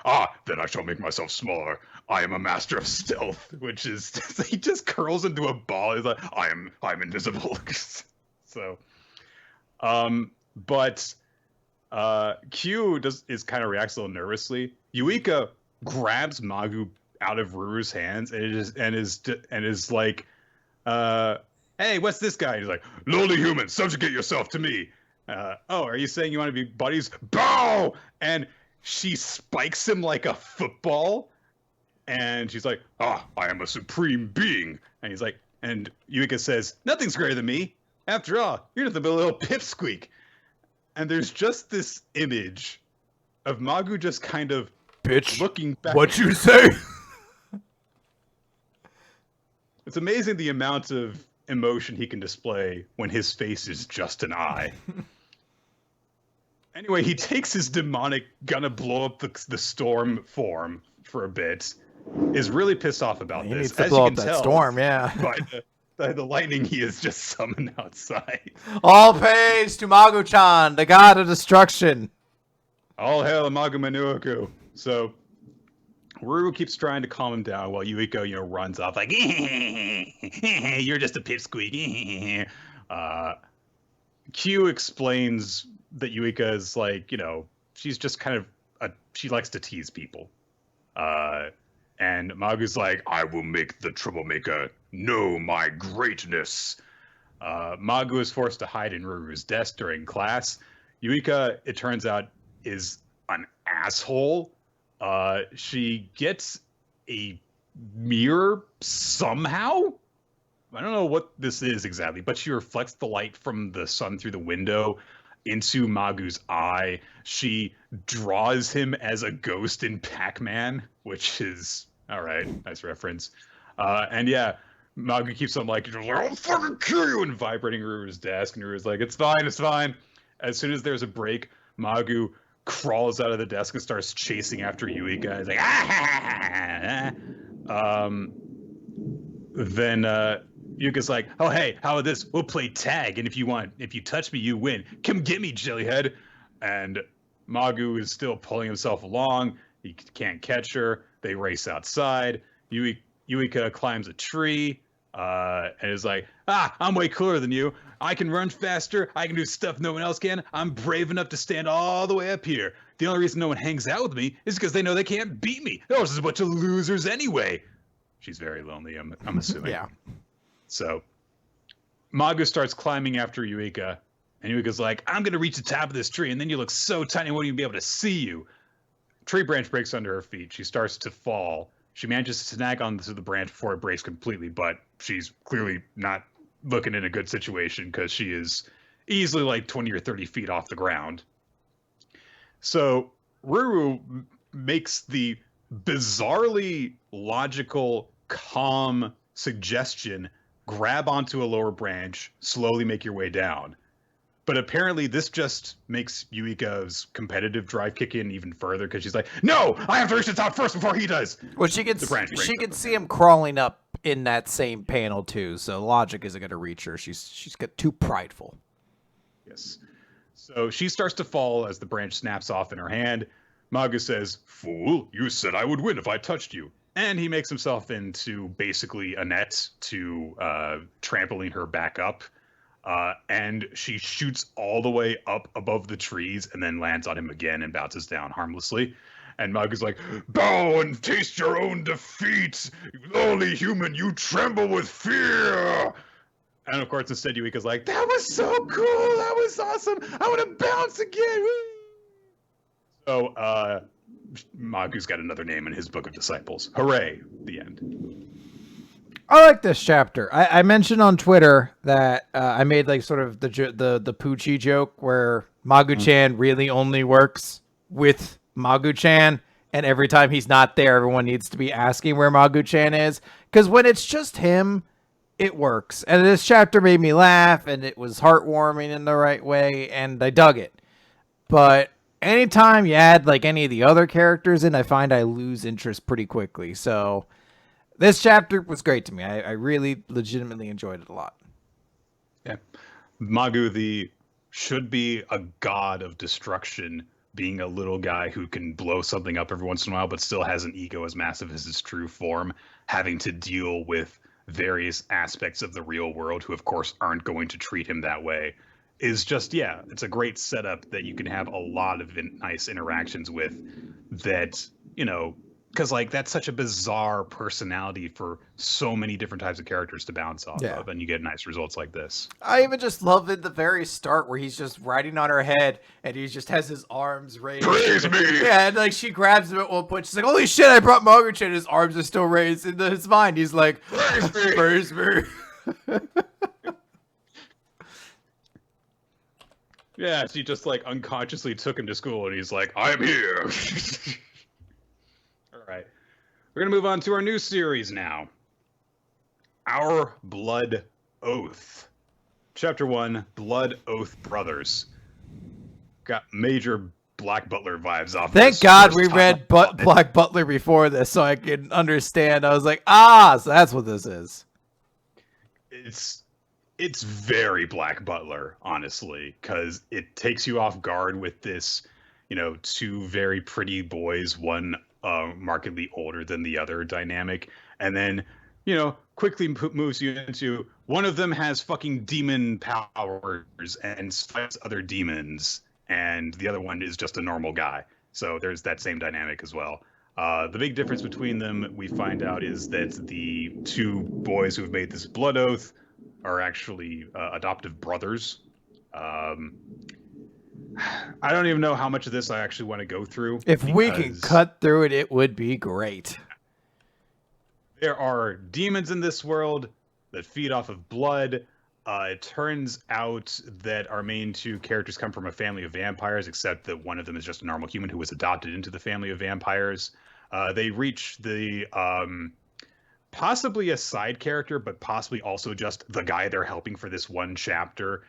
S1: then I shall make myself smaller. I am a master of stealth, which is, he just curls into a ball. He's like, I'm invisible. So, but Q is kind of reacts a little nervously. Yuika grabs Magu out of Ruru's hands and is like, hey, what's this guy? He's like, lowly human, subjugate yourself to me. Are you saying you want to be buddies? Bow! And she spikes him like a football. And she's like, I am a supreme being. And he's like, and Yuika says, nothing's greater than me. After all, you're nothing but a little pipsqueak. And there's just this image of Magu just kind of looking back.
S2: What you say?
S1: It's amazing the amount of emotion he can display when his face is just an eye. Anyway, he takes his demonic gonna blow up the storm form for a bit. Is really pissed off about
S2: He
S1: this.
S2: needs to
S1: As
S2: blow
S1: you
S2: up
S1: can
S2: that
S1: tell,
S2: storm, yeah.
S1: by the lightning he is just summoned outside.
S2: All praise to Magu-chan, the god of destruction.
S1: All hail Magu Manuaku. So Ruru keeps trying to calm him down while Yuiko, runs off like, you're just a pipsqueak. Q explains that Yuika is like, she's just kind of she likes to tease people. And Magu's like, I will make the troublemaker know my greatness. Magu is forced to hide in Ruru's desk during class. Yuika, it turns out, is an asshole. She gets a mirror somehow, I don't know what this is exactly, but she reflects the light from the sun through the window into Magu's eye. She draws him as a ghost in Pac-Man, which is all right. Nice reference. And yeah, Magu keeps on like, I'll fucking kill you, and vibrating Ruru's desk, and Ruru's like, it's fine, it's fine. As soon as there's a break, Magu crawls out of the desk and starts chasing after Yuika. He's like, then Yuka's like, oh hey, how about this? We'll play tag, and if you touch me, you win. Come get me, jellyhead. And Magu is still pulling himself along. He can't catch her. They race outside. Yuika climbs a tree and is like, I'm way cooler than you. I can run faster. I can do stuff no one else can. I'm brave enough to stand all the way up here. The only reason no one hangs out with me is because they know they can't beat me. They're just a bunch of losers anyway. She's very lonely, I'm assuming.
S2: Yeah.
S1: So Magu starts climbing after Yuika, and Yuika's like, I'm going to reach the top of this tree, and then you look so tiny I won't even be able to see you. Tree branch breaks under her feet. She starts to fall. She manages to snag onto the branch before it breaks completely, but she's clearly not looking in a good situation because she is easily like 20 or 30 feet off the ground. So Ruru makes the bizarrely logical, calm suggestion, grab onto a lower branch, slowly make your way down. But apparently this just makes Yuika's competitive drive kick in even further because she's like, no, I have to reach the top first before he does.
S2: Well, she can see him crawling up in that same panel too, so logic isn't going to reach her. She's got too prideful.
S1: Yes. So she starts to fall as the branch snaps off in her hand. Magu says, fool, you said I would win if I touched you. And he makes himself into basically a net to trampoline her back up. And she shoots all the way up above the trees and then lands on him again and bounces down harmlessly. And Magu's like, bow and taste your own defeat. Lowly human, you tremble with fear. And of course, instead, Yuika's like, that was so cool. That was awesome. I want to bounce again. So, Magu's got another name in his book of disciples. Hooray. The end.
S2: I like this chapter. I mentioned on Twitter that I made like sort of the Poochie joke where Magu-chan really only works with Magu-chan, and every time he's not there, everyone needs to be asking where Magu-chan is. Because when it's just him, it works. And this chapter made me laugh, and it was heartwarming in the right way, and I dug it. But anytime you add like any of the other characters in, I find I lose interest pretty quickly. So this chapter was great to me. I really legitimately enjoyed it a lot.
S1: Yeah. Magu, should be a god of destruction, being a little guy who can blow something up every once in a while, but still has an ego as massive as his true form, having to deal with various aspects of the real world who, of course, aren't going to treat him that way, is just, yeah, it's a great setup that you can have a lot of nice interactions with that, you know, because like that's such a bizarre personality for so many different types of characters to bounce off of, and you get nice results like this.
S2: I even just love at the very start where he's just riding on her head and he just has his arms raised.
S1: Praise me!
S2: Yeah, and like she grabs him at one point. She's like, holy shit, I brought Magu-chan. His arms are still raised. In his mind, he's like, praise me.
S1: Yeah, she just like unconsciously took him to school and he's like, I'm here. All right. We're going to move on to our new series now. Our Blood Oath. Chapter 1, Blood Oath Brothers. Got major Black Butler vibes off.
S2: Thank God we read Black Butler before this so I could understand. I was like, so that's what this is.
S1: It's very Black Butler, honestly, because it takes you off guard with this, you know, two very pretty boys, one markedly older than the other dynamic, and then, you know, quickly moves you into one of them has fucking demon powers and fights other demons, and the other one is just a normal guy. So there's that same dynamic as well. The big difference between them, we find out, is that the two boys who've made this blood oath are actually adoptive brothers. I don't even know how much of this I actually want to go through.
S2: If we can cut through it, it would be great.
S1: There are demons in this world. that feed off of blood. It turns out that our main two characters come from a family of vampires, except that one of them is just a normal human who was adopted into the family of vampires. They reach the possibly a side character, but possibly also just the guy they're helping for this one chapter,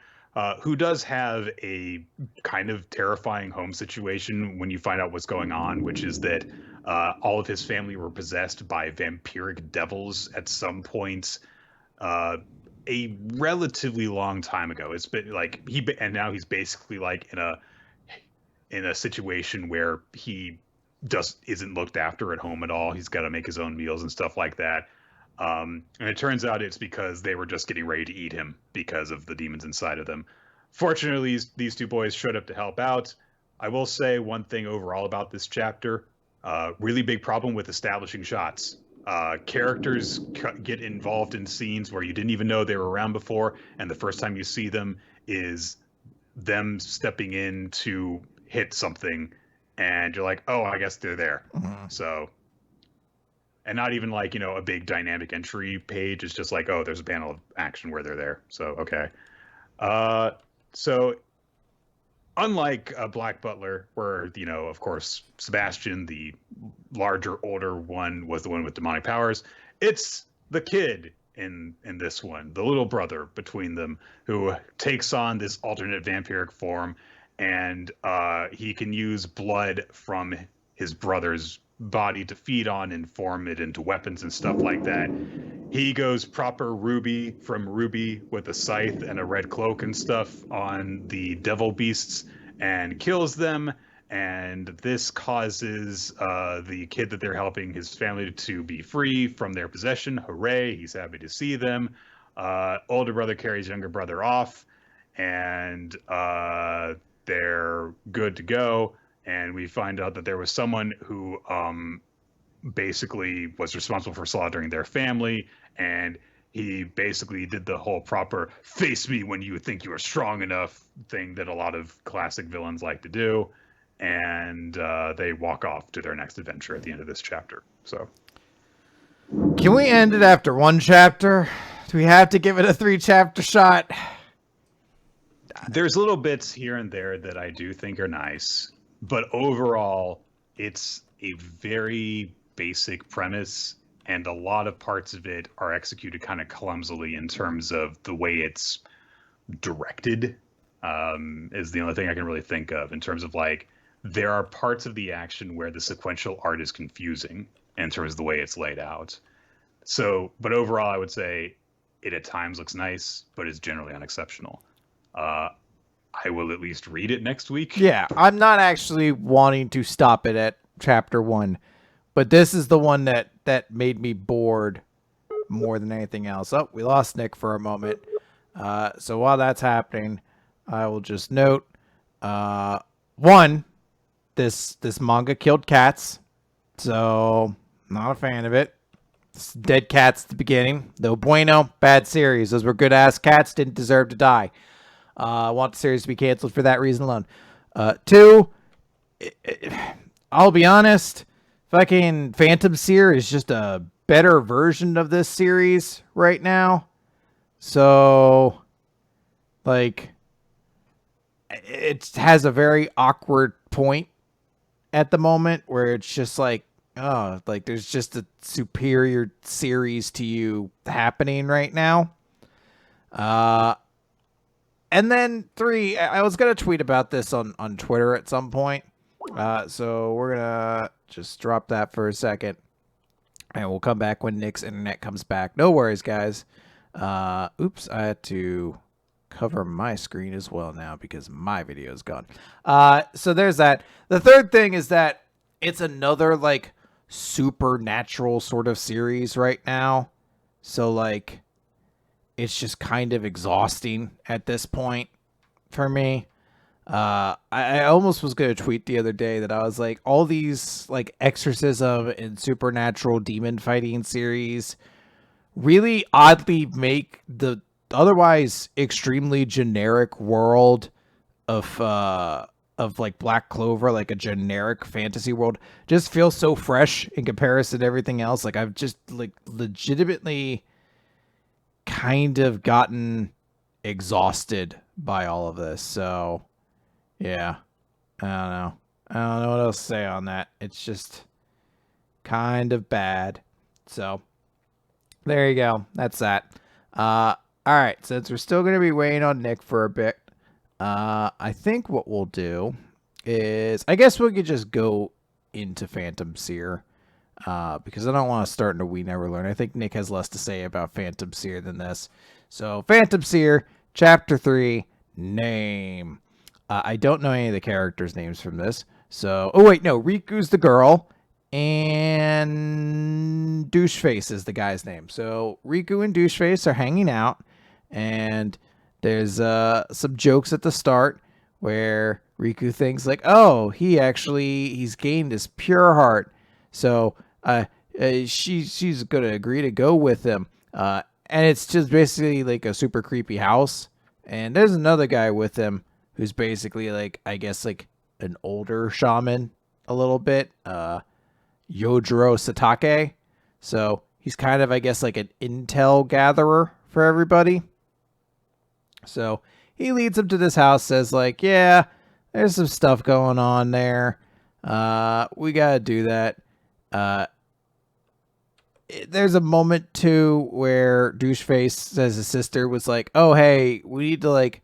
S1: who does have a kind of terrifying home situation when you find out what's going on, which is that all of his family were possessed by vampiric devils at some point. A relatively long time ago. It's been like and now he's basically like in a situation where he just isn't looked after at home at all. He's got to make his own meals and stuff like that. And it turns out it's because they were just getting ready to eat him because of the demons inside of them. Fortunately, these two boys showed up to help out. I will say one thing overall about this chapter: really big problem with establishing shots. Characters get involved in scenes where you didn't even know they were around before, and the first time you see them is them stepping in to hit something, and you're like, oh, I guess they're there. Mm-hmm. So, and not even like, a big dynamic entry page. It's just like, oh, there's a panel of action where they're there. So, okay. So unlike Black Butler, where, of course, Sebastian, the larger, older one, was the one with demonic powers, it's the kid in this one, the little brother between them, who takes on this alternate vampiric form, and he can use blood from his brother's body to feed on and form it into weapons and stuff like that. He goes proper Ruby from Ruby with a scythe and a red cloak and stuff on the devil beasts and kills them. And this causes the kid that they're helping, his family, to be free from their possession. Hooray, he's happy to see them. Older brother carries younger brother off, and they're good to go. And we find out that there was someone who basically was responsible for slaughtering their family, and he basically did the whole proper face me when you think you are strong enough thing that a lot of classic villains like to do. And they walk off to their next adventure at the end of this chapter. So,
S2: can we end it after one chapter? Do we have to give it a 3-chapter shot?
S1: There's little bits here and there that I do think are nice, but overall, it's a very basic premise, and a lot of parts of it are executed kind of clumsily in terms of the way it's directed. Is the only thing I can really think of in terms of like, there are parts of the action where the sequential art is confusing in terms of the way it's laid out. So, but overall, I would say it at times looks nice, but is generally unexceptional. I will at least read it next week.
S2: Yeah, I'm not actually wanting to stop it at chapter 1, but this is the one that made me bored more than anything else. Oh, we lost Nick for a moment. So while that's happening, I will just note, one, this manga killed cats, so not a fan of it. It's dead cats at the beginning. No bueno, bad series. Those were good-ass cats, didn't deserve to die. I want the series to be canceled for that reason alone. Two, I'll be honest, fucking Phantom Seer is just a better version of this series right now. So, like, it has a very awkward point at the moment where it's just like, oh, like there's just a superior series to you happening right now. And then 3, I was going to tweet about this on Twitter at some point. So we're going to just drop that for a second. And we'll come back when Nick's internet comes back. No worries, guys. Oops, I had to cover my screen as well now because my video is gone. So there's that. The third thing is that it's another, like, supernatural sort of series right now. So, like, it's just kind of exhausting at this point for me. I almost was going to tweet the other day that I was like, all these like exorcism and supernatural demon fighting series really oddly make the otherwise extremely generic world of like Black Clover, like a generic fantasy world, just feel so fresh in comparison to everything else. Like I've just like legitimately kind of gotten exhausted by all of this. So, yeah, I don't know. I don't know what else to say on that. It's just kind of bad. So, there you go. That's that. All right. Since we're still going to be waiting on Nick for a bit, I think what we'll do is, I guess we could just go into Phantom Seer. Because I don't want to start into We Never Learn. I think Nick has less to say about Phantom Seer than this. So, Phantom Seer, Chapter 3, Name. I don't know any of the characters' names from this. So, oh wait, no, Riku's the girl, and Doucheface is the guy's name. So, Riku and Doucheface are hanging out, and there's some jokes at the start where Riku thinks like, oh, he's gained his pure heart. So she's gonna agree to go with him. And it's just basically like a super creepy house. And there's another guy with him who's basically like, I guess like an older shaman a little bit. Yojiro Satake. So he's kind of, I guess, like an intel gatherer for everybody. So he leads them to this house, says like, yeah, there's some stuff going on there. We gotta do that. There's a moment too where Doucheface says his sister was like, oh, hey, we need to like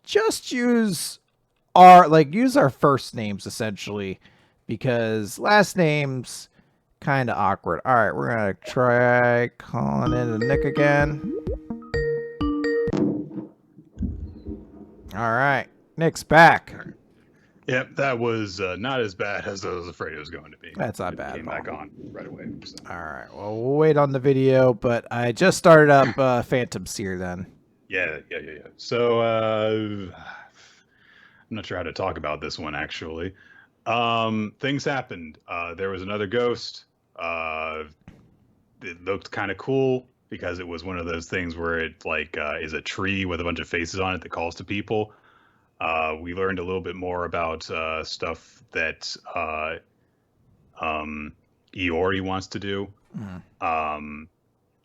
S2: just use our first names essentially, because last names kind of awkward. All right, we're going to try calling in to Nick again. All right, Nick's back.
S1: Yep, that was not as bad as I was afraid it was going to be.
S2: That's not bad.
S1: Came back on right away. So.
S2: All right, well, we'll wait on the video, but I just started up Phantom Seer then.
S1: Yeah. So, I'm not sure how to talk about this one, actually. Things happened. There was another ghost. It looked kind of cool because it was one of those things where it like is a tree with a bunch of faces on it that calls to people. We learned a little bit more about stuff that Iori wants to do.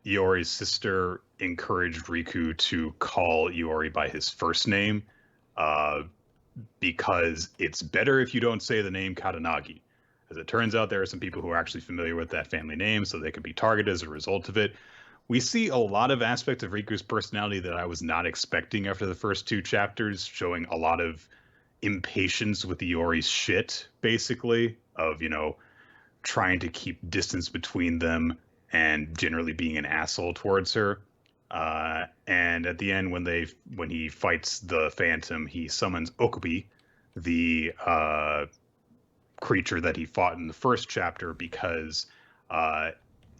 S1: Iori's sister encouraged Riku to call Iori by his first name because it's better if you don't say the name Katanagi. As it turns out, there are some people who are actually familiar with that family name, so they could be targeted as a result of it. We see a lot of aspects of Riku's personality that I was not expecting after the first two chapters, showing a lot of impatience with Iori's shit, basically, of, trying to keep distance between them and generally being an asshole towards her. And at the end, when he fights the Phantom, he summons Okubi, the creature that he fought in the first chapter, because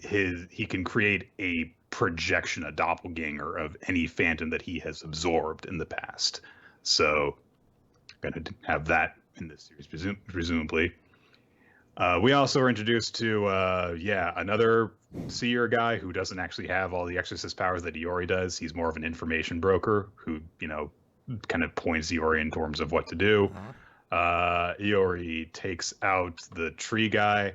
S1: he can create a projection, a doppelganger of any phantom that he has absorbed in the past. So, going to have that in this series, presumably. We also are introduced to, another seer guy who doesn't actually have all the exorcist powers that Iori does. He's more of an information broker who, kind of points Iori in terms of what to do. Iori takes out the tree guy,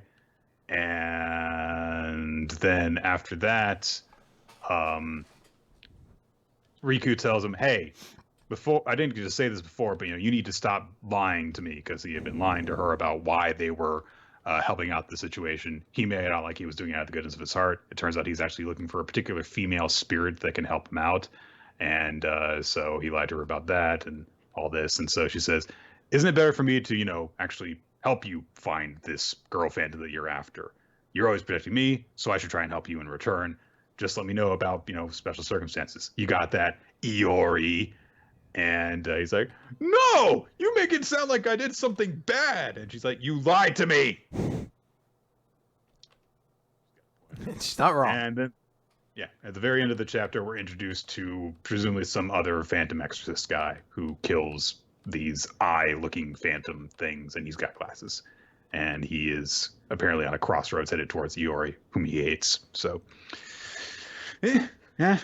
S1: and then after that, Riku tells him, hey, before I didn't just say this before, but you need to stop lying to me, because he had been lying to her about why they were helping out the situation. He made it out like he was doing it out of the goodness of his heart. It turns out he's actually looking for a particular female spirit that can help him out, and so he lied to her about that and all this. And so she says, isn't it better for me to actually help you find this girl phantom that you're after? You're always protecting me, so I should try and help you in return. Just let me know about, special circumstances. You got that, Iori? And he's like, no, you make it sound like I did something bad. And she's like, you lied to me.
S2: She's not wrong.
S1: And then, at the very end of the chapter, we're introduced to presumably some other phantom exorcist guy who kills these eye-looking phantom things, and he's got glasses. And he is apparently on a crossroads headed towards Iori, whom he hates. So, yeah.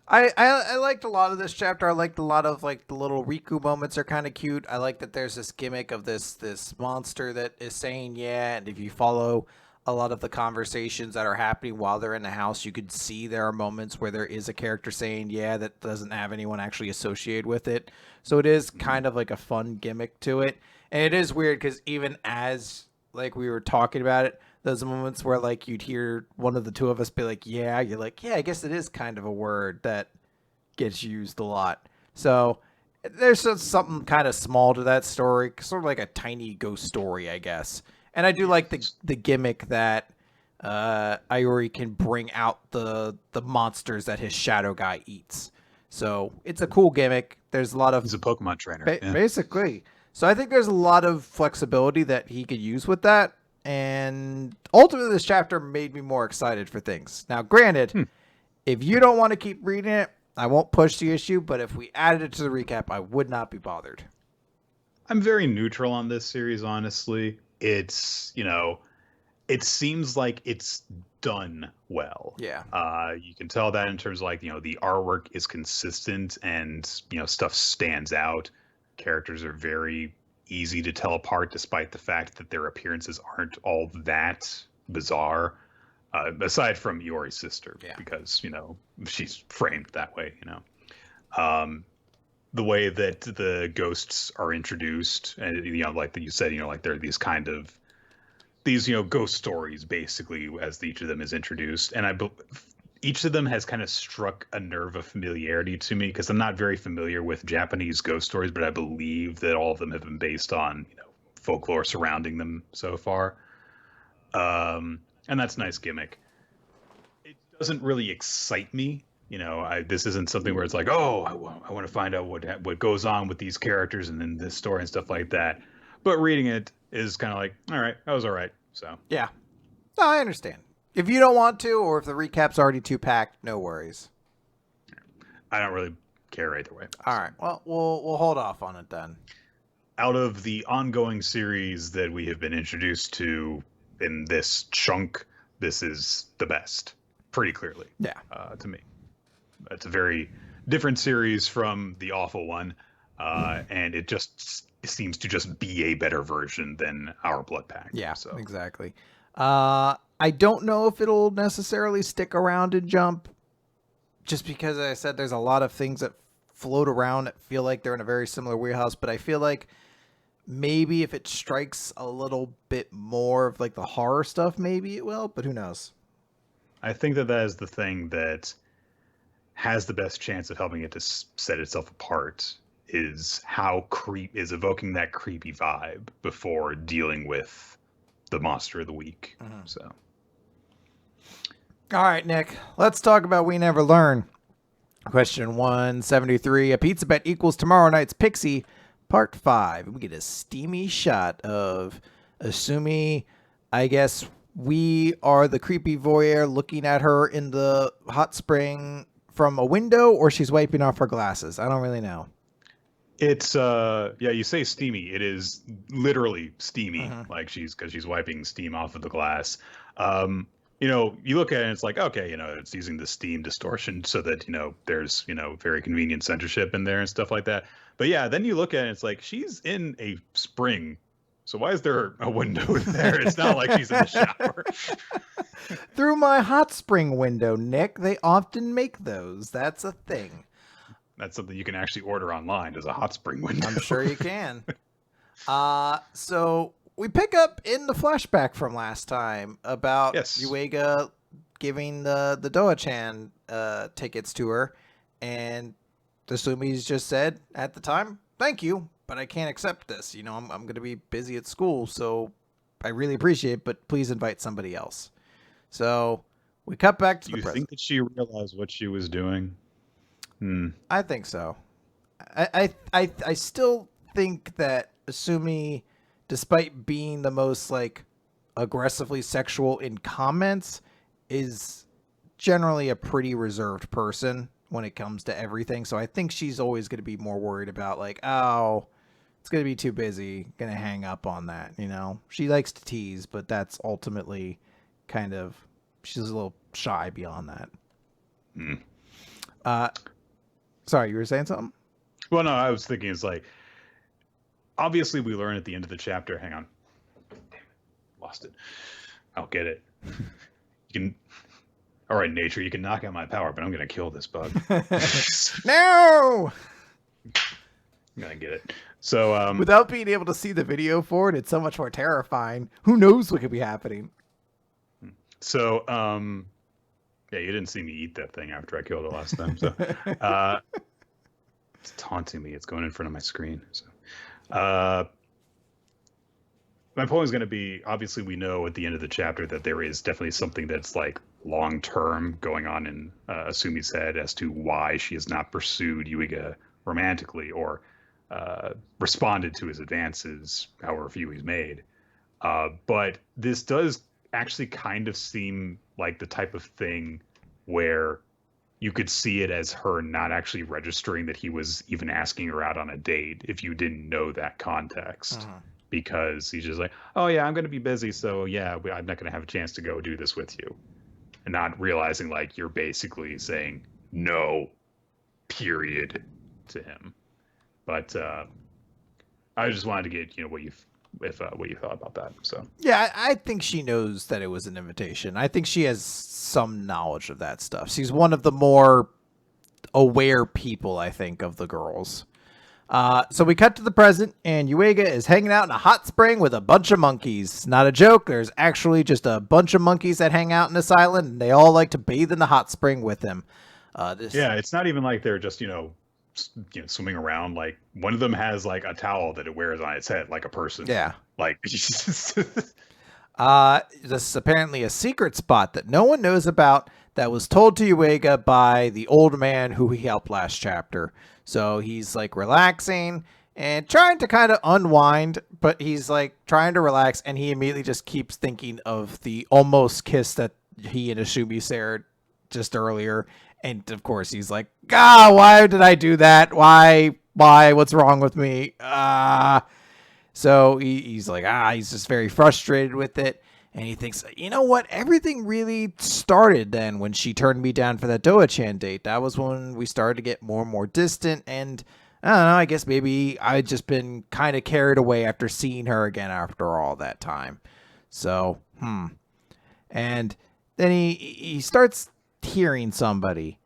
S2: I liked a lot of this chapter. I liked a lot of like the little Riku moments are kind of cute. I like that there's this gimmick of this monster that is saying and if you follow a lot of the conversations that are happening while they're in the house, you could see there are moments where there is a character saying, yeah, that doesn't have anyone actually associated with it. So it is kind of like a fun gimmick to it. And it is weird because even as like we were talking about it, those moments where like you'd hear one of the two of us be like, yeah, you're like, yeah, I guess it is kind of a word that gets used a lot. So there's something kind of small to that story, sort of like a tiny ghost story, I guess. And I do like the gimmick that Iori can bring out the monsters that his shadow guy eats. So it's a cool gimmick. There's a lot of...
S1: He's a Pokemon trainer.
S2: Basically. So I think there's a lot of flexibility that he could use with that. And ultimately, this chapter made me more excited for things. Now, granted, if you don't want to keep reading it, I won't push the issue, but if we added it to the recap, I would not be bothered.
S1: I'm very neutral on this series, honestly. It's, it seems like it's done well.
S2: Yeah.
S1: You can tell that in terms of like, the artwork is consistent and, stuff stands out. Characters are very easy to tell apart despite the fact that their appearances aren't all that bizarre. Aside from Iori's sister, because, she's framed that way, the way that the ghosts are introduced and, like you said, like they're these kind of ghost stories basically as each of them is introduced. And each of them has kind of struck a nerve of familiarity to me because I'm not very familiar with Japanese ghost stories, but I believe that all of them have been based on, folklore surrounding them so far. And that's a nice gimmick. It doesn't really excite me. This isn't something where it's like, oh, I want to find out what goes on with these characters and then this story and stuff like that. But reading it is kind of like, all right, that was all right. So
S2: yeah, no, I understand. If you don't want to, or if the recap's already too packed, no worries.
S1: I don't really care either way.
S2: All right, well, we'll hold off on it then.
S1: Out of the ongoing series that we have been introduced to in this chunk, this is the best, pretty clearly.
S2: Yeah.
S1: To me, it's a very different series from the awful one, and it just seems to just be a better version than Our Blood Pact.
S2: Yeah,
S1: so.
S2: Exactly. I don't know if it'll necessarily stick around and Jump, just because I said there's a lot of things that float around that feel like they're in a very similar wheelhouse, but I feel like maybe if it strikes a little bit more of like the horror stuff, maybe it will, but who knows?
S1: I think that is the thing that has the best chance of helping it to set itself apart is how is evoking that creepy vibe before dealing with the monster of the week. So,
S2: all right, Nick, let's talk about We Never Learn. Question 173: a pizza bet equals tomorrow night's Pixie, part 5. We get a steamy shot of Asumi. I guess we are the creepy voyeur looking at her in the hot spring from a window, or she's wiping off her glasses. I don't really know.
S1: It's you say steamy. It is literally steamy, like she's wiping steam off of the glass. You look at it and it's like, okay, it's using the steam distortion so that, there's, very convenient censorship in there and stuff like that. But yeah, then you look at it and it's like, she's in a spring. So why is there a window there? It's not like she's in the shower.
S2: Through my hot spring window, Nick. They often make those. That's a thing.
S1: That's something you can actually order online as a hot spring window.
S2: I'm sure you can. So we pick up in the flashback from last time about Yuiga giving the Doa-chan tickets to her, and the Sumis just said at the time, "Thank you, but I can't accept this. I'm going to be busy at school, so I really appreciate it, but please invite somebody else." So we cut back to the present.
S1: Do you think that she realized what she was doing?
S2: I think so. I still think that Asumi, despite being the most like aggressively sexual in comments, is generally a pretty reserved person when it comes to everything. So I think she's always going to be more worried about like, oh, it's going to be too busy, going to hang up on that. She likes to tease, but that's ultimately kind of, she's a little shy beyond that. Sorry, you were saying something?
S1: Well, no, I was thinking it's like, obviously we learn at the end of the chapter, hang on. Damn it, lost it. I'll get it. You can. All right, nature, you can knock out my power, but I'm gonna kill this bug.
S2: No.
S1: I'm gonna get it. So
S2: without being able to see the video for it, it's so much more terrifying. Who knows what could be happening?
S1: So yeah, you didn't see me eat that thing after I killed it last time. So it's taunting me. It's going in front of my screen. So my point is going to be, obviously we know at the end of the chapter that there is definitely something that's like long term going on in Asumi's head as to why she has not pursued Yuiga romantically or responded to his advances, however few he's made. But this does actually kind of seem like the type of thing where you could see it as her not actually registering that he was even asking her out on a date if you didn't know that context. Because he's just like, oh yeah, I'm going to be busy, so yeah, I'm not going to have a chance to go do this with you. And not realizing like you're basically saying no, period, to him. But I just wanted to get what you thought about that. So
S2: yeah, I think she knows that it was an invitation. I think she has some knowledge of that stuff. She's one of the more aware people, I think, of the girls. So we cut to the present, and Yuiga is hanging out in a hot spring with a bunch of monkeys. Not a joke. There's actually just a bunch of monkeys that hang out in this island, and they all like to bathe in the hot spring with him.
S1: Yeah, it's not even like they're just swimming around. Like one of them has like a towel that it wears on its head, like a person.
S2: Yeah.
S1: Like
S2: this is apparently a secret spot that no one knows about that was told to Yuiga by the old man who he helped last chapter. So he's like relaxing and trying to kind of unwind, but he's like trying to relax, and he immediately just keeps thinking of the almost kiss that he and Asumi shared just earlier. And of course he's like, why did I do that? Why? What's wrong with me? So he's like, he's just very frustrated with it. And he thinks, you know what? Everything really started then when she turned me down for that Doa-chan date. That was when we started to get more and more distant. And I don't know, I guess maybe I'd just been kind of carried away after seeing her again after all that time. So, And then he starts hearing somebody.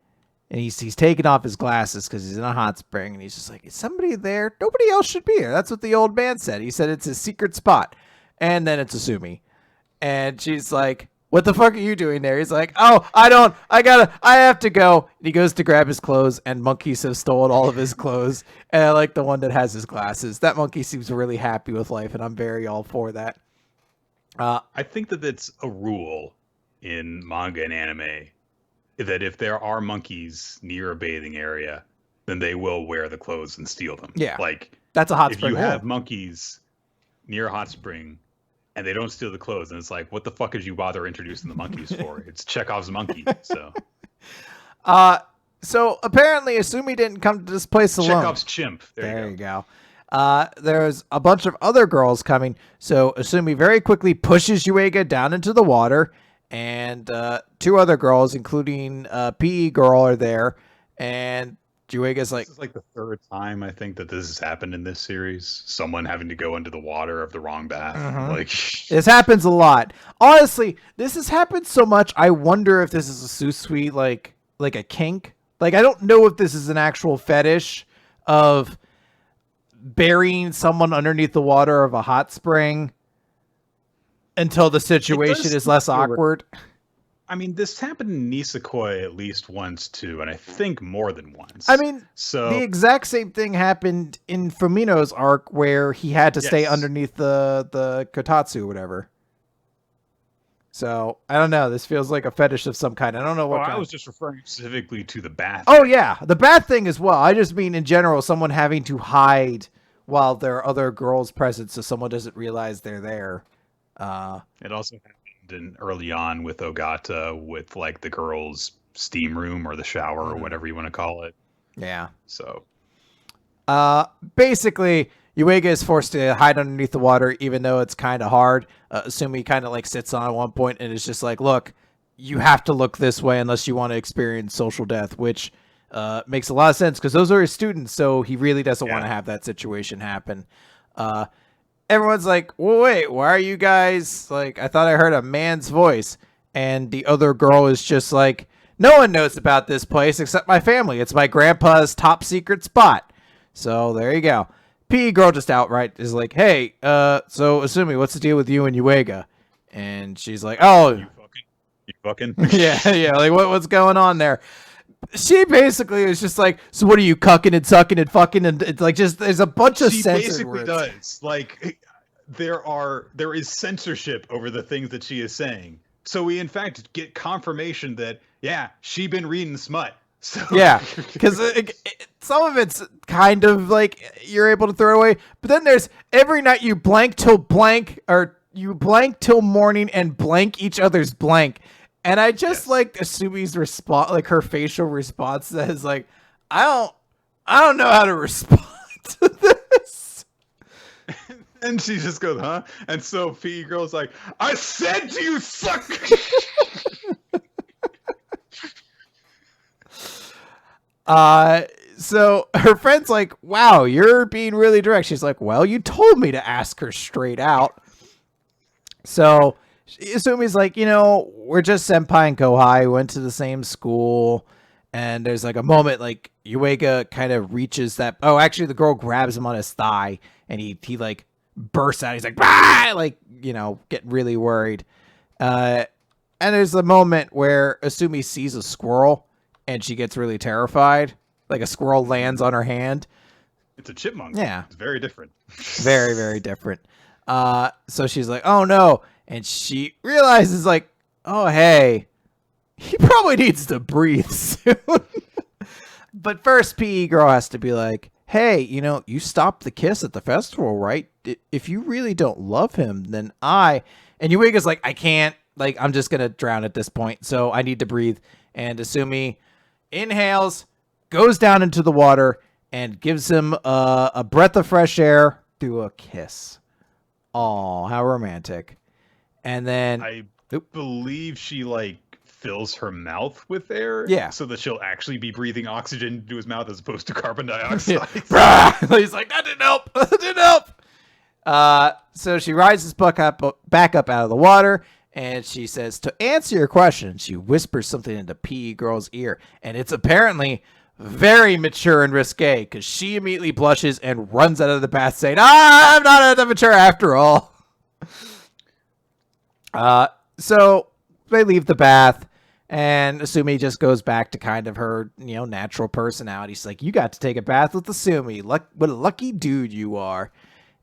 S2: And he's taking off his glasses because he's in a hot spring. And he's just like, is somebody there? Nobody else should be here. That's what the old man said. He said it's a secret spot. And then it's Asumi. And she's like, what the fuck are you doing there? He's like, I have to go. And he goes to grab his clothes, and monkeys have stolen all of his clothes. And I like the one that has his glasses. That monkey seems really happy with life, and I'm very all for that.
S1: I think that it's a rule in manga and anime that if there are monkeys near a bathing area, then they will wear the clothes and steal them.
S2: Yeah.
S1: Like,
S2: that's a hot spring.
S1: If you have monkeys near a hot spring, and they don't steal the clothes, and it's like, what the fuck did you bother introducing the monkeys for? It's Chekhov's monkey, so.
S2: So apparently Asumi didn't come to this place alone.
S1: Chekhov's chimp. There you go.
S2: There's a bunch of other girls coming, so Asumi very quickly pushes Yuiga down into the water, and two other girls, including a PE girl, are there, and Yuiga's like...
S1: This is like the third time, I think, that this has happened in this series. Someone having to go into the water of the wrong bath. Like,
S2: this happens a lot. Honestly, this has happened so much, I wonder if this is a susui, like a kink. Like, I don't know if this is an actual fetish of burying someone underneath the water of a hot spring until the situation is less awkward.
S1: I mean, this happened in Nisekoi at least once, too, and I think more than once.
S2: I mean, the exact same thing happened in Fumino's arc where he had to stay underneath the kotatsu or whatever. So, I don't know. This feels like a fetish of some kind. I don't know what kind.
S1: I was just referring specifically to the bath.
S2: Oh, yeah. The bath thing as well. I just mean, in general, someone having to hide while there are other girls present so someone doesn't realize they're there.
S1: It also happened early on with Ogata with like the girls' steam room or the shower or whatever you want to call it.
S2: Yeah.
S1: So
S2: basically Yuiga is forced to hide underneath the water even though it's kind of hard. Asumi kind of like sits on at one point and is just like, look, you have to look this way unless you want to experience social death, which makes a lot of sense because those are his students, so he really doesn't want to have that situation happen. everyone's like, well, wait, why are you guys like? I thought I heard a man's voice, and the other girl is just like, no one knows about this place except my family. It's my grandpa's top secret spot. So there you go. PE girl just outright is like, hey, so Asumi, what's the deal with you and Uega? And she's like, oh,
S1: You fucking.
S2: yeah, like what's going on there? She basically is just like, so what are you cucking and sucking and fucking and it's like just there's a bunch of censored
S1: basically
S2: words.
S1: does like there is censorship over the things that she is saying. So we in fact get confirmation that she been reading smut. So
S2: yeah, because some of it's kind of like you're able to throw it away, but then there's every night you blank till blank or you blank till morning and blank each other's blank. And I just like Asumi's response, like her facial response that is like, I don't know how to respond to this.
S1: And she just goes, huh? And so PE girl's like, I said to you, suck.
S2: So her friend's like, wow, you're being really direct. She's like, well, you told me to ask her straight out. So Asumi's like, we're just senpai and kohai. We went to the same school. And there's like a moment like Uega kind of reaches that. Oh, actually, the girl grabs him on his thigh and he like bursts out. He's like, bah! Like, getting really worried. And there's a moment where Asumi sees a squirrel and she gets really terrified. Like a squirrel lands on her hand.
S1: It's a chipmunk.
S2: Yeah.
S1: It's very different.
S2: Very, very different. So she's like, oh no. And she realizes like, oh, hey, he probably needs to breathe soon. But first PE girl has to be like, hey, you stopped the kiss at the festival, right? If you really don't love him, then and Uega's like, I can't, like, I'm just going to drown at this point. So I need to breathe. And Asumi inhales, goes down into the water and gives him a breath of fresh air through a kiss. Oh, how romantic. And then
S1: I believe she like fills her mouth with air.
S2: Yeah.
S1: So that she'll actually be breathing oxygen into his mouth as opposed to carbon dioxide.
S2: He's like, that didn't help. That didn't help. So she rises back up out of the water and she says, to answer your question, she whispers something into PE girl's ear. And it's apparently very mature and risque because she immediately blushes and runs out of the bath saying, I'm not that mature after all. So they leave the bath and Asumi just goes back to kind of her, natural personality. She's like, you got to take a bath with Asumi. What a lucky dude you are.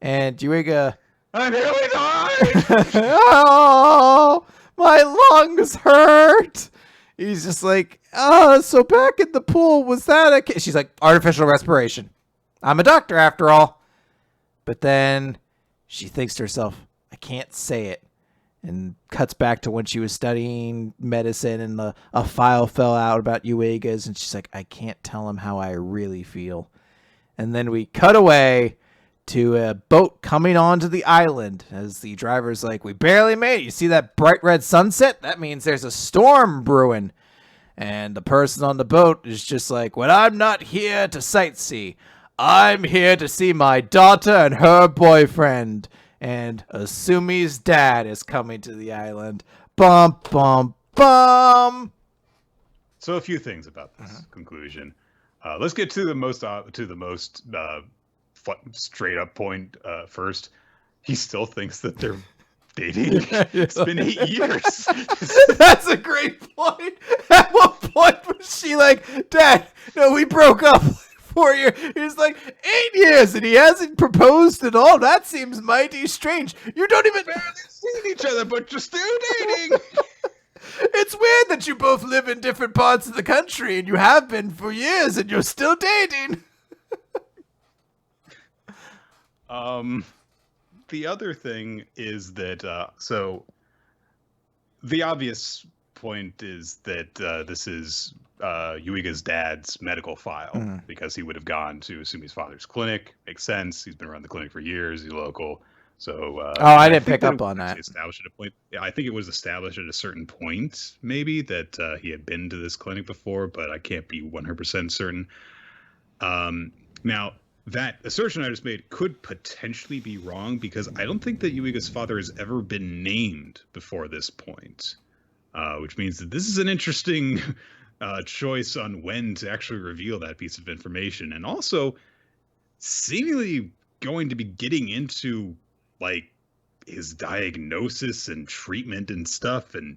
S2: And Uega,
S1: I nearly died.
S2: oh, my lungs hurt. He's just like, so back in the pool, was that She's like, artificial respiration. I'm a doctor after all. But then she thinks to herself, I can't say it. And cuts back to when she was studying medicine and a file fell out about Uega's. And she's like, I can't tell him how I really feel. And then we cut away to a boat coming onto the island as the driver's like, we barely made it. You see that bright red sunset? That means there's a storm brewing. And the person on the boat is just like, well, I'm not here to sightsee. I'm here to see my daughter and her boyfriend. And Asumi's dad is coming to the island. Bum, bum, bum.
S1: So a few things about this conclusion. Let's get to the most straight up point first. He still thinks that they're dating. It's been 8 years.
S2: That's a great point. At what point was she like, Dad, no, we broke up 4 years. He's like, 8 years and he hasn't proposed at all. That seems mighty strange. You don't even
S1: barely seen each other, but you're still dating.
S2: It's weird that you both live in different parts of the country and you have been for years and you're still dating.
S1: The other thing is that so the obvious point is that this is Yuiga's dad's medical file because he would have gone to Asumi's father's clinic. Makes sense. He's been around the clinic for years. He's local. So
S2: I didn't pick up on that.
S1: Established at a point. Yeah, I think it was established at a certain point, maybe that he had been to this clinic before, but I can't be 100% certain. Now, that assertion I just made could potentially be wrong because I don't think that Yuiga's father has ever been named before this point, which means that this is an interesting choice on when to actually reveal that piece of information, and also seemingly going to be getting into like his diagnosis and treatment and stuff, and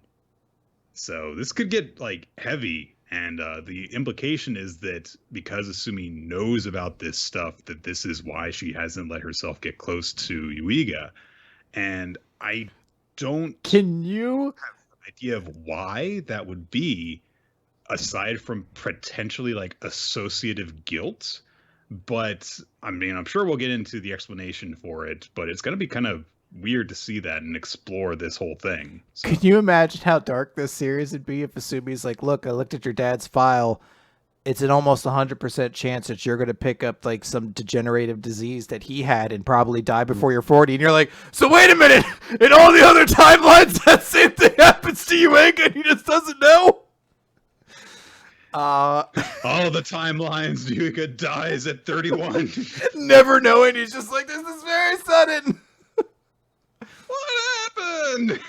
S1: so this could get like heavy. And the implication is that because Asumi knows about this stuff, that this is why she hasn't let herself get close to Yuiga. And I don't
S2: Can you
S1: have an idea of why that would be, aside from potentially like associative guilt. But I mean, I'm sure we'll get into the explanation for it, but it's going to be kind of weird to see that and explore this whole thing. So.
S2: Can you imagine how dark this series would be if Asumi's like, look, I looked at your dad's file. It's an almost 100% chance that you're going to pick up like some degenerative disease that he had and probably die before you're 40. And you're like, so wait a minute. In all the other timelines, that same thing happens to Yuiga and he just doesn't know.
S1: All the timelines, Yuiga dies at 31.
S2: Never knowing. He's just like, this is very sudden.
S1: What happened?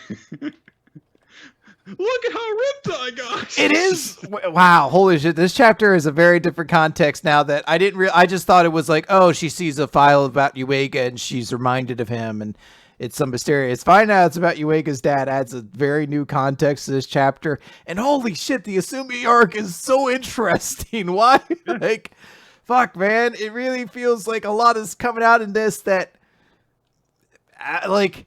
S1: Look at how ripped I got.
S2: It is. Wow. Holy shit. This chapter is a very different context now that I didn't I just thought it was like, oh, she sees a file about Yuiga and she's reminded of him and it's some mysterious. Find out it's about Yuiga's dad adds a very new context to this chapter. And holy shit, the Asumi arc is so interesting. Why? Like, fuck, man. It really feels like a lot is coming out in this that, like,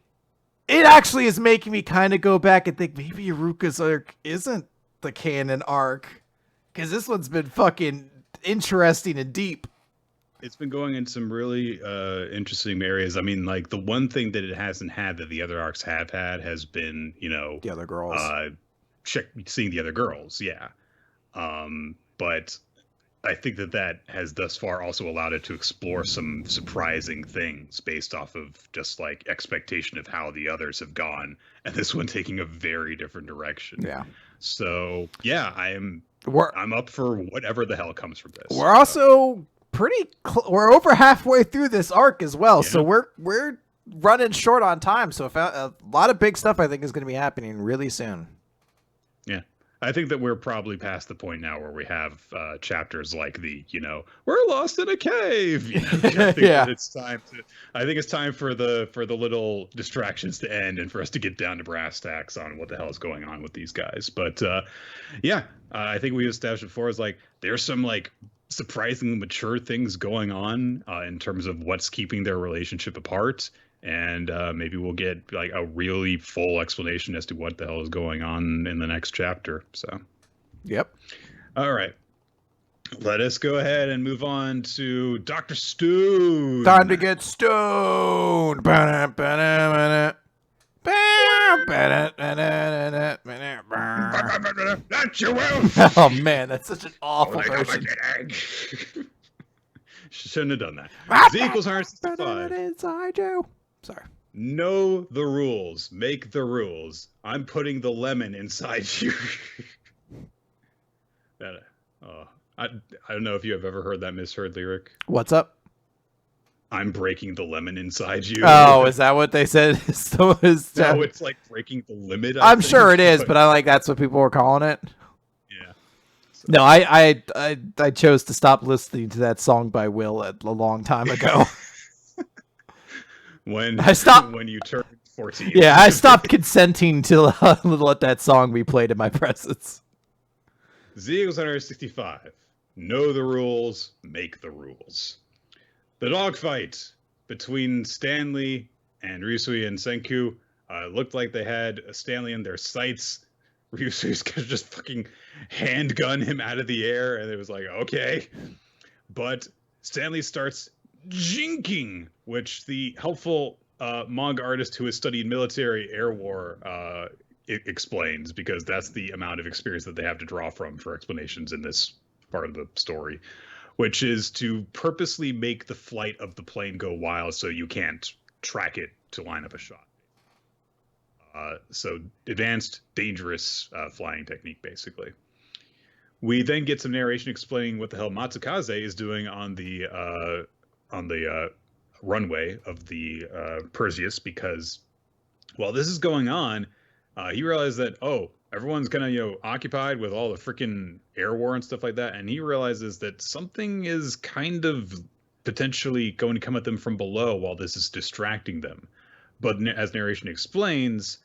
S2: it actually is making me kind of go back and think maybe Iruka's arc isn't the canon arc. Because this one's been fucking interesting and deep.
S1: It's been going in some really interesting areas. I mean, like, the one thing that it hasn't had that the other arcs have had has been, you know...
S2: The other girls.
S1: Seeing the other girls, yeah. But I think that has thus far also allowed it to explore some surprising things based off of just like expectation of how the others have gone, and this one taking a very different direction.
S2: Yeah.
S1: So yeah, I'm up for whatever the hell comes from this.
S2: We're also we're over halfway through this arc as well, yeah. So we're running short on time. So a lot of big stuff I think is going to be happening really soon.
S1: Yeah. I think that we're probably past the point now where we have chapters like we're lost in a cave. You know? I think
S2: yeah.
S1: It's time to. I think it's time for the little distractions to end and for us to get down to brass tacks on what the hell is going on with these guys. But I think we established before is like there's some like surprisingly mature things going on in terms of what's keeping their relationship apart. And maybe we'll get like a really full explanation as to what the hell is going on in the next chapter. So,
S2: yep.
S1: All right. Let us go ahead and move on to Dr. Stone.
S2: Time to get stoned. That's
S1: your will.
S2: Oh man, that's such an awful version.
S1: Shouldn't have done that. Z equals 165.
S2: Inside you. Sorry.
S1: Know the rules. Make the rules. I'm putting the lemon inside you. I don't know if you have ever heard that misheard lyric.
S2: What's up?
S1: I'm breaking the lemon inside you.
S2: Oh, is that what they said?
S1: No, it's like breaking the limit.
S2: I'm sure it is, but I like that's what people were calling it.
S1: Yeah. So.
S2: No, I chose to stop listening to that song by Will a long time ago.
S1: when you turned 14.
S2: Yeah, I stopped consenting to let that song be played in my presence.
S1: Z equals 165. Know the rules, make the rules. The dogfight between Stanley and Ryusui and Senku looked like they had Stanley in their sights. Ryusui's gonna just fucking handgun him out of the air, and it was like, okay. But Stanley starts jinking, which the helpful manga artist who has studied military air war explains, because that's the amount of experience that they have to draw from for explanations in this part of the story, which is to purposely make the flight of the plane go wild so you can't track it to line up a shot. So advanced, dangerous flying technique, basically. We then get some narration explaining what the hell Matsukaze is doing on the runway of the Perseus because while this is going on, he realized that everyone's kind of occupied with all the freaking air war and stuff like that, and he realizes that something is kind of potentially going to come at them from below while this is distracting them. But as narration explains,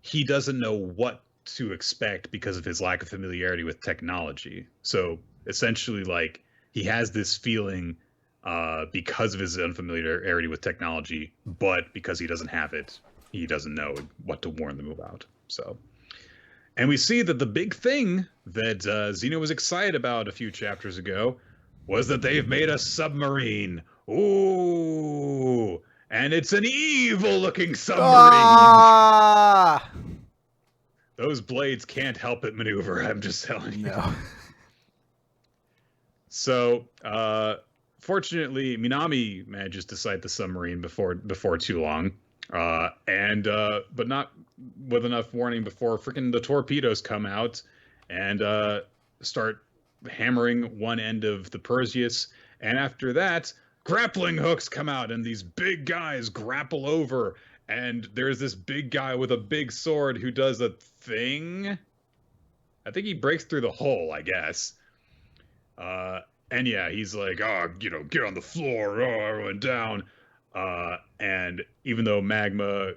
S1: he doesn't know what to expect because of his lack of familiarity with technology. So essentially, like, he has this feeling because of his unfamiliarity with technology, but because he doesn't have it, he doesn't know what to warn them about. So, and we see that the big thing that Zeno was excited about a few chapters ago was that they've made a submarine. Ooh, and it's an evil-looking submarine.
S2: Ah!
S1: Those blades can't help it maneuver, I'm just telling you.
S2: No.
S1: So, fortunately, Minami manages to sight the submarine before too long, but not with enough warning before freaking the torpedoes come out and start hammering one end of the Perseus. And after that, grappling hooks come out, and these big guys grapple over. And there's this big guy with a big sword who does a thing. I think he breaks through the hull, I guess. And yeah, he's like, get on the floor, everyone down. And even though Magma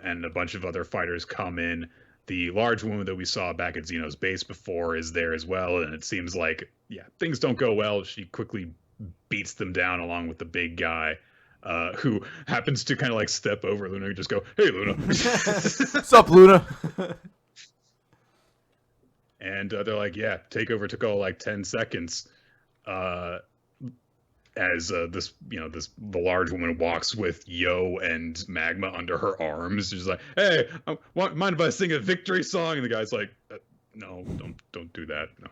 S1: and a bunch of other fighters come in, the large woman that we saw back at Zeno's base before is there as well. And it seems like, things don't go well. She quickly beats them down along with the big guy. Who happens to kind of like step over Luna and just go, "Hey, Luna."
S2: What's up, Luna?
S1: And they're like, "Yeah, takeover took all like 10 seconds." As the large woman walks with Yo and Magma under her arms, she's like, "Hey, mind if I sing a victory song?" And the guy's like, "No, don't do that." No,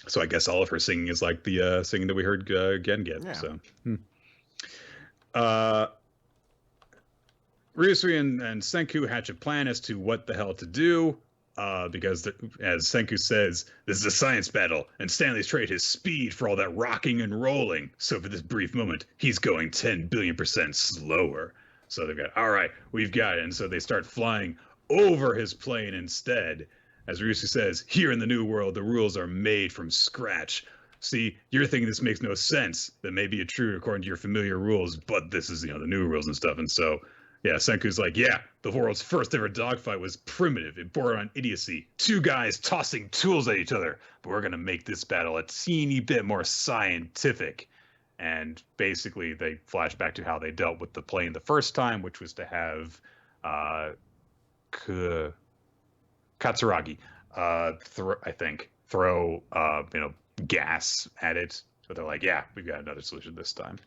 S1: so I guess all of her singing is like the singing that we heard Gen get. Yeah. So. Ryusui and Senku hatch a plan as to what the hell to do, because as Senku says, this is a science battle, and Stanley's traded his speed for all that rocking and rolling. So for this brief moment, he's going 10 billion% slower. So they've got, all right, we've got it. And so they start flying over his plane instead. As Ryusui says, here in the New World, the rules are made from scratch. See, you're thinking this makes no sense. That may be true according to your familiar rules, but this is, the new rules and stuff. And so, Senku's like, the world's first ever dogfight was primitive. It bordered on idiocy. Two guys tossing tools at each other. But we're going to make this battle a teeny bit more scientific. And basically, they flash back to how they dealt with the plane the first time, which was to have Katsuragi, throw, gas at it. So they're like, we've got another solution this time.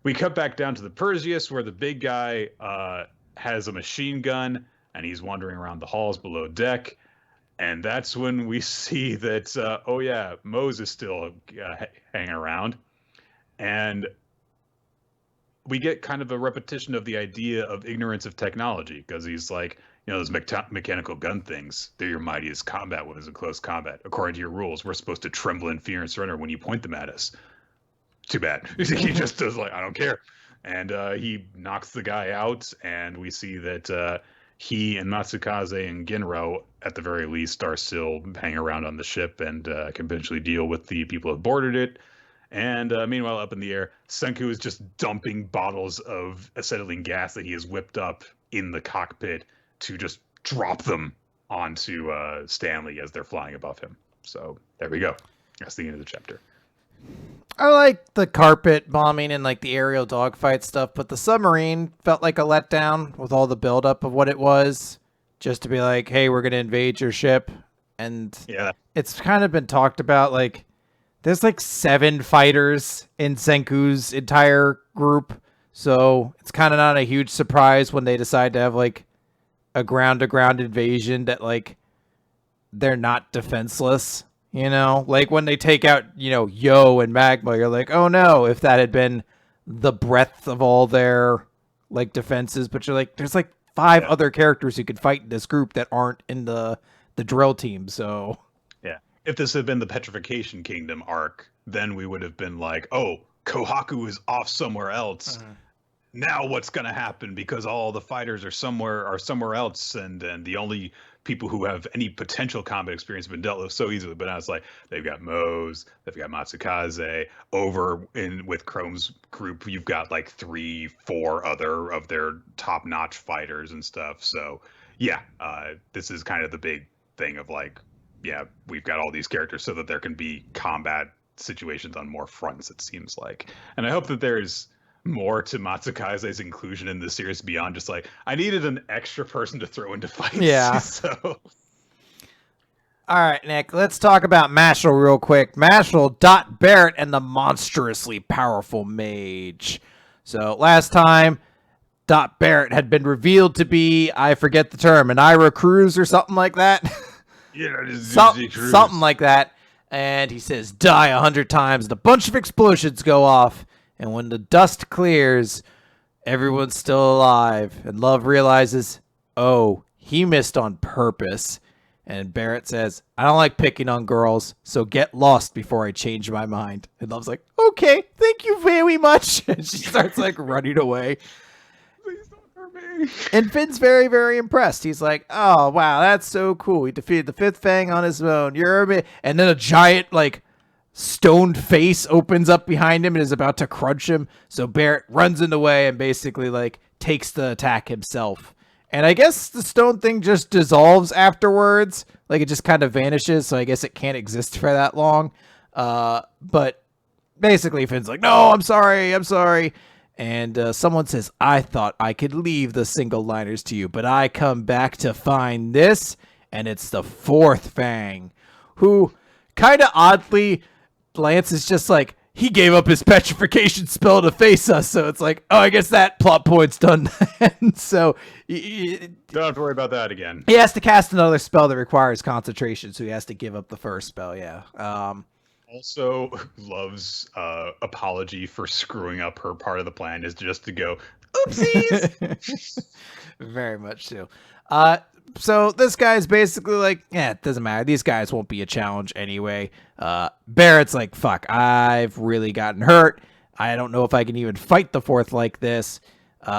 S1: We cut back down to the Perseus, where the big guy has a machine gun and he's wandering around the halls below deck. And that's when we see that Mose is still hanging around. And we get kind of a repetition of the idea of ignorance of technology, because he's like, those mechanical gun things, they're your mightiest combat weapons in close combat. According to your rules, we're supposed to tremble in fear and surrender when you point them at us. Too bad. He just does like, I don't care. And he knocks the guy out, and we see that he and Matsukaze and Genro, at the very least, are still hanging around on the ship and can eventually deal with the people who have boarded it. And meanwhile, up in the air, Senku is just dumping bottles of acetylene gas that he has whipped up in the cockpit to just drop them onto Stanley as they're flying above him. So there we go. That's the end of the chapter.
S2: I like the carpet bombing and like the aerial dogfight stuff, but the submarine felt like a letdown with all the buildup of what it was. Just to be like, hey, we're going to invade your ship. And it's kind of been talked about, like, there's like 7 fighters in Senku's entire group. So it's kind of not a huge surprise when they decide to have like a ground-to-ground invasion that like they're not defenseless. Like when they take out, Yo and Magma, you're like, oh no, if that had been the breadth of all their like defenses, but you're like, there's like 5 other characters who could fight in this group that aren't in the drill team. So
S1: if this had been the Petrification Kingdom arc, then we would have been like, oh, Kohaku is off somewhere else. Now what's going to happen, because all the fighters are somewhere else, and the only people who have any potential combat experience have been dealt with so easily. But now it's like they've got Mose, they've got Matsukaze. Over in with Chrome's group, you've got like 3-4 other of their top-notch fighters and stuff. So yeah, this is kind of the big thing of like, yeah, we've got all these characters so that there can be combat situations on more fronts, it seems like. And I hope that there's more to Matsukaze's inclusion in the series beyond just like, I needed an extra person to throw into fights.
S2: Yeah.
S1: So.
S2: All right, Nick, let's talk about Mashle real quick. Mashle, Dot Barrett, and the monstrously powerful mage. So last time, Dot Barrett had been revealed to be, I forget the term, an Ira Cruz or something like that.
S1: Yeah,
S2: something like that. And he says, die 100 times, and a bunch of explosions go off. And when the dust clears, everyone's still alive. And Love realizes, oh, he missed on purpose. And Barrett says, I don't like picking on girls, so get lost before I change my mind. And Love's like, okay, thank you very much. And she starts like running away.
S1: Please don't hurt me.
S2: And Finn's very, very impressed. He's like, oh, wow, that's so cool. He defeated the fifth Fang on his own. And then a giant, like, stoned face opens up behind him and is about to crunch him. So Barrett runs in the way and basically, like, takes the attack himself. And I guess the stone thing just dissolves afterwards. Like, it just kind of vanishes, so I guess it can't exist for that long. But basically, Finn's like, no, I'm sorry. And someone says, I thought I could leave the single-liners to you, but I come back to find this, and it's the fourth Fang, who kind of oddly, Lance is just like, he gave up his petrification spell to face us, so it's like, oh, I guess that plot point's done. And so
S1: don't have to worry about that again.
S2: He has to cast another spell that requires concentration, so he has to give up the first spell. Yeah.
S1: Also, Love's apology for screwing up her part of the plan is just to go, oopsies.
S2: Very much so. So this guy's basically like, it doesn't matter. These guys won't be a challenge anyway. Barrett's like, fuck, I've really gotten hurt. I don't know if I can even fight the fourth like this.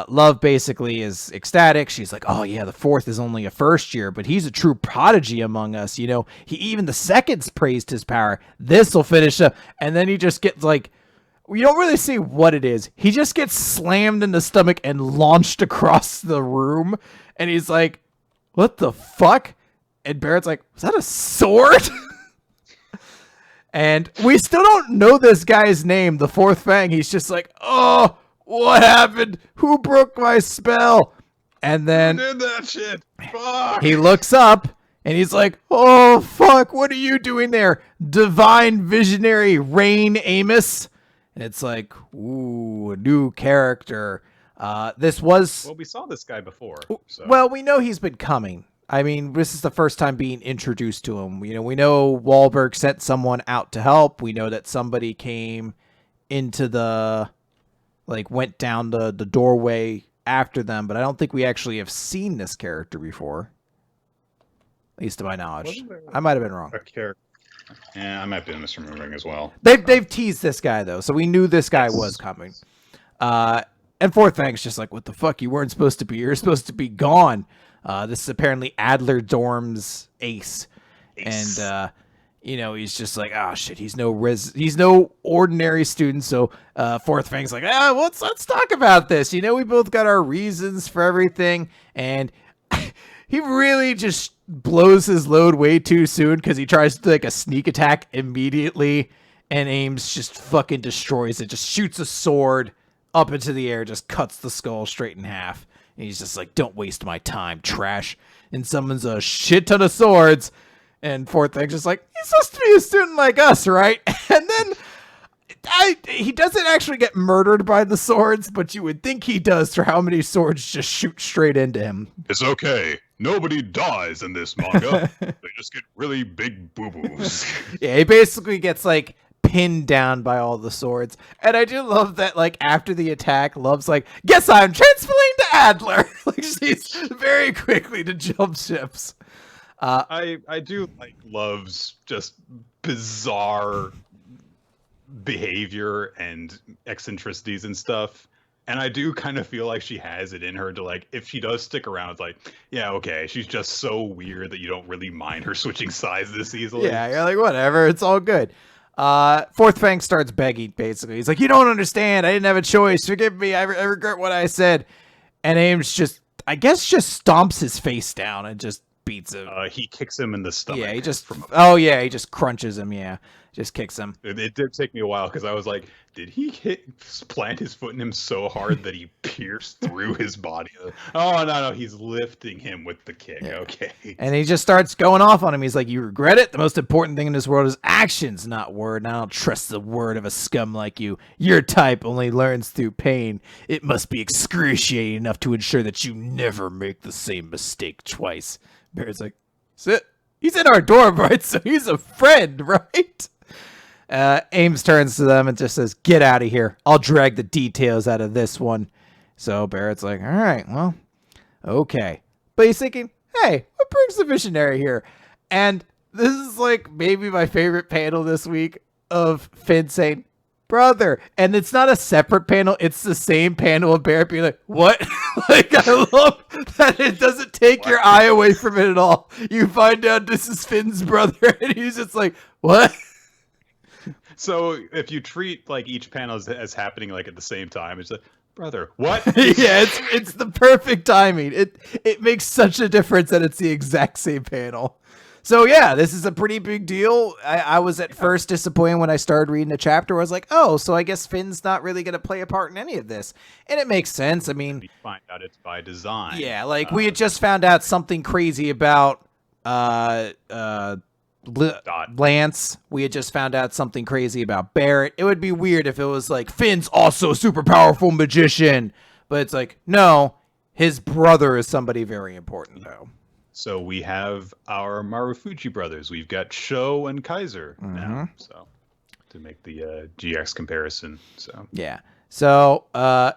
S2: Love basically is ecstatic. She's like, oh yeah, the fourth is only a first year, but he's a true prodigy among us. You know, even the seconds praised his power. This will finish up. And then he just gets like, we don't really see what it is. He just gets slammed in the stomach and launched across the room. And he's like, what the fuck? And Barrett's like, was that a sword? And we still don't know this guy's name, the fourth Fang. He's just like, oh, what happened? Who broke my spell? And then
S1: who did that shit? Fuck.
S2: He looks up and he's like, oh, fuck, what are you doing there? Divine Visionary Rain Amos. And it's like, ooh, a new character.
S1: Well, we saw this guy before. So.
S2: Well, we know he's been coming. I mean, this is the first time being introduced to him. You know, we know Wahlberg sent someone out to help. We know that somebody came into went down the doorway after them, but I don't think we actually have seen this character before. At least to my knowledge. I might have been wrong.
S1: A character. Yeah, I might be misremembering as well.
S2: They've teased this guy, though, so we knew this guy was coming. And fourth Fang's just like, what the fuck? You weren't supposed to be. You're supposed to be gone. This is apparently Adler Dorm's ace. And, he's just like, oh, shit, he's no ordinary student. So fourth Fang's like, let's talk about this. You know, we both got our reasons for everything. And he really just blows his load way too soon because he tries to like a sneak attack immediately. And Ames just fucking destroys it. Just shoots a sword up into the air, just cuts the skull straight in half. And he's just like, don't waste my time, trash. And summons a shit ton of swords. And fourth Fang's just like, he's supposed to be a student like us, right? And then he doesn't actually get murdered by the swords, but you would think he does for how many swords just shoot straight into him.
S1: It's okay. Nobody dies in this manga. They just get really big boo-boos.
S2: Yeah, he basically gets like pinned down by all the swords. And I do love that, like, after the attack, Love's like, guess I'm transferring to Adler. Like, she's very quickly to jump ships.
S1: I do like Love's just bizarre behavior and eccentricities and stuff. And I do kind of feel like she has it in her to, like, if she does stick around, it's like, yeah, okay, she's just so weird that you don't really mind her switching sides this easily.
S2: Yeah, you're like, whatever, it's all good. Fourth Fang starts begging, basically. He's like, you don't understand. I didn't have a choice. Forgive me. I regret what I said. And Ames just stomps his face down and just beats him.
S1: He kicks him in the stomach.
S2: Yeah, he just crunches him. Yeah, just kicks him.
S1: It did take me a while because I was like, did he plant his foot in him so hard that he pierced through his body? Oh, no, he's lifting him with the kick. Yeah. Okay.
S2: And he just starts going off on him. He's like, you regret it? The most important thing in this world is actions, not word. And I don't trust the word of a scum like you. Your type only learns through pain. It must be excruciating enough to ensure that you never make the same mistake twice. Barrett's like, sit. He's in our dorm, right? So he's a friend, right? Ames turns to them and just says, get out of here. I'll drag the details out of this one. So Barrett's like, all right, well, okay. But he's thinking, hey, what brings the visionary here? And this is like maybe my favorite panel this week of Finn saying, brother. And it's not a separate panel. It's the same panel of Barrett being like, what? Like, I love that it doesn't take your eye away from it at all. You find out this is Finn's brother, and he's just like, what?
S1: So if you treat like each panel as happening like at the same time, it's like, brother, what?
S2: Yeah, it's the perfect timing. It makes such a difference that it's the exact same panel. So yeah, this is a pretty big deal. I was at first disappointed when I started reading the chapter. I was like, oh, so I guess Finn's not really going to play a part in any of this. And it makes sense. I mean,
S1: we find out it's by design.
S2: Yeah, like we had just found out something crazy about Lance. We had just found out something crazy about Barrett. It would be weird if it was like, Finn's also a super powerful magician. But it's like, no, his brother is somebody very important, though.
S1: So we have our Marufuji brothers. We've got Sho and Kaiser now. So to make the GX comparison. So
S2: yeah. So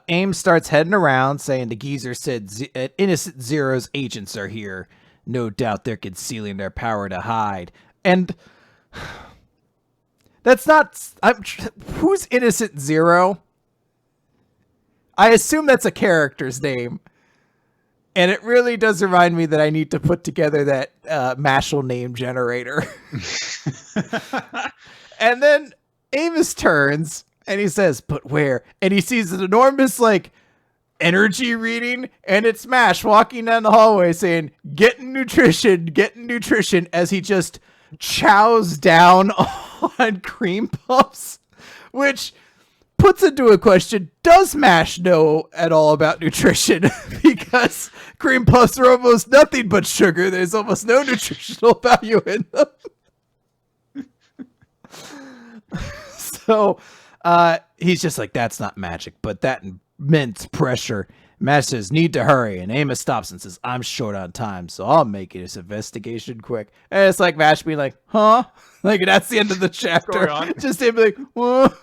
S2: Ames starts heading around saying the geezer said Innocent Zero's agents are here. No doubt they're concealing their power to hide. And that's not... who's Innocent Zero? I assume that's a character's name. And it really does remind me that I need to put together that Mashle name generator. And then Amos turns and he says, but where? And he sees an enormous, like, energy reading, and it's Mash walking down the hallway saying, getting nutrition, as he just chows down on cream puffs, which puts into a question, does Mash know at all about nutrition? Because cream puffs are almost nothing but sugar. There's almost no nutritional value in them. So he's just like, that's not magic, but that immense pressure. Mash says, need to hurry. And Amos stops and says, I'm short on time, so I'll make this investigation quick. And it's like Mash being like, huh? Like, that's the end of the chapter. Just him like, what?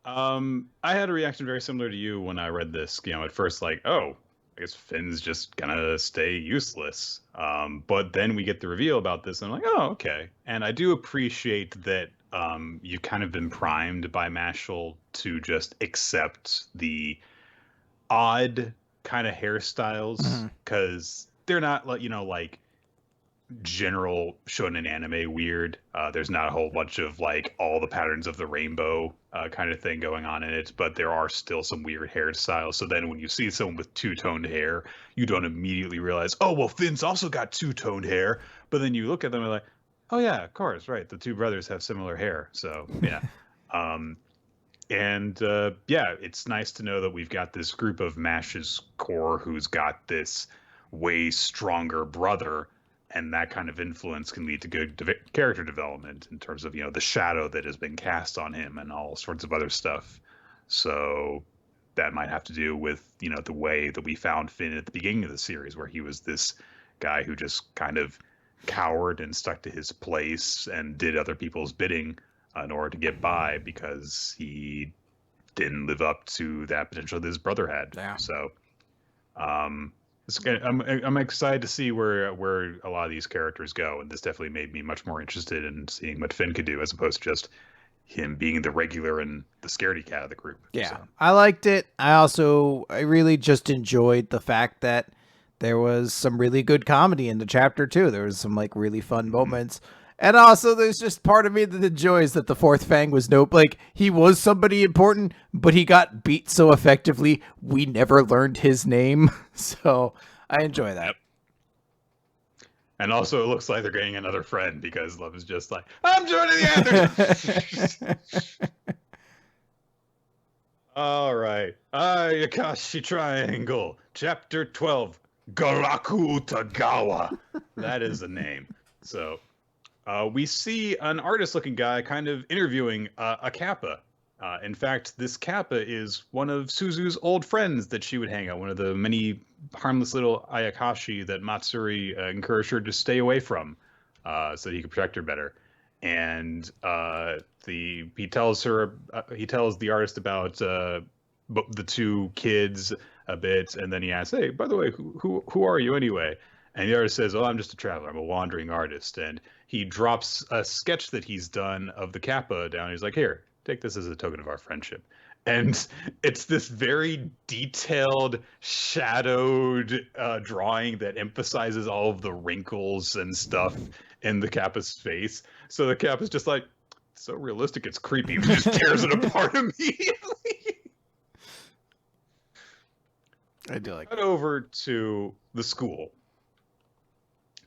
S1: I had a reaction very similar to you when I read this. You know, at first, like, oh, I guess Finn's just gonna stay useless. But then we get the reveal about this, and I'm like, oh, okay. And I do appreciate that you've kind of been primed by Mashle to just accept the odd kind of hairstyles, because they're not, like, you know, like general shonen anime weird. There's not a whole bunch of like all the patterns of the rainbow kind of thing going on in it, but there are still some weird hairstyles. So then when you see someone with two-toned hair, you don't immediately realize, oh, well, Finn's also got two-toned hair. But then you look at them and like, oh yeah, of course, right. The two brothers have similar hair. So yeah. Yeah, it's nice to know that we've got this group of Mash's core who's got this way stronger brother. And that kind of influence can lead to good character development in terms of, you know, the shadow that has been cast on him and all sorts of other stuff. So that might have to do with, you know, the way that we found Finn at the beginning of the series, where he was this guy who just kind of cowered and stuck to his place and did other people's bidding in order to get by, because he didn't live up to that potential that his brother had.
S2: Yeah.
S1: So, I'm excited to see where a lot of these characters go, and this definitely made me much more interested in seeing what Finn could do as opposed to just him being the regular and the scaredy cat of the group.
S2: Yeah,
S1: So
S2: I liked it. I really just enjoyed the fact that there was some really good comedy in the chapter too. There was some like really fun moments. And also there's just part of me that enjoys that the fourth Fang was like he was somebody important, but he got beat so effectively we never learned his name. So I enjoy that.
S1: yep. And also, it looks like they're getting another friend because Love is just like, I'm joining the others. All right. Ayakashi Triangle, Chapter 12, Garaku Utagawa. That is the name. So, we see an artist-looking guy kind of interviewing a Kappa. In fact, this Kappa is one of Suzu's old friends that she would hang out, one of the many harmless little Ayakashi that Matsuri encouraged her to stay away from so that he could protect her better. And he tells the artist about the two kids a bit, and then he asks, "Hey, by the way, who are you anyway?" And the artist says, "Oh, I'm just a traveler. I'm a wandering artist." And he drops a sketch that he's done of the Kappa down. He's like, "Here, take this as a token of our friendship." And it's this very detailed, shadowed drawing that emphasizes all of the wrinkles and stuff in the Kappa's face. So the Kappa's just like, so realistic, it's creepy. He just tears it apart immediately.
S2: I do like
S1: Cut over to the school.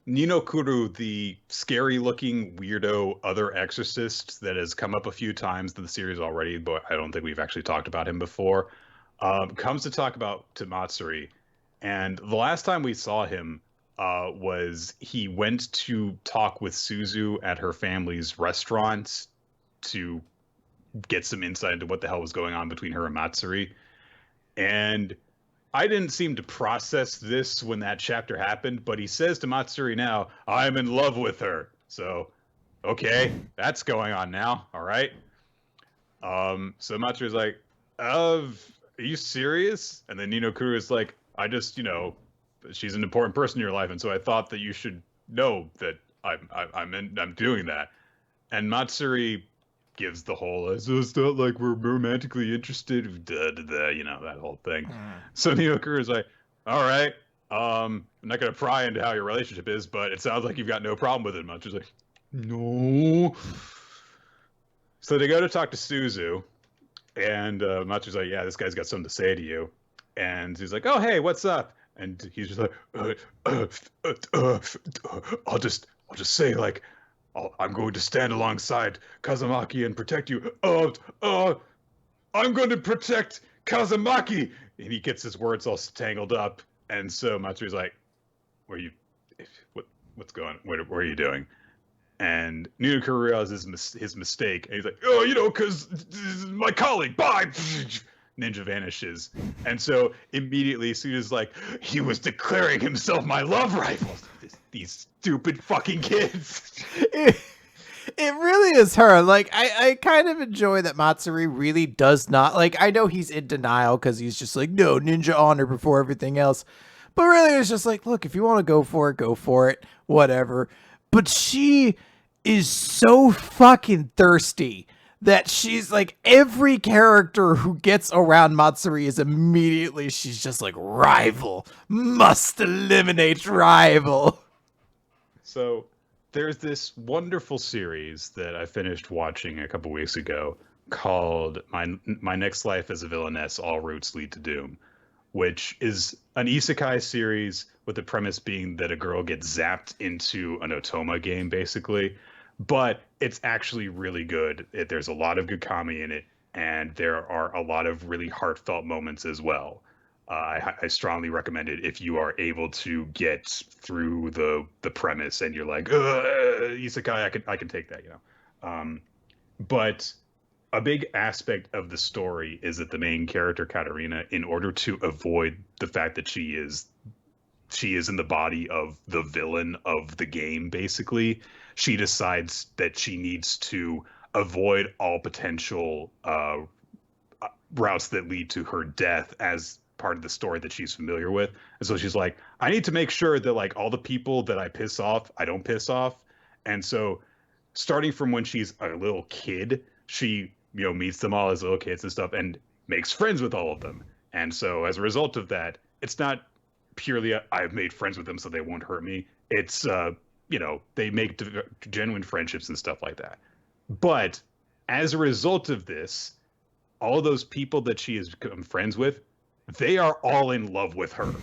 S1: Ninokuru, the scary-looking weirdo other exorcist that has come up a few times in the series already, but I don't think we've actually talked about him before, comes to talk about Matsuri. And the last time we saw him was he went to talk with Suzu at her family's restaurant to get some insight into what the hell was going on between her and Matsuri. And I didn't seem to process this when that chapter happened, but he says to Matsuri now, "I'm in love with her." So, okay, that's going on now. All right. So Matsuri's like, are you serious?" And then Ninokuru is like, "I just, she's an important person in your life, and so I thought that you should know that I'm doing that." And Matsuri gives the whole, "So it's not like we're romantically interested," that whole thing. So Ninokuru is like, "All right, I'm not gonna pry into how your relationship is, but it sounds like you've got no problem with it." Matsuri's like, "No." So they go to talk to Suzu, and Matsuri's like, "Yeah, this guy's got something to say to you." And he's like, "Oh, hey, what's up?" And he's just like, I'll just say, like, I'm going to stand alongside Kazumaki and protect you. I'm going to protect Kazumaki." And he gets his words all tangled up. And so Matsuri's like, what's going on? What are you doing?" And Ninokuru realizes his mistake. And he's like, "Oh, because my colleague, bye." Ninja vanishes. And so immediately Suda's like, "He was declaring himself my love rival." These stupid fucking kids.
S2: It really is her. Like, I kind of enjoy that Matsuri really does not, like, I know he's in denial because he's just like, no, ninja honor before everything else. But really, it's just like, look, if you want to go for it, whatever. But she is so fucking thirsty that she's like, every character who gets around Matsuri is immediately, she's just like, rival, must eliminate rival.
S1: So there's this wonderful series that I finished watching a couple weeks ago called My Next Life as a Villainess, All Routes Lead to Doom, which is an isekai series with the premise being that a girl gets zapped into an otoma game, basically. But it's actually really good. There's a lot of good comedy in it, and there are a lot of really heartfelt moments as well. I strongly recommend it if you are able to get through the premise and you're like, isekai, I can take that. But a big aspect of the story is that the main character Katarina, in order to avoid the fact that she is in the body of the villain of the game, basically, she decides that she needs to avoid all potential routes that lead to her death as part of the story that she's familiar with. And so she's like, I need to make sure that like all the people that I piss off, I don't piss off. And so starting from when she's a little kid, she, meets them all as little kids and stuff and makes friends with all of them. And so as a result of that, it's not purely I've made friends with them so they won't hurt me. It's they make genuine friendships and stuff like that. But as a result of this, all of those people that she has become friends with, they are all in love with her.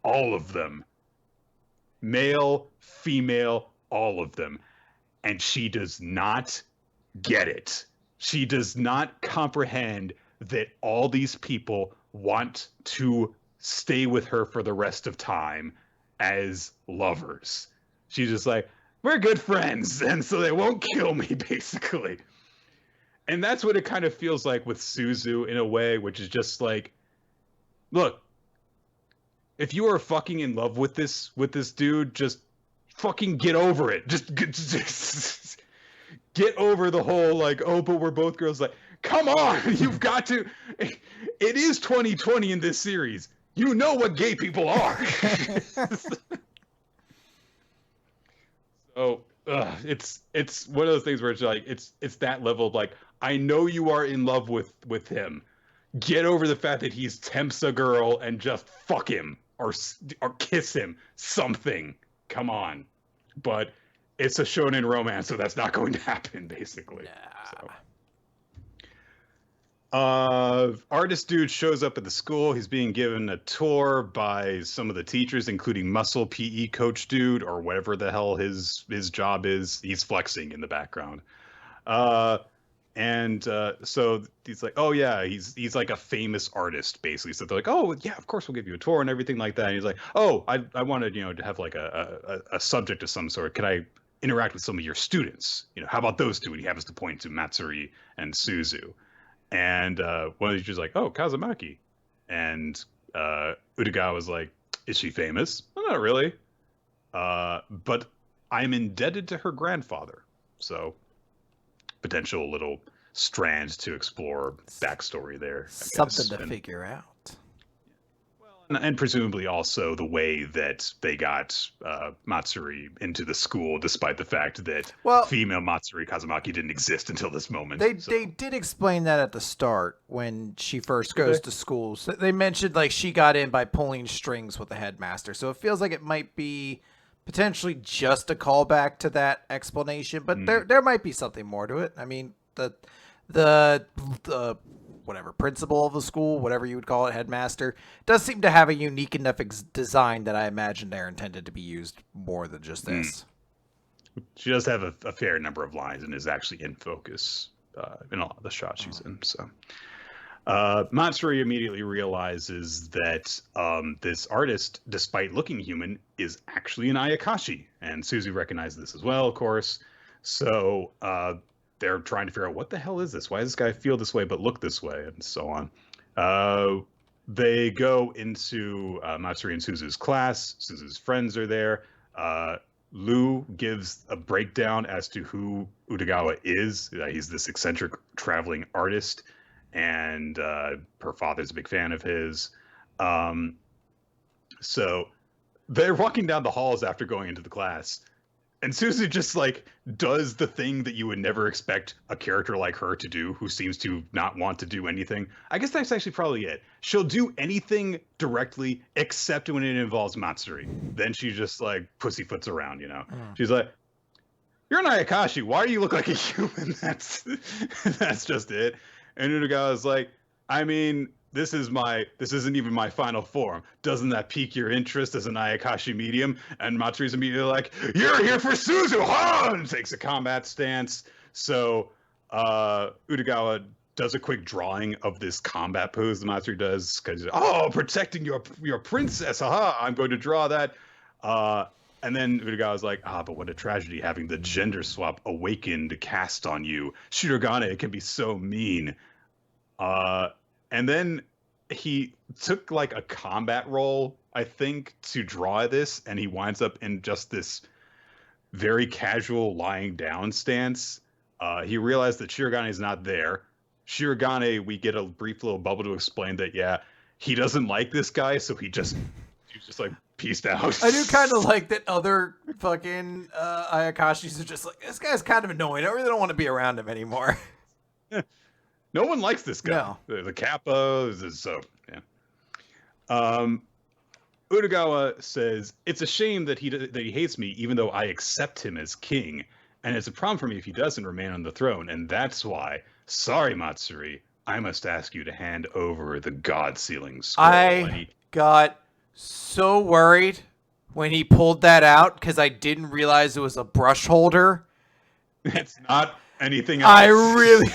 S1: All of them. Male, female, all of them. And she does not get it. She does not comprehend that all these people want to stay with her for the rest of time as lovers. She's just like, we're good friends, and so they won't kill me, basically. And that's what it kind of feels like with Suzu in a way, which is just like, look, if you are fucking in love with this dude, just fucking get over it. Just get over the whole like, oh, but we're both girls. Like, come on, you've got to. It is 2020 in this series. You know what gay people are. So it's one of those things where it's like it's that level of like, I know you are in love with him. Get over the fact that he's tempts a girl and just fuck him or kiss him. Something. Come on. But it's a shonen romance, so that's not going to happen, basically.
S2: Nah.
S1: So. Artist dude shows up at the school. He's being given a tour by some of the teachers, including muscle PE coach dude or whatever the hell his job is. He's flexing in the background. So he's like, oh yeah, he's like a famous artist, basically. So they're like, oh yeah, of course we'll give you a tour and everything like that. And he's like, oh, I wanted, to have like a subject of some sort. Can I interact with some of your students? How about those two? And he happens to point to Matsuri and Suzu. And one of the teachers like, oh, Kazumaki. And Utagawa was like, is she famous? Well, not really. But I'm indebted to her grandfather. So potential little strand to explore backstory there.
S2: Something to figure out.
S1: Well, and presumably also the way that they got Matsuri into the school, despite the fact that female Matsuri Kazumaki didn't exist until this moment.
S2: They did explain that at the start when she first goes to school. So they mentioned like she got in by pulling strings with the headmaster. So it feels like it might be potentially just a callback to that explanation, but there might be something more to it. I mean, the whatever principal of the school, whatever you would call it, headmaster, does seem to have a unique enough design that I imagine they're intended to be used more than just this.
S1: She does have a fair number of lines and is actually in focus in a lot of the shots she's in. So Matsuri immediately realizes that this artist, despite looking human, is actually an Ayakashi. And Suzu recognizes this as well, of course. So they're trying to figure out, what the hell is this? Why does this guy feel this way but look this way? And so on. They go into Matsuri and Suzu's class. Suzu's friends are there. Lou gives a breakdown as to who Utagawa is. He's this eccentric traveling artist. And her father's a big fan of his. So they're walking down the halls after going into the class. And Suzu just like does the thing that you would never expect a character like her to do, who seems to not want to do anything. I guess that's actually probably it. She'll do anything directly except when it involves Matsuri. Then she just like pussyfoots around, She's like, you're an Ayakashi. Why do you look like a human? That's just it. And Utagawa's like, I mean, this isn't even my final form. Doesn't that pique your interest as an Ayakashi medium? And Matsuri's immediately like, you're here for Suzu, huh? And takes a combat stance. So Utagawa does a quick drawing of this combat pose that Matsuri does, because protecting your princess, haha, I'm going to draw that. And then Utagawa's like, but what a tragedy having the gender swap awakened cast on you. Shirogane can be so mean. And then he took like a combat role, I think, to draw this, and he winds up in just this very casual lying down stance. He realized that Shirogane is not there. Shirogane, we get a brief little bubble to explain that, yeah, he doesn't like this guy, so he's just like peaced out.
S2: I do kind of like that other fucking Ayakashis are just like, this guy's kind of annoying. I really don't want to be around him anymore.
S1: No one likes this guy.
S2: No.
S1: The Kappa is so yeah. Utagawa says it's a shame that he hates me, even though I accept him as king, and it's a problem for me if he doesn't remain on the throne, and that's why. Sorry, Matsuri, I must ask you to hand over the God Sealing Scroll.
S2: I got so worried when he pulled that out because I didn't realize it was a brush holder.
S1: It's not anything else.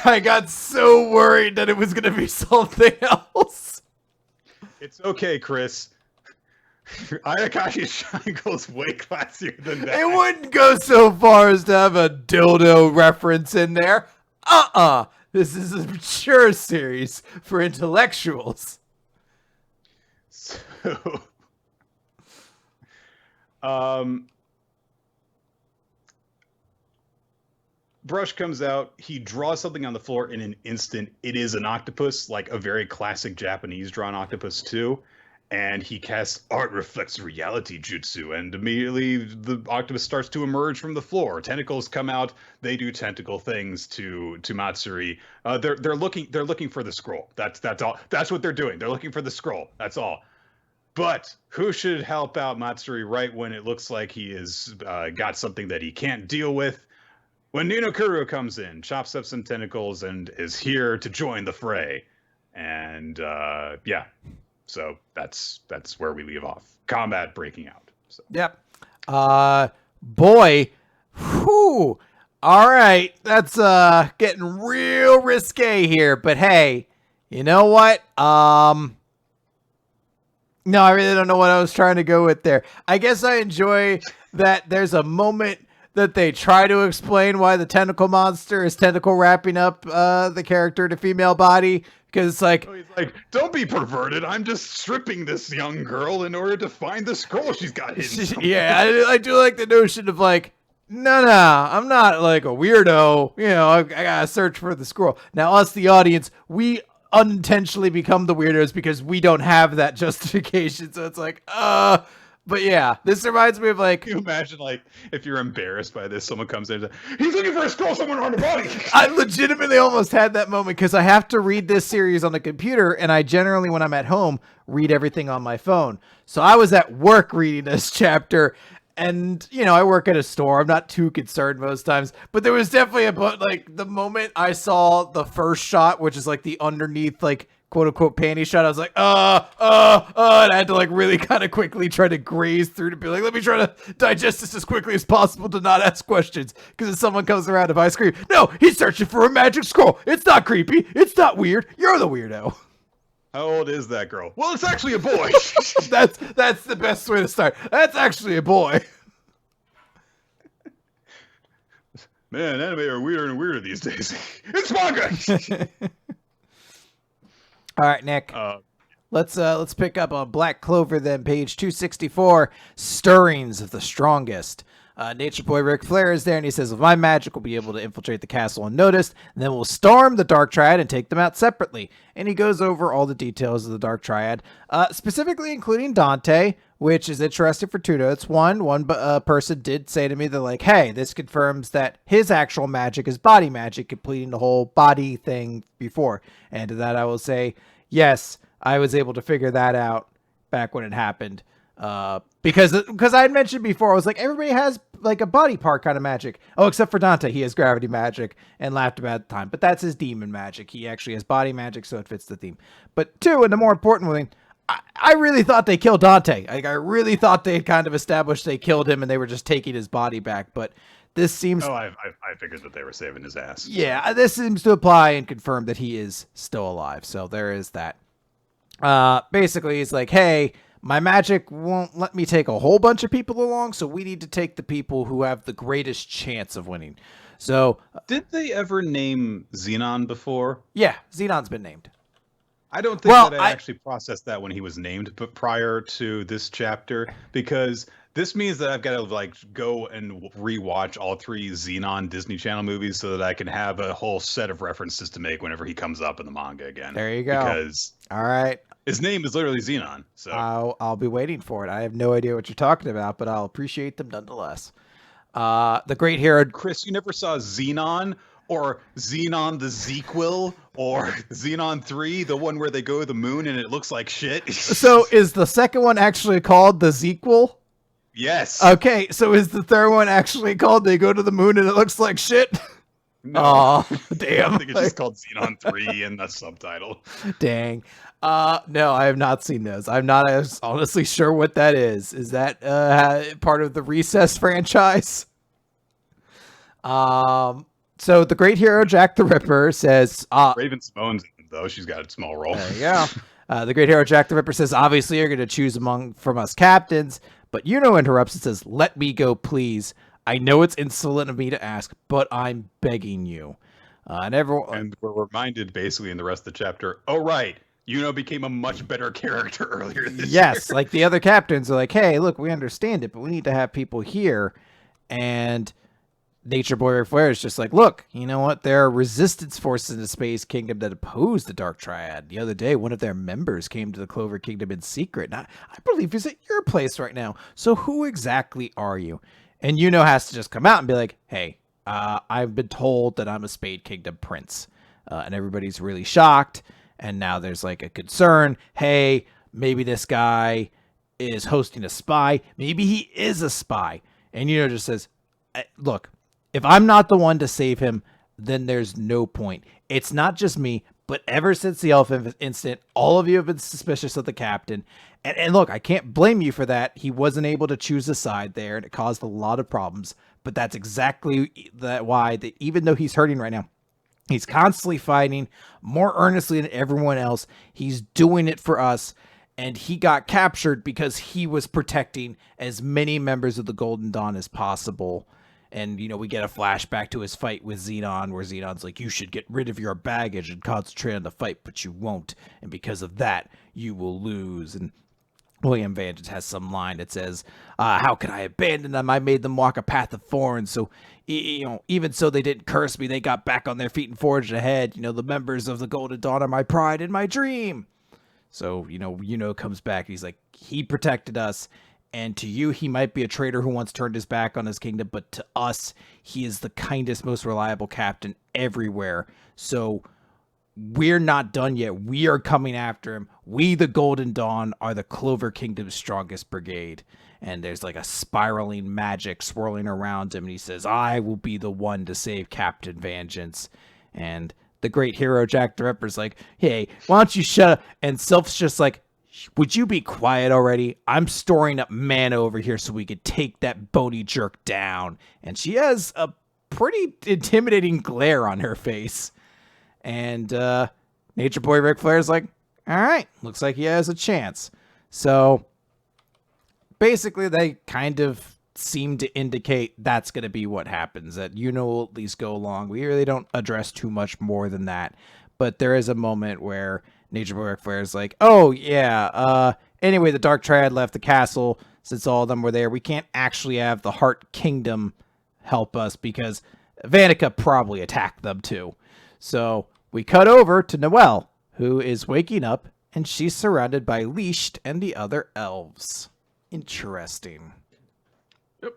S2: I got so worried that it was going to be something else.
S1: It's okay, Chris. Ayakashi Triangle's way classier than that.
S2: It wouldn't go so far as to have a dildo reference in there. This is a mature series for intellectuals.
S1: So, Brush comes out. He draws something on the floor in an instant. It is an octopus, like a very classic Japanese drawn octopus too. And he casts Art Reflects Reality Jutsu, and immediately the octopus starts to emerge from the floor. Tentacles come out. They do tentacle things to Matsuri. They're looking for the scroll. That's all. That's what they're doing. They're looking for the scroll. That's all. But who should help out Matsuri right when it looks like he has got something that he can't deal with? When Ninokuru comes in, chops up some tentacles, and is here to join the fray. And yeah. So that's where we leave off. Combat breaking out. So.
S2: Yep. Boy. Whew. All right. That's getting real risque here. But hey, you know what? No, I really don't know what I was trying to go with there. I guess I enjoy that there's a moment that they try to explain why the tentacle monster is tentacle wrapping up the character to female body. Because it's like,
S1: he's like, don't be perverted. I'm just stripping this young girl in order to find the scroll she's got hidden.
S2: Yeah, I do like the notion of like, no, I'm not like a weirdo. You know, I gotta search for the scroll. Now, us, the audience, we unintentionally become the weirdos because we don't have that justification. So it's like, but yeah, this reminds me of like...
S1: Can you imagine, like, if you're embarrassed by this, someone comes in and says, he's looking for a scroll somewhere on the body.
S2: I legitimately almost had that moment because I have to read this series on the computer, and I generally, when I'm at home, read everything on my phone. So I was at work reading this chapter, and, you know, I work at a store. I'm not too concerned most times, but there was definitely like, the moment I saw the first shot, which is like the underneath, like, quote-unquote panty shot, I was like, and I had to like really kind of quickly try to graze through to be like, let me try to digest this as quickly as possible to not ask questions, because if someone comes around, if I scream, no, he's searching for a magic scroll, it's not creepy, it's not weird, you're the weirdo.
S1: How old is that girl? Well, it's actually a boy.
S2: That's the best way to start. That's actually a boy.
S1: Man, anime are weirder and weirder these days. It's manga.
S2: All right, Nick. Let's pick up on Black Clover then, page 264, Stirrings of the Strongest. Nature Boy Ric Flair is there, and he says, with my magic, we'll be able to infiltrate the castle unnoticed, and then we'll storm the Dark Triad and take them out separately. And he goes over all the details of the Dark Triad, specifically including Dante, which is interesting for two notes. One person did say to me, they're like, hey, this confirms that his actual magic is body magic, completing the whole body thing before. And to that I will say, yes, I was able to figure that out back when it happened. Because I had mentioned before, I was like, everybody has like a body part kind of magic. Oh, except for Dante, he has gravity magic, and laughed about it the time. But that's his demon magic. He actually has body magic, so it fits the theme. But two, and the more important thing, I really thought they killed Dante. Like, I really thought they had kind of established they killed him and they were just taking his body back. But this seems...
S1: Oh, I figured that they were saving his ass.
S2: Yeah, this seems to apply and confirm that he is still alive. So there is that. Basically, he's like, hey, my magic won't let me take a whole bunch of people along, so we need to take the people who have the greatest chance of winning. So...
S1: Did they ever name Xenon before?
S2: Yeah, Xenon's been named.
S1: I don't think
S2: Well,
S1: that I actually processed that when he was named, but prior to this chapter, because this means that I've got to like go and rewatch all three Xenon Disney Channel movies so that I can have a whole set of references to make whenever he comes up in the manga again.
S2: there you go.
S1: Because
S2: All right.
S1: his name is literally Xenon. So
S2: I'll be waiting for it. I have no idea what you're talking about, but I'll appreciate them nonetheless. The great hero.
S1: Chris, you never saw Xenon or Xenon the Zequel or Xenon 3, the one where they go to the moon and it looks like shit?
S2: So is the second one actually called the sequel?
S1: Yes.
S2: Okay, so is the third one actually called They Go to the Moon and It Looks Like Shit?
S1: No.
S2: Oh, damn.
S1: I think it's just called Xenon 3 in the subtitle.
S2: Dang. No, I have not seen those. I'm not as honestly sure what that is. Is that part of the Recess franchise? So the great hero Jack the Ripper says,
S1: Raven Simone's in it, though. She's got a small role.
S2: there you go. The great hero Jack the Ripper says, obviously you're going to choose from us captains, but interrupts and says, let me go, please. I know it's insolent of me to ask, but I'm begging you.
S1: And we're reminded basically in the rest of the chapter, oh, right, became a much better character earlier this year.
S2: Yes, like the other captains are like, hey, look, we understand it, but we need to have people here. And Nature Boy Ric Flair is just like, look, you know what? There are resistance forces in the Space Kingdom that oppose the Dark Triad. The other day, one of their members came to the Clover Kingdom in secret. I believe he's at your place right now. So who exactly are you? And has to just come out and be like, hey, I've been told that I'm a Spade Kingdom prince. And everybody's really shocked. And now there's like a concern. Hey, maybe this guy is hosting a spy. Maybe he is a spy. And just says, look, if I'm not the one to save him, then there's no point. It's not just me, but ever since the elephant incident, all of you have been suspicious of the captain. And look, I can't blame you for that. He wasn't able to choose a side there, and it caused a lot of problems. But that's exactly why that even though he's hurting right now, he's constantly fighting more earnestly than everyone else. He's doing it for us. And he got captured because he was protecting as many members of the Golden Dawn as possible. And, we get a flashback to his fight with Xenon, where Xenon's like, you should get rid of your baggage and concentrate on the fight, but you won't. And because of that, you will lose. And William Vangeance has some line that says, how could I abandon them? I made them walk a path of thorns. So, even so they didn't curse me, they got back on their feet and forged ahead. The members of the Golden Dawn are my pride and my dream. So, comes back. He's like, he protected us. And to you, he might be a traitor who once turned his back on his kingdom, but to us, he is the kindest, most reliable captain everywhere. So we're not done yet. We are coming after him. We, the Golden Dawn, are the Clover Kingdom's strongest brigade. And there's like a spiraling magic swirling around him. And he says, I will be the one to save Captain Vengeance. And the great hero, Jack the Ripper's like, hey, why don't you shut up? And Sylph's just like, would you be quiet already? I'm storing up mana over here so we could take that bony jerk down. And she has a pretty intimidating glare on her face. And Nature Boy Ric Flair's like, all right, looks like he has a chance. So basically they kind of seem to indicate that's going to be what happens, that will at least go along. We really don't address too much more than that. But there is a moment where Nature Boy Ric Flair is like, oh, yeah, anyway, the Dark Triad left the castle since all of them were there. We can't actually have the Heart Kingdom help us because Vanica probably attacked them too. So we cut over to Noelle, who is waking up, and she's surrounded by Leashed and the other elves. Interesting.
S1: Yep.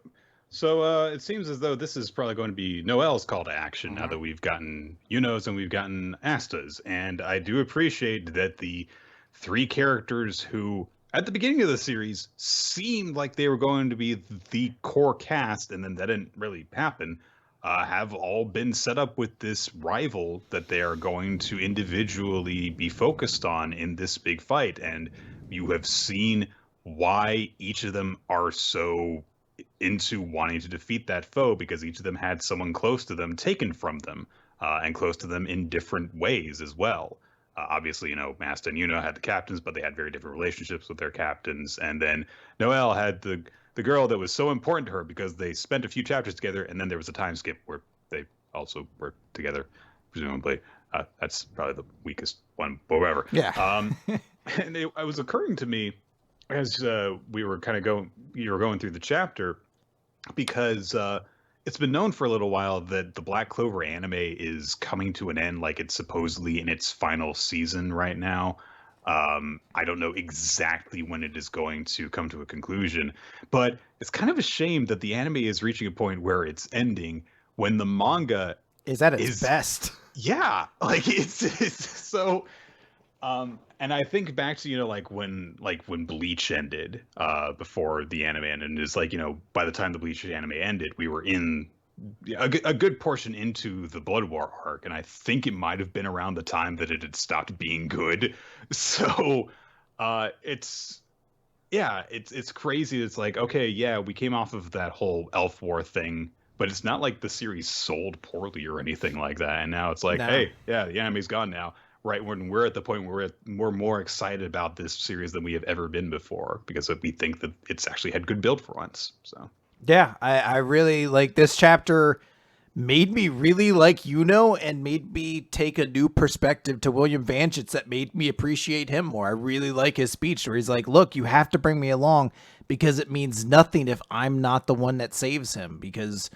S1: So it seems as though this is probably going to be Noelle's call to action now that we've gotten Yuno's and we've gotten Asta's. And I do appreciate that the three characters who, at the beginning of the series, seemed like they were going to be the core cast, and then that didn't really happen, have all been set up with this rival that they are going to individually be focused on in this big fight. And you have seen why each of them are so into wanting to defeat that foe, because each of them had someone close to them taken from them, and close to them in different ways as well. Obviously, Asta and Yuno had the captains, but they had very different relationships with their captains. And then Noelle had the girl that was so important to her because they spent a few chapters together, and then there was a time skip where they also worked together, presumably. That's probably the weakest one, but whatever.
S2: Yeah.
S1: And it was occurring to me as we were kind of you were going through the chapter, because it's been known for a little while that the Black Clover anime is coming to an end, like it's supposedly in its final season right now. I don't know exactly when it is going to come to a conclusion, but it's kind of a shame that the anime is reaching a point where it's ending when the manga
S2: is at its best.
S1: Yeah, like it's so. And I think back to like when Bleach ended, before the anime ended, and it's like by the time the Bleach anime ended, we were in a good portion into the Blood War arc, and I think it might have been around the time that it had stopped being good. So, it's crazy. It's like, okay, yeah, we came off of that whole Elf War thing, but it's not like the series sold poorly or anything like that. And now it's like, hey, yeah, the anime's gone now. Right, when we're at the point where we're more excited about this series than we have ever been before, because we think that it's actually had good build for once. So
S2: yeah, I really like this chapter. Made me really like and made me take a new perspective to William Vanchitz that made me appreciate him more. I really like his speech where he's like, look, you have to bring me along because it means nothing if I'm not the one that saves him, because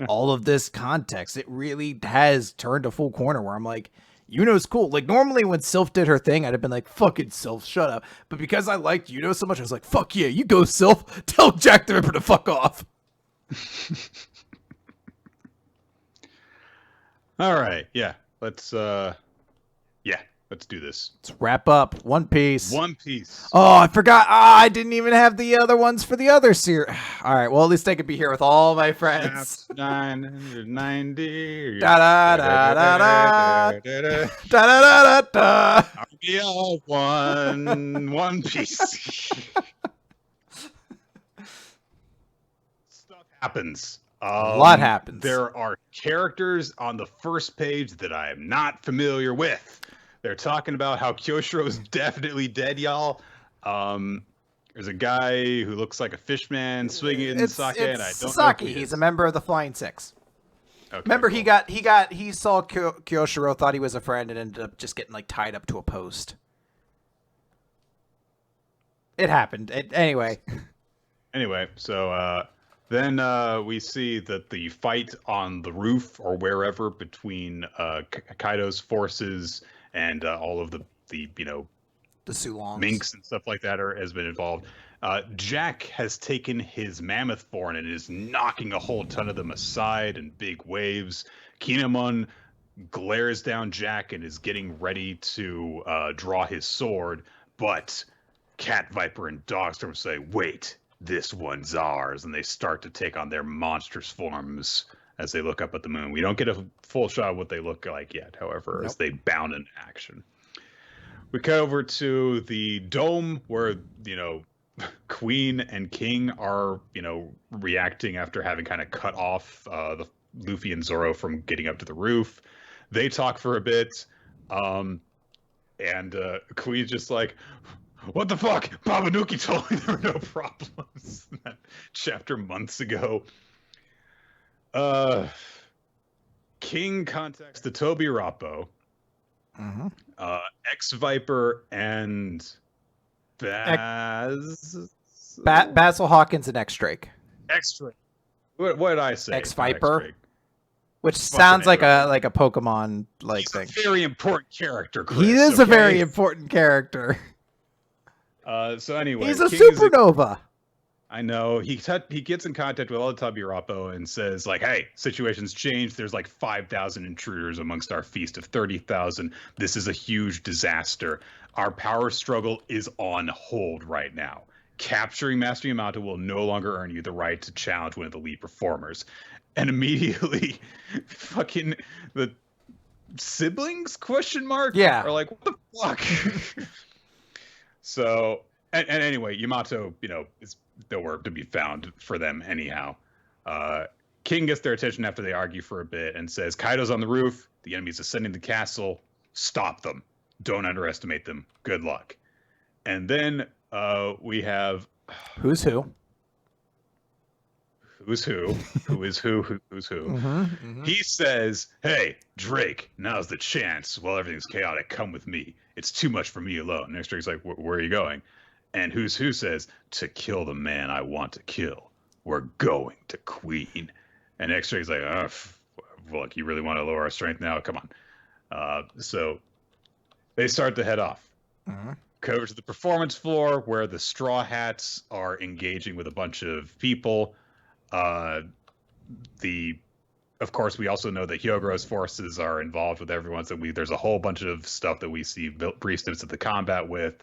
S2: all of this context, it really has turned a full corner where I'm like, Yuno's cool. Like, normally when Sylph did her thing, I'd have been like, fucking Sylph, shut up. But because I liked Yuno so much, I was like, fuck yeah, you go, Sylph. Tell Jack the Ripper to fuck off.
S1: All right. Yeah. Let's do this.
S2: Let's wrap up. One Piece.
S1: One Piece.
S2: Oh, I forgot. I didn't even have the other ones for the other series. All right. Well, at least I could be here with all my friends.
S1: 990.
S2: Da da da da da da da da da.
S1: Army of One. One Piece. Stuff happens.
S2: A lot happens.
S1: There are characters on the first page that I am not familiar with. They're talking about how Kyoshiro's definitely dead, y'all. There's a guy who looks like a fishman swinging sake, and I don't know.
S2: He's a member of the Flying Six.
S1: Okay,
S2: remember, cool. he saw Kyoshiro, thought he was a friend, and ended up just getting like tied up to a post. It happened. Anyway,
S1: so then we see that the fight on the roof or wherever between Kaido's forces and all of the
S2: Sulongs,
S1: minks and stuff like that has been involved. Jack has taken his mammoth form and is knocking a whole ton of them aside in big waves. Kinemon glares down Jack and is getting ready to draw his sword, but Cat Viper and Dogstorm say, wait, this one's ours, and they start to take on their monstrous forms as they look up at the moon. We don't get a full shot of what they look like yet, however, as they bound into action. We cut over to the dome where, Queen and King are, reacting after having kind of cut off the Luffy and Zoro from getting up to the roof. They talk for a bit, and Queen's just like, what the fuck? Babanuki told me there were no problems in that chapter months ago. King contacts the Toby Rappo, X-Viper, and
S2: Basil Hawkins and X-Drake.
S1: X-Drake. What did I say?
S2: X-Viper. Which sounds like a Pokemon thing.
S1: He's a very important character, Chris,
S2: he is a very important character.
S1: So anyway,
S2: he's a supernova.
S1: I know. He gets in contact with all the Tabirapo and says, like, hey, situation's changed. There's like 5,000 intruders amongst our feast of 30,000. This is a huge disaster. Our power struggle is on hold right now. Capturing Master Yamato will no longer earn you the right to challenge one of the lead performers. And immediately, fucking the siblings, ?
S2: Yeah.
S1: Are like, what the fuck? So, and anyway, Yamato, is nowhere to be found for them anyhow. King gets their attention after they argue for a bit and says, Kaido's on the roof. The enemy's ascending the castle. Stop them. Don't underestimate them. Good luck. And then we have...
S2: Who's who?
S1: who's who is who's who.
S2: Mm-hmm, mm-hmm.
S1: He says, "Hey, Drake, now's the chance. While everything's chaotic, come with me. It's too much for me alone." Next Drake's like, "Where are you going?" And who says, "To kill the man I want to kill. We're going to Queen." And next Drake's like, "Oh, look, you really want to lower our strength now? Come on." So they start to head off.
S2: Mm-hmm.
S1: Cover to the performance floor where the Straw Hats are engaging with a bunch of people. Of course, we also know that Hyogo's forces are involved with everyone. So there's a whole bunch of stuff that we see brief snippets of the combat with.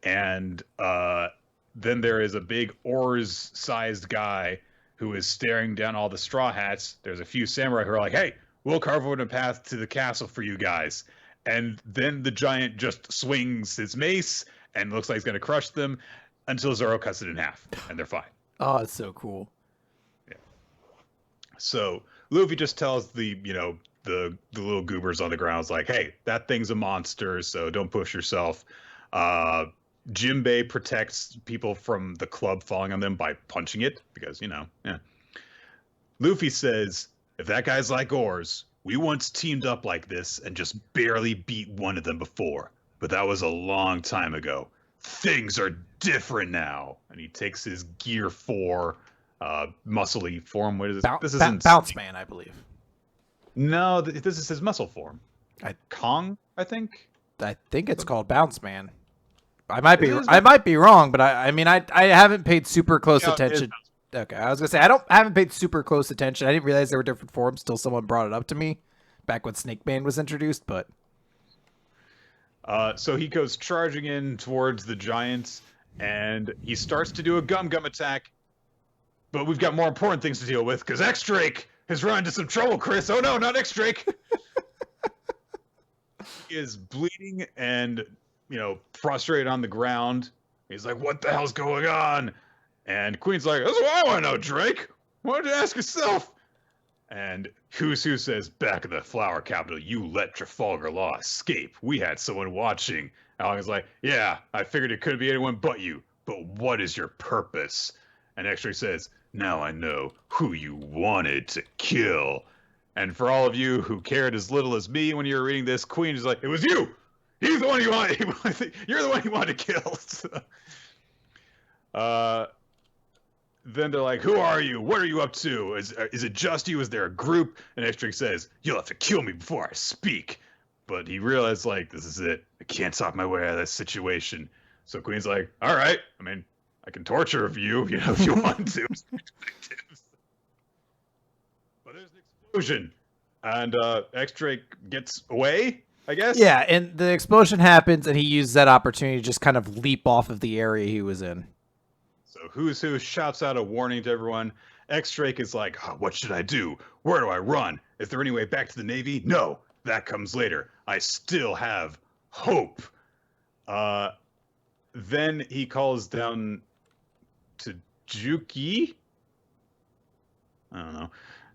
S1: And then there is a big oars-sized guy who is staring down all the Straw Hats. There's a few samurai who are like, "Hey, we'll carve out a path to the castle for you guys." And then the giant just swings his mace and looks like he's going to crush them until Zoro cuts it in half, and they're fine.
S2: Oh, it's so cool.
S1: Yeah. So Luffy just tells the little goobers on the ground, like, "Hey, that thing's a monster, so don't push yourself." Jinbei protects people from the club falling on them by punching it because, yeah. Luffy says, "If that guy's like oars, we once teamed up like this and just barely beat one of them before, but that was a long time ago. Things are different now." And he takes his Gear 4 muscly form. What is this? This isn't
S2: Bounce Man, I believe.
S1: No, this is his muscle form. Kong, I think.
S2: I think it's called Bounce Man. I might be wrong, but I haven't paid super close attention. Okay, I was gonna say I haven't paid super close attention. I didn't realize there were different forms till someone brought it up to me back when Snake Man was introduced. But
S1: so he goes charging in towards the giants, and he starts to do a gum attack. But we've got more important things to deal with because X Drake has run into some trouble, Chris. Oh no, not X Drake. He is bleeding and prostrate on the ground. He's like, "What the hell's going on?" And Queen's like, "That's what I want to know, Drake. Why don't you ask yourself?" And who says, "Back in the flower capital, you let Trafalgar Law escape. We had someone watching." Alan's like, "Yeah, I figured it couldn't be anyone but you. But what is your purpose?" And X-Ray says, "Now I know who you wanted to kill." And for all of you who cared as little as me when you were reading this, Queen is like, "It was you. He's the one you wanted. You're the one you wanted to kill." Then they're like, "Who are you? What are you up to? Is it just you? Is there a group?" And X-Drake says, "You'll have to kill me before I speak." But he realized, this is it. I can't talk my way out of this situation. So Queen's like, "All right. I mean, I can torture you, if you want to." But there's an explosion, and X-Drake gets away, I guess.
S2: Yeah, and the explosion happens, and he uses that opportunity to just kind of leap off of the area he was in.
S1: So Who shouts out a warning to everyone. X-Drake is like, "What should I do? Where do I run? Is there any way back to the Navy? No, that comes later. I still have hope." Then he calls down to Juki, I don't know,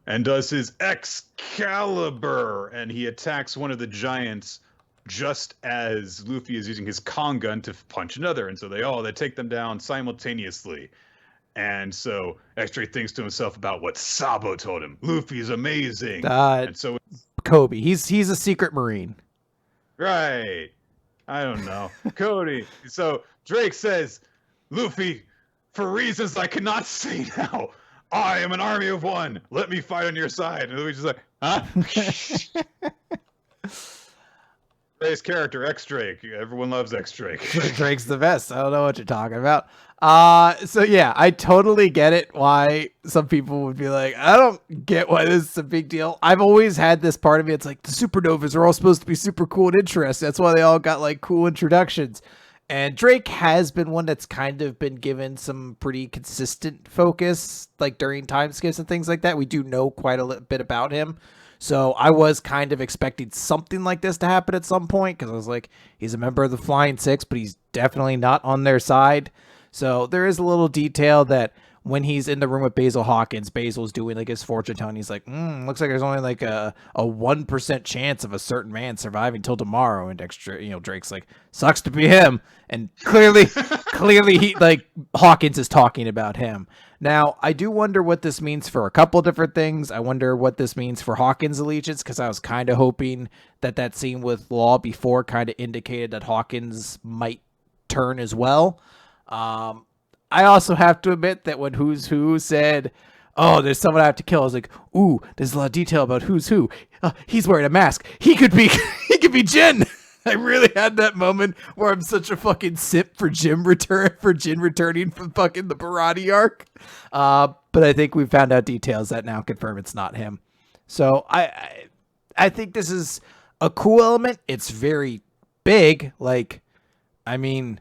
S1: and does his Excalibur, and he attacks one of the giants just as Luffy is using his Kong gun to punch another. And so they take them down simultaneously. And so X-Ray thinks to himself about what Sabo told him. Luffy's amazing. And so
S2: Kobe, he's a secret Marine.
S1: Right. I don't know. Cody. So Drake says, "Luffy, for reasons I cannot say now, I am an army of one. Let me fight on your side." And Luffy's just like, "Huh?" Ray's character, X-Drake. Everyone loves X-Drake.
S2: Drake's the best. I don't know what you're talking about. So yeah, I totally get it why some people would be like, "I don't get why this is a big deal." I've always had this part of me. It's like the supernovas are all supposed to be super cool and interesting. That's why they all got cool introductions. And Drake has been one that's kind of been given some pretty consistent focus, during time skips and things like that. We do know quite a bit about him. So I was kind of expecting something like this to happen at some point, because I was like, he's a member of the Flying Six, but he's definitely not on their side. So there is a little detail that when he's in the room with Basil Hawkins, Basil's doing like his fortune telling. He's like, looks like there's only like a 1% chance of a certain man surviving till tomorrow. And Drake's like, sucks to be him. And clearly he like Hawkins is talking about him. Now, I do wonder what this means for a couple different things. I wonder what this means for Hawkins' allegiance, because I was kind of hoping that scene with Law before kind of indicated that Hawkins might turn as well. I also have to admit that when Who's Who said, oh, there's someone I have to kill, I was like, ooh, there's a lot of detail about Who's Who. He's wearing a mask. He could be Jin. I really had that moment where I'm such a fucking simp for Jin returning from fucking the Barati arc. But I think we found out details that now confirm it's not him. So I think this is a cool element. It's very big. Like, I mean,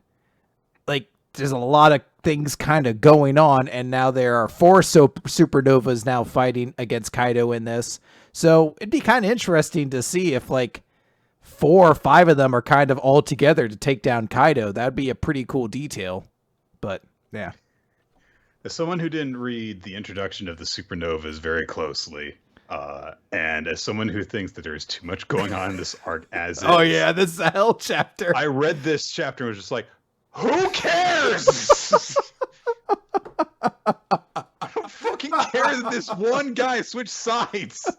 S2: like there's a lot of things kind of going on, and now there are 4 supernovas now fighting against Kaido in this. So it'd be kind of interesting to see if like 4 or 5 of them are kind of all together to take down Kaido. That'd be a pretty cool detail. But yeah.
S1: As someone who didn't read the introduction of the supernovas very closely, and as someone who thinks that there's too much going on in this arc as
S2: oh yeah, this is a hell chapter.
S1: I read this chapter and was just like, who cares? I don't fucking care that this one guy switched sides.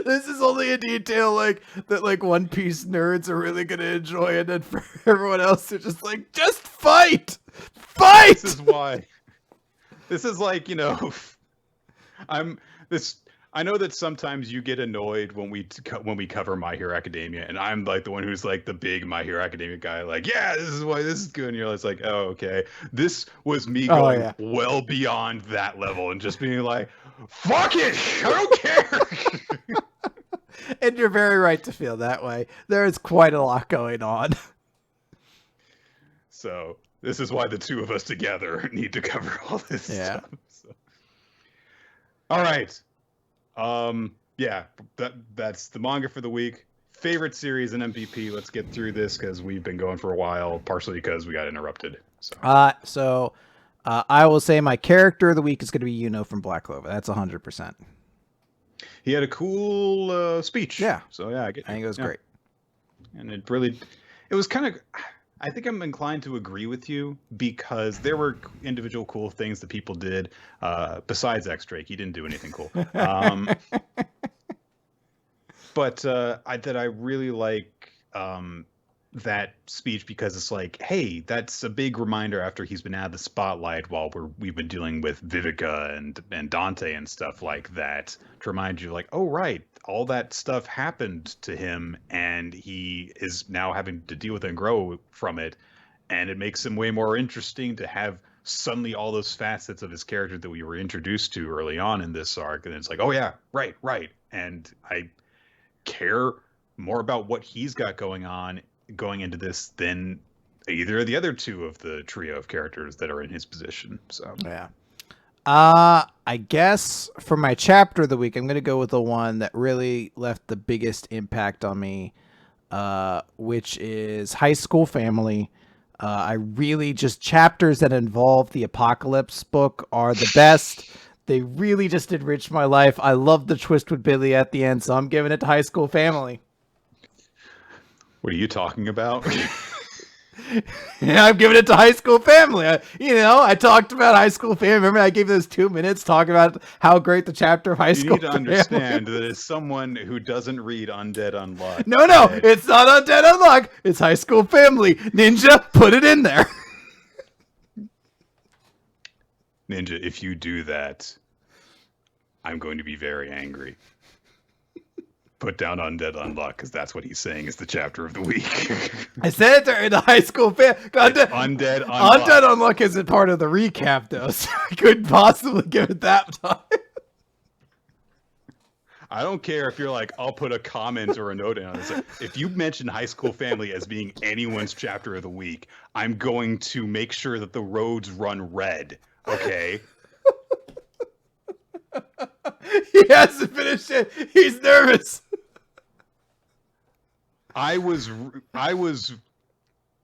S2: This is only a detail like that like One Piece nerds are really gonna enjoy, and then for everyone else they're just like, just fight! Fight!
S1: This is why. This is like, I know that sometimes you get annoyed when we cover My Hero Academia, and I'm like the one who's like the big My Hero Academia guy, like, yeah, this is why this is good, and you're just like, oh, okay. This was me going well beyond that level and just being like, fuck it, I don't care.
S2: And you're very right to feel that way. There is quite a lot going on.
S1: So this is why the two of us together need to cover all this stuff. So. All right. That's the manga for the week. Favorite series in MPP. Let's get through this because we've been going for a while, partially because we got interrupted.
S2: So I will say my character of the week is going to be Yuno from Black Clover. That's 100%.
S1: He had a cool speech.
S2: Yeah.
S1: So yeah, I
S2: think it was great.
S1: And it was kind of. I think I'm inclined to agree with you because there were individual cool things that people did besides X Drake. He didn't do anything cool. But I really like that speech because it's like, hey, that's a big reminder after he's been out of the spotlight while we've been dealing with Vivica and Dante and stuff like that, to remind you like, oh, right, all that stuff happened to him and he is now having to deal with it and grow from it. And it makes him way more interesting to have suddenly all those facets of his character that we were introduced to early on in this arc. And it's like, oh yeah, right. And I care more about what he's got going into this than either of the other two of the trio of characters that are in his position. So
S2: yeah. I guess for my chapter of the week, I'm going to go with the one that really left the biggest impact on me, which is High School Family. I really just chapters that involve the Apocalypse book are the best. They really just enrich my life. I love the twist with Billy at the end, so I'm giving it to High School Family.
S1: What are you talking about?
S2: Yeah, I'm giving it to High School Family. I talked about High School Family. Remember, I gave those 2 minutes talking about how great the chapter of High School Family.
S1: You need to understand that as someone who doesn't read Undead Unluck.
S2: No, it's not Undead Unluck. It's High School Family. Ninja, put it in there.
S1: Ninja, if you do that, I'm going to be very angry. Put down Undead Unluck, because that's what he's saying is the chapter of the week.
S2: I said it during the High School Family.
S1: Undead Unluck.
S2: Undead Unluck isn't part of the recap, though, so I couldn't possibly give it that time.
S1: I don't care if you're like, I'll put a comment or a note in on this. If you mention High School Family as being anyone's chapter of the week, I'm going to make sure that the roads run red. Okay?
S2: He hasn't finished it. He's nervous.
S1: I was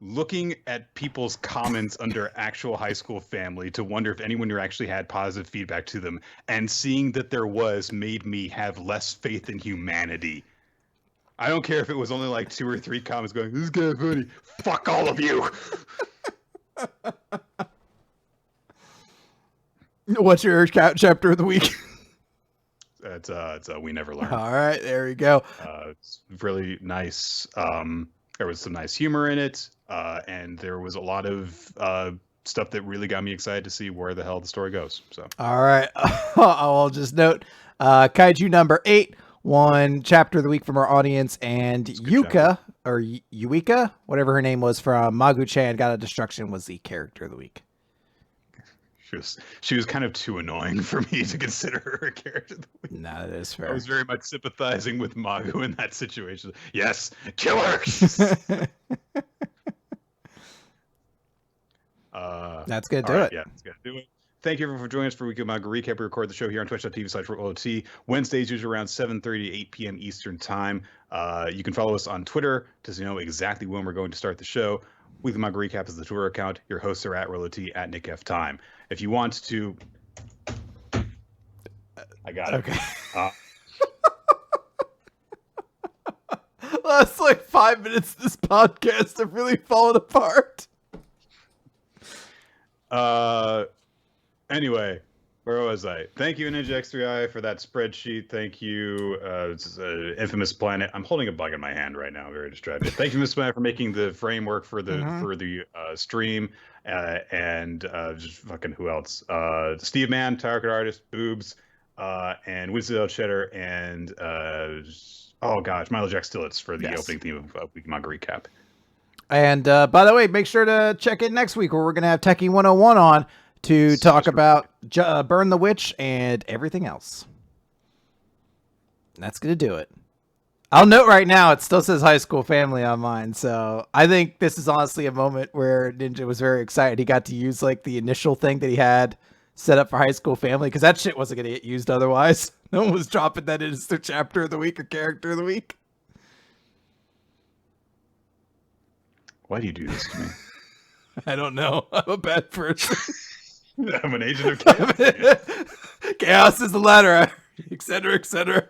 S1: looking at people's comments under actual High School Family to wonder if anyone actually had positive feedback to them, and seeing that there was made me have less faith in humanity. I don't care if it was only like 2 or 3 comments going, "This is kind of funny." Fuck all of you.
S2: What's your chapter of the week?
S1: It's We Never Learn.
S2: All right, there we go.
S1: It's really nice. There was some nice humor in it, and there was a lot of stuff that really got me excited to see where the hell the story goes. So,
S2: all right, I'll just note, Kaiju number 8, one chapter of the week from our audience, and Yuka or Yuika, whatever her name was from Magu-chan, got a destruction, was the character of the week.
S1: She was kind of too annoying for me to consider her a character of the week.
S2: No, that is fair.
S1: I was very much sympathizing with Magu in that situation. Yes, kill her.
S2: That's gonna do it.
S1: Yeah, that's gonna do it. Thank you everyone for joining us for Weekly Manga Recap. We record the show here on twitch.tv/ROT. Wednesdays, usually around 7:30 to 8 p.m. Eastern Time. You can follow us on Twitter to know exactly when we're going to start the show. Weekly Manga Recap is the Twitter account. Your hosts are at RoloT, at Nick F. Time. If you want to... I got it.
S2: Okay. Last like 5 minutes of this podcast have really fallen apart.
S1: Anyway, where was I? Thank you, Ninja X3i, for that spreadsheet. Thank you, Infamous Planet. I'm holding a bug in my hand right now. I'm very distracted. Thank you, Infamous Planet, for making the framework for the stream. And just fucking who else? Steve Mann, Target Artist, Boobs, and Winston Cheddar, and oh gosh, Milo Jack Stillitz for the opening theme of Weekly Manga Recap. And
S2: by the way, make sure to check in next week where we're going to have Techie 101 on to talk about Burn the Witch and everything else. That's going to do it. I'll note right now, it still says High School Family on mine. So I think this is honestly a moment where Ninja was very excited. He got to use like the initial thing that he had set up for High School Family, because that shit wasn't going to get used otherwise. No one was dropping that in as their chapter of the week or character of the week.
S1: Why do you do this to me?
S2: I don't know. I'm a bad person.
S1: I'm an agent of chaos.
S2: Chaos is the ladder, etc., etc.